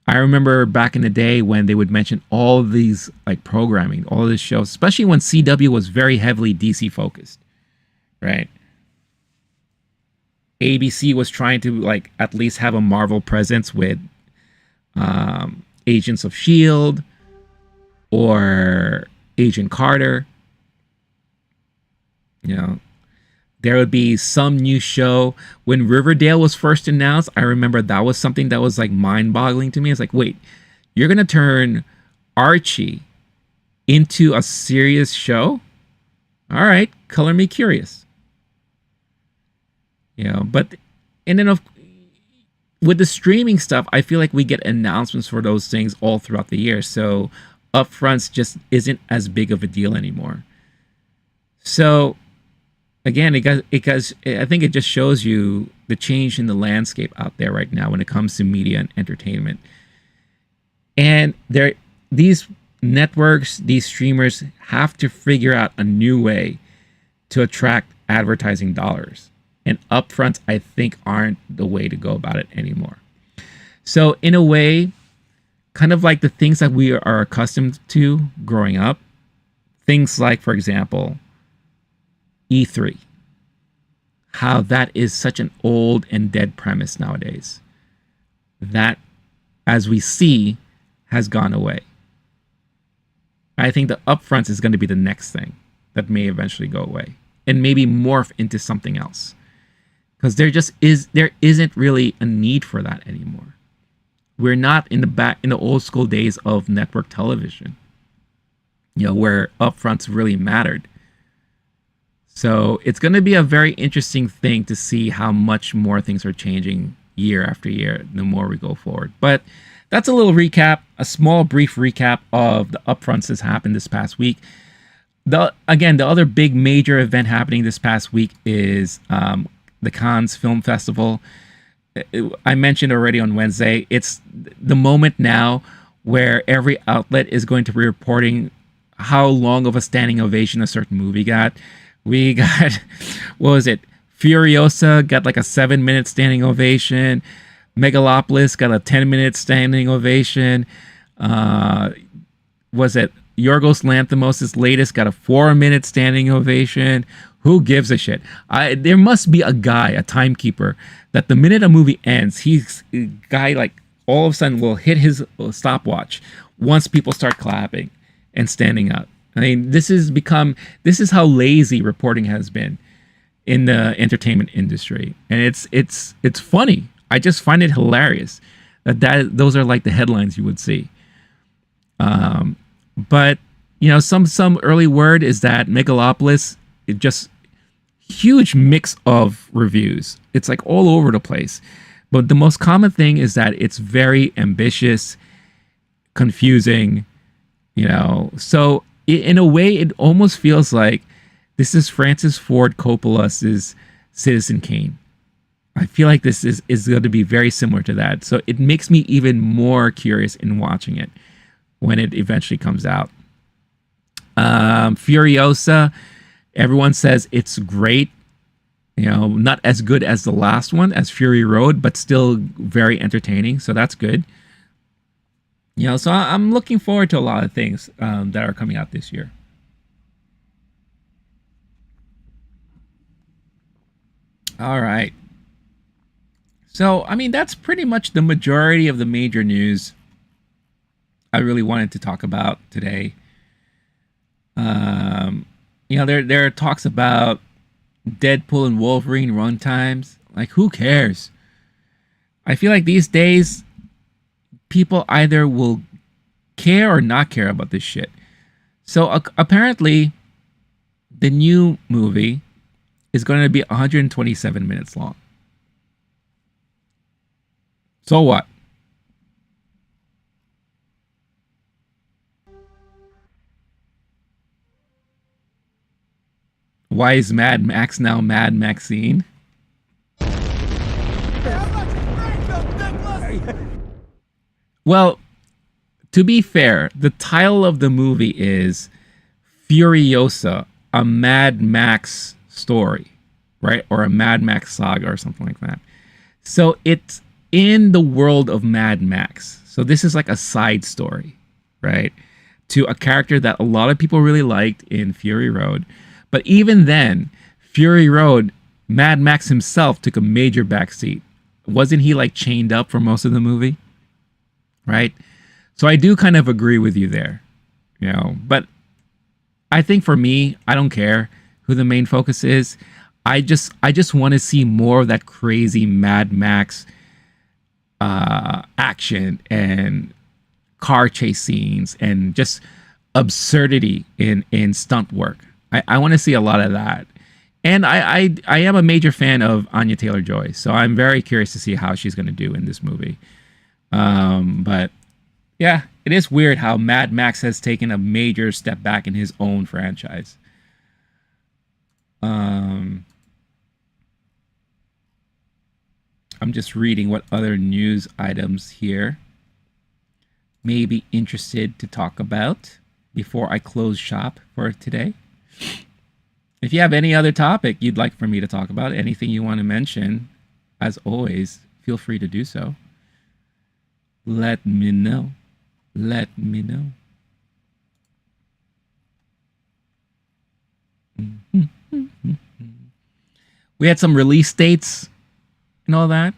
I remember back in the day when they would mention all of these like programming, all of these shows, especially when CW was very heavily DC focused, right? ABC was trying to like at least have a Marvel presence with Agents of S.H.I.E.L.D. or Agent Carter. You know, there would be some new show. When Riverdale was first announced, I remember that was something that was like mind-boggling to me. It's like, wait, you're going to turn Archie into a serious show? All right, color me curious. You know, but, and then with the streaming stuff, I feel like we get announcements for those things all throughout the year. So upfronts just isn't as big of a deal anymore. So again, I think it just shows you the change in the landscape out there right now when it comes to media and entertainment. And these networks, these streamers have to figure out a new way to attract advertising dollars. And upfronts, I think, aren't the way to go about it anymore. So in a way, kind of like the things that we are accustomed to growing up, things like, for example, E3, how that is such an old and dead premise nowadays. That, as we see, has gone away. I think the upfronts is going to be the next thing that may eventually go away and maybe morph into something else. Because there isn't really a need for that anymore. We're not in the old school days of network television, you know, where upfronts really mattered. So it's going to be a very interesting thing to see how much more things are changing year after year the more we go forward. But that's a little recap, a small brief recap of the upfronts that's happened this past week. The other big major event happening this past week is the Cannes Film Festival. I mentioned already on Wednesday, it's the moment now where every outlet is going to be reporting how long of a standing ovation a certain movie got. We got, what was it? Furiosa got like a 7-minute standing ovation. Megalopolis got a 10-minute standing ovation. Was it Yorgos Lanthimos' latest got a 4-minute standing ovation? Who gives a shit? There must be a guy, a timekeeper, that the minute a movie ends, he's a guy like all of a sudden will hit his stopwatch once people start clapping and standing up. I mean, this is how lazy reporting has been in the entertainment industry, and it's funny. I just find it hilarious that those are like the headlines you would see. But you know, some early word is that Megalopolis, it just huge mix of reviews. It's like all over the place. But the most common thing is that it's very ambitious, confusing, you know. So in a way, it almost feels like this is Francis Ford Coppola's Citizen Kane. I feel like this is going to be very similar to that. So it makes me even more curious in watching it when it eventually comes out. Furiosa, everyone says it's great. You know, not as good as the last one, as Fury Road, but still very entertaining. So that's good. You know, so I'm looking forward to a lot of things that are coming out this year. All right. So, I mean, that's pretty much the majority of the major news I really wanted to talk about today. You know, there are talks about Deadpool and Wolverine runtimes. Like, who cares? I feel like these days, people either will care or not care about this shit. So apparently, the new movie is going to be 127 minutes long. So what? Why is Mad Max now Mad Maxine? Well, to be fair, the title of the movie is Furiosa, a Mad Max story, right? Or a Mad Max saga or something like that. So it's in the world of Mad Max. So this is like a side story, right? To a character that a lot of people really liked in Fury Road. But even then, Fury Road, Mad Max himself took a major backseat. Wasn't he like chained up for most of the movie? Right? So I do kind of agree with you there, you know, but I think for me, I don't care who the main focus is. I just want to see more of that crazy Mad Max action and car chase scenes and just absurdity in stunt work. I want to see a lot of that. And I am a major fan of Anya Taylor-Joy, so I'm very curious to see how she's going to do in this movie. But yeah, it is weird how Mad Max has taken a major step back in his own franchise. I'm just reading what other news items here may be interested to talk about before I close shop for today. If you have any other topic you'd like for me to talk about, anything you want to mention, as always, feel free to do so. Let me know. Let me know. We had some release dates and all that.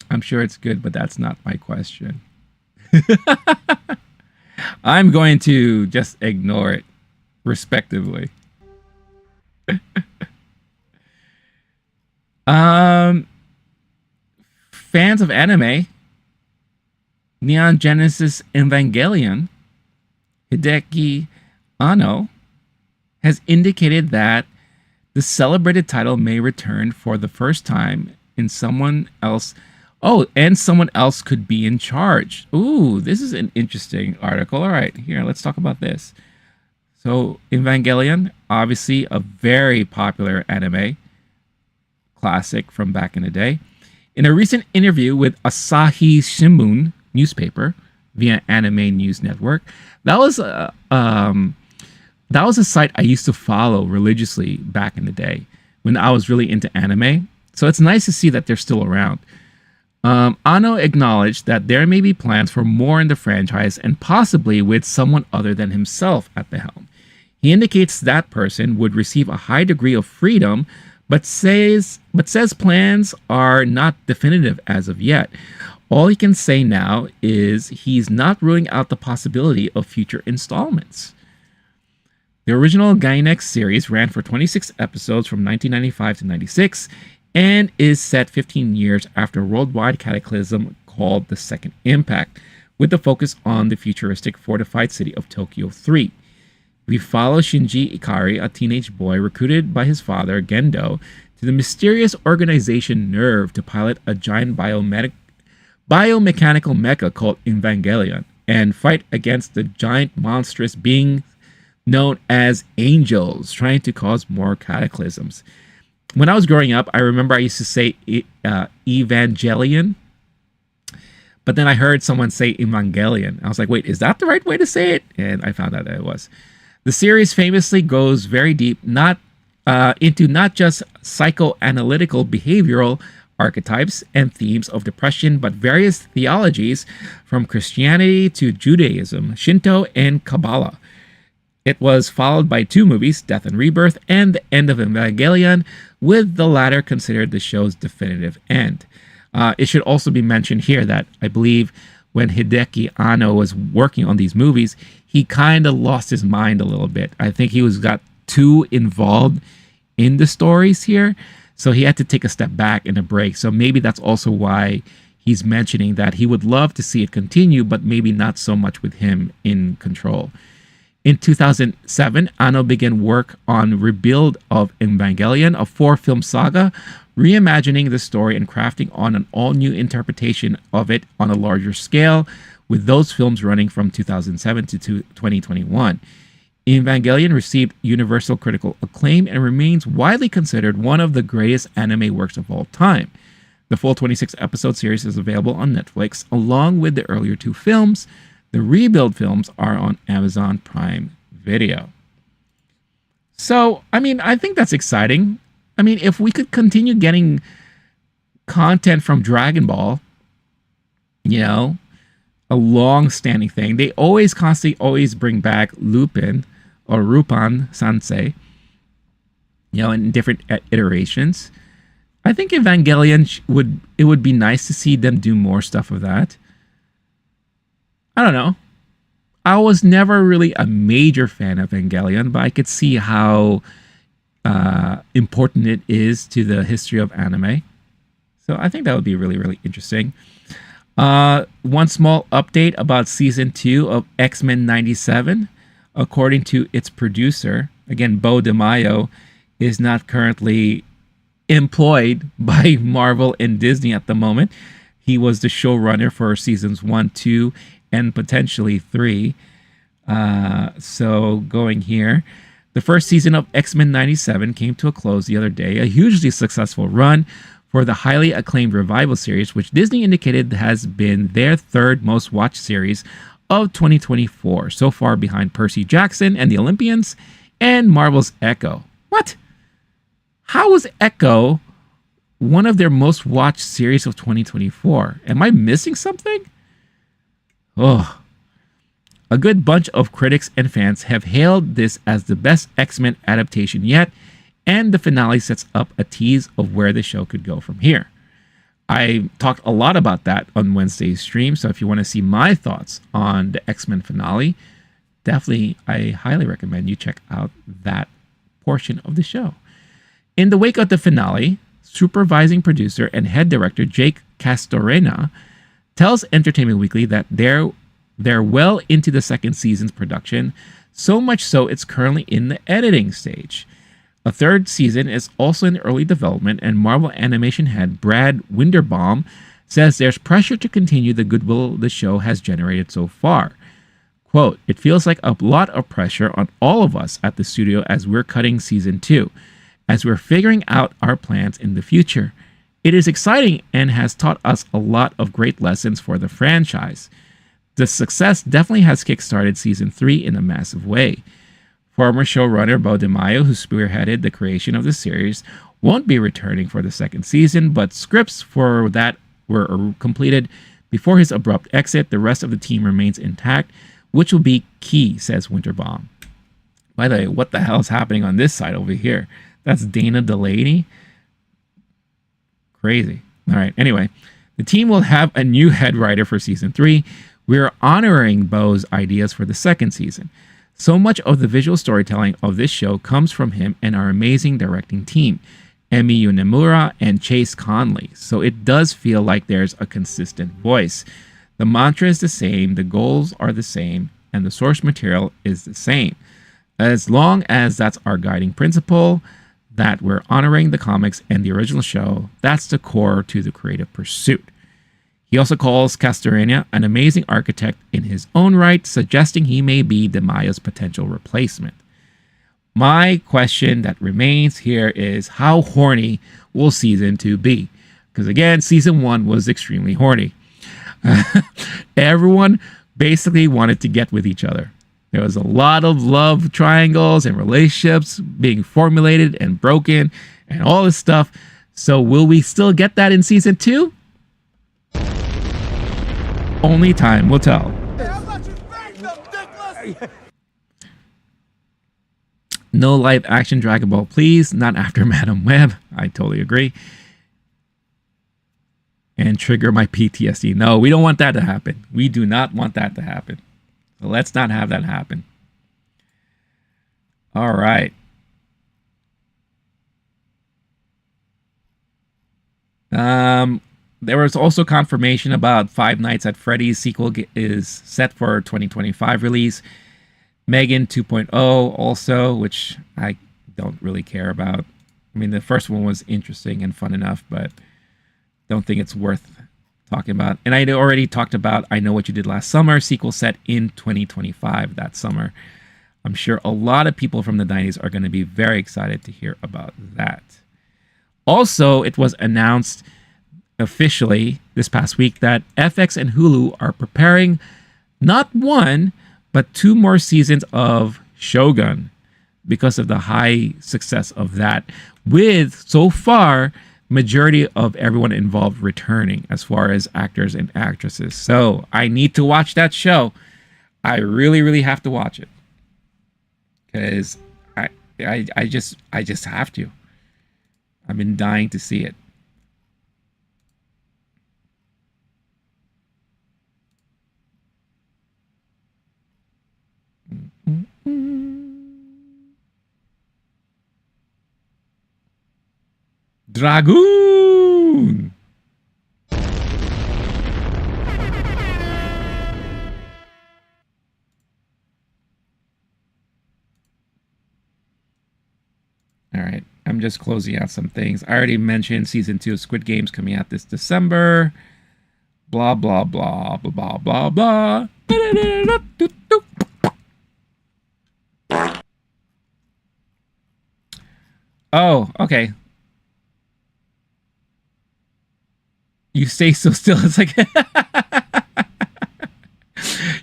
I'm sure it's good, but that's not my question. I'm going to just ignore it, respectively. Fans of anime, Neon Genesis Evangelion Hideki Anno has indicated that the celebrated title may return for the first time in someone else. Oh, and someone else could be in charge. Ooh, this is an interesting article. All right, here, let's talk about this. So, Evangelion, obviously a very popular anime classic from back in the day. In a recent interview with Asahi Shimbun newspaper via Anime News Network, that was a site I used to follow religiously back in the day when I was really into anime. So it's nice to see that they're still around. Anno acknowledged that there may be plans for more in the franchise and possibly with someone other than himself at the helm. He indicates that person would receive a high degree of freedom, but says plans are not definitive as of yet. All he can say now is he's not ruling out the possibility of future installments. The original Gainax series ran for 26 episodes from 1995 to 96 and is set 15 years after a worldwide cataclysm called the Second Impact, with the focus on the futuristic fortified city of Tokyo 3. We follow Shinji Ikari, a teenage boy recruited by his father, Gendo, to the mysterious organization Nerve to pilot a giant biomechanical mecha called Evangelion and fight against the giant monstrous beings known as angels, trying to cause more cataclysms. When I was growing up, I remember I used to say Evangelion, but then I heard someone say Evangelion. I was like, wait, is that the right way to say it? And I found out that it was. The series famously goes very deep, into not just psychoanalytical behavioral archetypes and themes of depression, but various theologies from Christianity to Judaism, Shinto, and Kabbalah. It was followed by 2 movies, Death and Rebirth and The End of Evangelion, with the latter considered the show's definitive end. It should also be mentioned here that I believe when Hideki Anno was working on these movies, he kind of lost his mind a little bit. I think he got too involved in the stories here, so he had to take a step back and a break. So maybe that's also why he's mentioning that he would love to see it continue, but maybe not so much with him in control. In 2007, Anno began work on Rebuild of Evangelion, a 4-film saga, reimagining the story and crafting on an all-new interpretation of it on a larger scale, with those films running from 2007 to 2021. Evangelion received universal critical acclaim and remains widely considered one of the greatest anime works of all time. The full 26-episode series is available on Netflix, along with the earlier 2 films. The Rebuild films are on Amazon Prime Video. So, I think that's exciting. If we could continue getting content from Dragon Ball, a long-standing thing. They constantly bring back Lupin or Rupan Sansei, in different iterations. I think Evangelion it would be nice to see them do more stuff of that. I don't know. I was never really a major fan of Evangelion, but I could see how important it is to the history of anime. So I think that would be really, really interesting. One small update about season 2 of X-Men 97. According to its producer, again, Bo DeMaio is not currently employed by Marvel and Disney at the moment. He was the showrunner for seasons 1, 2, and potentially 3. So going here, the first season of X-Men 97 came to a close the other day, a hugely successful run for the highly acclaimed revival series, which Disney indicated has been their 3rd most watched series of 2024, so far behind Percy Jackson and the Olympians and Marvel's Echo. What? How was Echo one of their most watched series of 2024? Am I missing something? Oh, a good bunch of critics and fans have hailed this as the best X-Men adaptation yet, and the finale sets up a tease of where the show could go from here. I talked a lot about that on Wednesday's stream, so if you want to see my thoughts on the X-Men finale, definitely I highly recommend you check out that portion of the show. In the wake of the finale, supervising producer and head director Jake Castorena tells Entertainment Weekly that there They're well into the second season's production, so much so it's currently in the editing stage. A third season is also in early development, and Marvel Animation head Brad Winderbaum says there's pressure to continue the goodwill the show has generated so far. Quote, "It feels like a lot of pressure on all of us at the studio as we're cutting season 2, as we're figuring out our plans in the future. It is exciting and has taught us a lot of great lessons for the franchise. The success definitely has kickstarted season 3 in a massive way. Former showrunner Bo DeMaio, who spearheaded the creation of the series, won't be returning for the second season, but scripts for that were completed before his abrupt exit. The rest of the team remains intact, which will be key," says Winterbaum. By the way, what the hell is happening on this side over here? That's Dana Delaney. Crazy. All right. Anyway, the team will have a new head writer for season 3. We're honoring Bo's ideas for the second season. So much of the visual storytelling of this show comes from him and our amazing directing team, Emi Unemura and Chase Conley. So it does feel like there's a consistent voice. The mantra is the same, the goals are the same, and the source material is the same. As long as that's our guiding principle, that we're honoring the comics and the original show, that's the core to the creative pursuit. He also calls Castorena an amazing architect in his own right, suggesting he may be DeMaio's potential replacement. My question that remains here is, how horny will season 2 be? Because again, season 1 was extremely horny. Everyone basically wanted to get with each other. There was a lot of love triangles and relationships being formulated and broken and all this stuff. So will we still get that in season 2? Only time will tell. No live action Dragon Ball, please. Not after Madam Web. I totally agree. And trigger my PTSD. No, we don't want that to happen. We do not want that to happen. So let's not have that happen. All right. There was also confirmation about Five Nights at Freddy's sequel is set for 2025 release. Megan 2.0 also, which I don't really care about. I mean, the first one was interesting and fun enough, but don't think it's worth talking about. And I already talked about I Know What You Did Last Summer, sequel set in 2025 that summer. I'm sure a lot of people from the 90s are going to be very excited to hear about that. Also, it was announced officially this past week that FX and Hulu are preparing not one, but 2 more seasons of Shogun because of the high success of that, with so far majority of everyone involved returning as far as actors and actresses. So I need to watch that show. I really have to watch it because I just have to. I've been dying to see it. Dragoon! All right, I'm just closing out some things. I already mentioned season 2 of Squid Games coming out this December. Blah, blah, blah, blah, blah, blah, blah. Oh, okay. You stay so still. It's like,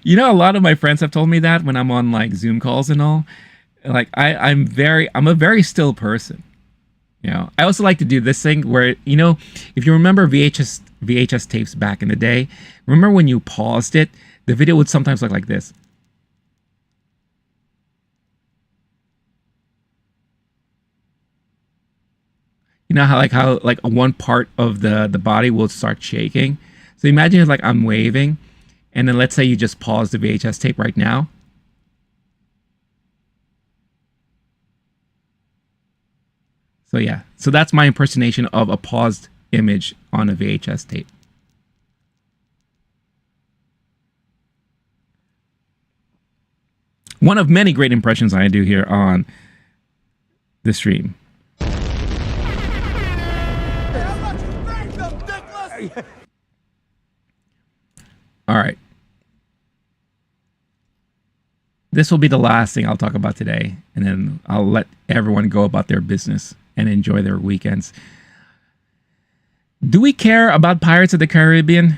you know, a lot of my friends have told me that when I'm on like Zoom calls and all. Like I'm a very still person. You know, I also like to do this thing where, you know, if you remember VHS tapes back in the day, remember when you paused it, the video would sometimes look like this. You know how like one part of the body will start shaking. So imagine it's like I'm waving, and then let's say you just pause the VHS tape right now. So yeah, so that's my impersonation of a paused image on a VHS tape. One of many great impressions I do here on the stream. How much you thank them, dickless? All right. This will be the last thing I'll talk about today, and then I'll let everyone go about their business and enjoy their weekends. Do we care about Pirates of the Caribbean?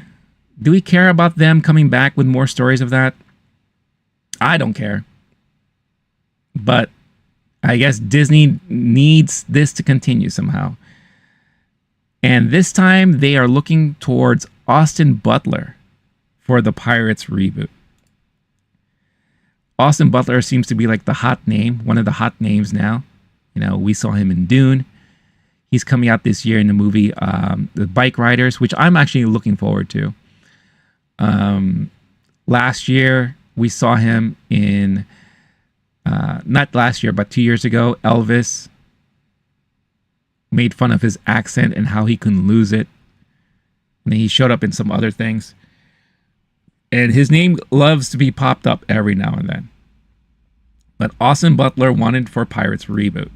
Do we care about them coming back with more stories of that? I don't care. But I guess Disney needs this to continue somehow. And this time they are looking towards Austin Butler for the Pirates reboot. Austin Butler seems to be like the hot name, one of the hot names now. You know, we saw him in Dune. He's coming out this year in the movie The Bike Riders, which I'm actually looking forward to. Last year, we saw him in, not last year, but 2 years ago, Elvis. Made fun of his accent and how he couldn't lose it. And then he showed up in some other things. And his name loves to be popped up every now and then. But Austin Butler wanted for Pirates reboot.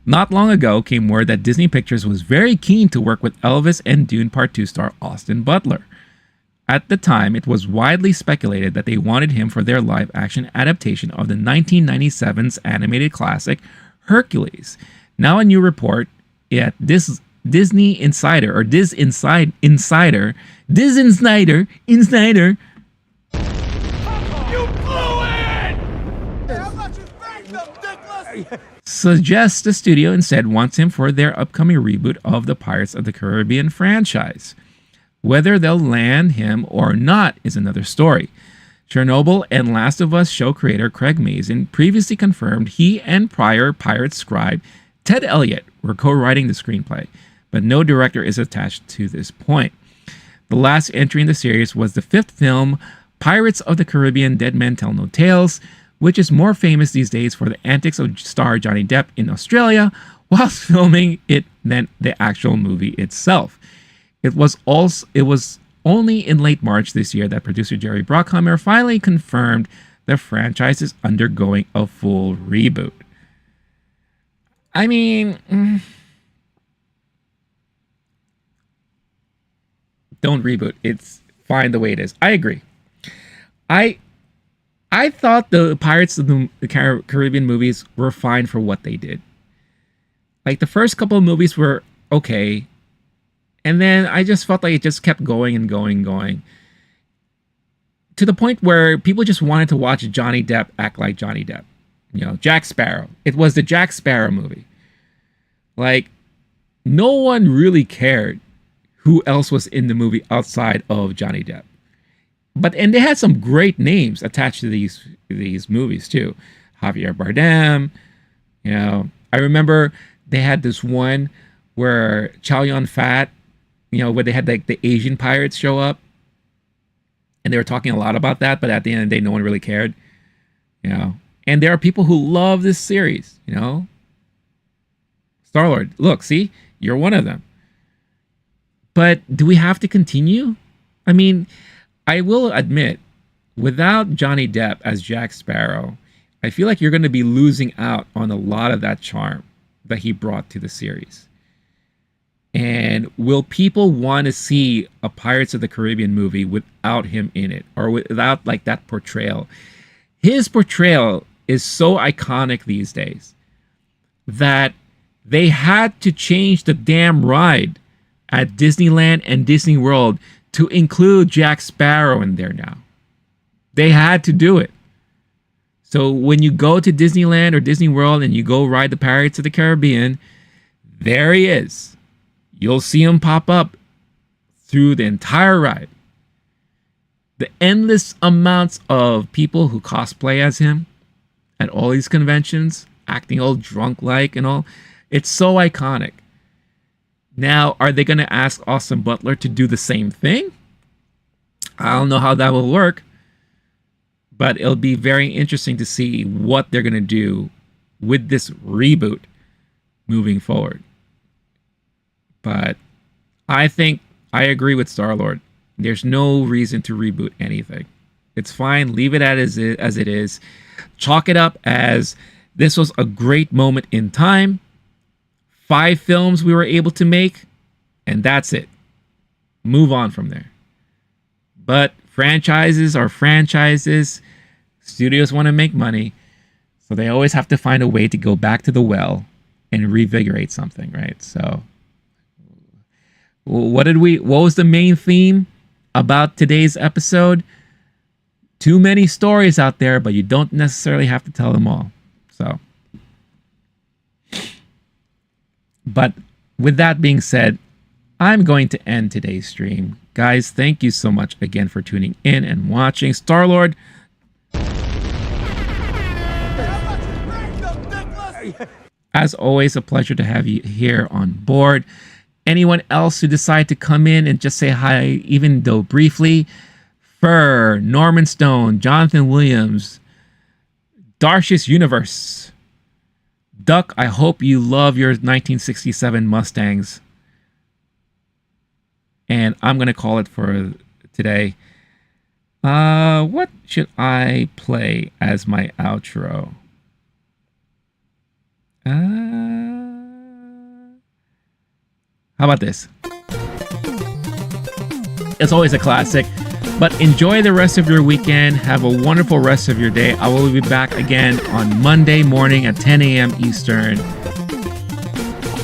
Not long ago came word that Disney Pictures was very keen to work with Elvis and Dune Part 2 star Austin Butler. At the time, it was widely speculated that they wanted him for their live-action adaptation of the 1997's animated classic Hercules. Now a new report at Disney Insider, or Insider, suggests the studio instead wants him for their upcoming reboot of the Pirates of the Caribbean franchise. Whether they'll land him or not is another story. Chernobyl and Last of Us show creator Craig Mazin previously confirmed he and prior Pirates scribe Ted Elliott were co-writing the screenplay, but no director is attached to this point. The last entry in the series was the fifth film, Pirates of the Caribbean Dead Men Tell No Tales, which is more famous these days for the antics of star Johnny Depp in Australia whilst filming it than the actual movie itself. It was only in late March this year that producer Jerry Bruckheimer finally confirmed the franchise is undergoing a full reboot. I mean, don't reboot. It's fine the way it is. I agree. I thought the Pirates of the Caribbean movies were fine for what they did. Like, the first couple of movies were okay. And then I just felt like it just kept going and going and going. To the point where people just wanted to watch Johnny Depp act like Johnny Depp. You know, Jack Sparrow. It was the Jack Sparrow movie. Like, no one really cared who else was in the movie outside of Johnny Depp. And they had some great names attached to these movies too. Javier Bardem, you know. I remember they had this one where Chow Yun-fat, you know, where they had like the Asian pirates show up, and they were talking a lot about that, but at the end of the day, no one really cared, you know. And there are people who love this series, you know. Star-Lord, look, see, you're one of them. But do we have to continue? I mean, I will admit, without Johnny Depp as Jack Sparrow, I feel like you're going to be losing out on a lot of that charm that he brought to the series. And will people want to see a Pirates of the Caribbean movie without him in it, or without like that portrayal? His portrayal is so iconic these days that they had to change the damn ride at Disneyland and Disney World to include Jack Sparrow in there now. They had to do it. So when you go to Disneyland or Disney World and you go ride the Pirates of the Caribbean, there he is. You'll see him pop up through the entire ride. The endless amounts of people who cosplay as him at all these conventions, acting all drunk-like and all, it's so iconic. Now, are they going to ask Austin Butler to do the same thing? I don't know how that will work, but it'll be very interesting to see what they're going to do with this reboot moving forward. But I think I agree with Star-Lord. There's no reason to reboot anything. It's fine. Leave it as it is. Chalk it up as this was a great moment in time. 5 films we were able to make, and that's it. Move on from there. But franchises are franchises. Studios want to make money, so they always have to find a way to go back to the well and revigorate something, right? So what was the main theme about today's episode? Too many stories out there, but you don't necessarily have to tell them all. So, but with that being said, I'm going to end today's stream. Guys, thank you so much again for tuning in and watching. Star-Lord, as always, a pleasure to have you here on board. Anyone else who decide to come in and just say hi, even though briefly, Fur, Norman Stone, Jonathan Williams, Darcius Universe, Duck, I hope you love your 1967 Mustangs. And I'm going to call it for today. What should I play as my outro? How about this? It's always a classic. But enjoy the rest of your weekend. Have a wonderful rest of your day. I will be back again on Monday morning at 10 a.m. Eastern.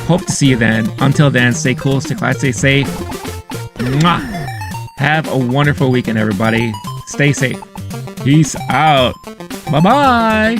Hope to see you then. Until then, stay cool, stay classy, stay safe. Mwah! Have a wonderful weekend, everybody. Stay safe. Peace out. Bye-bye.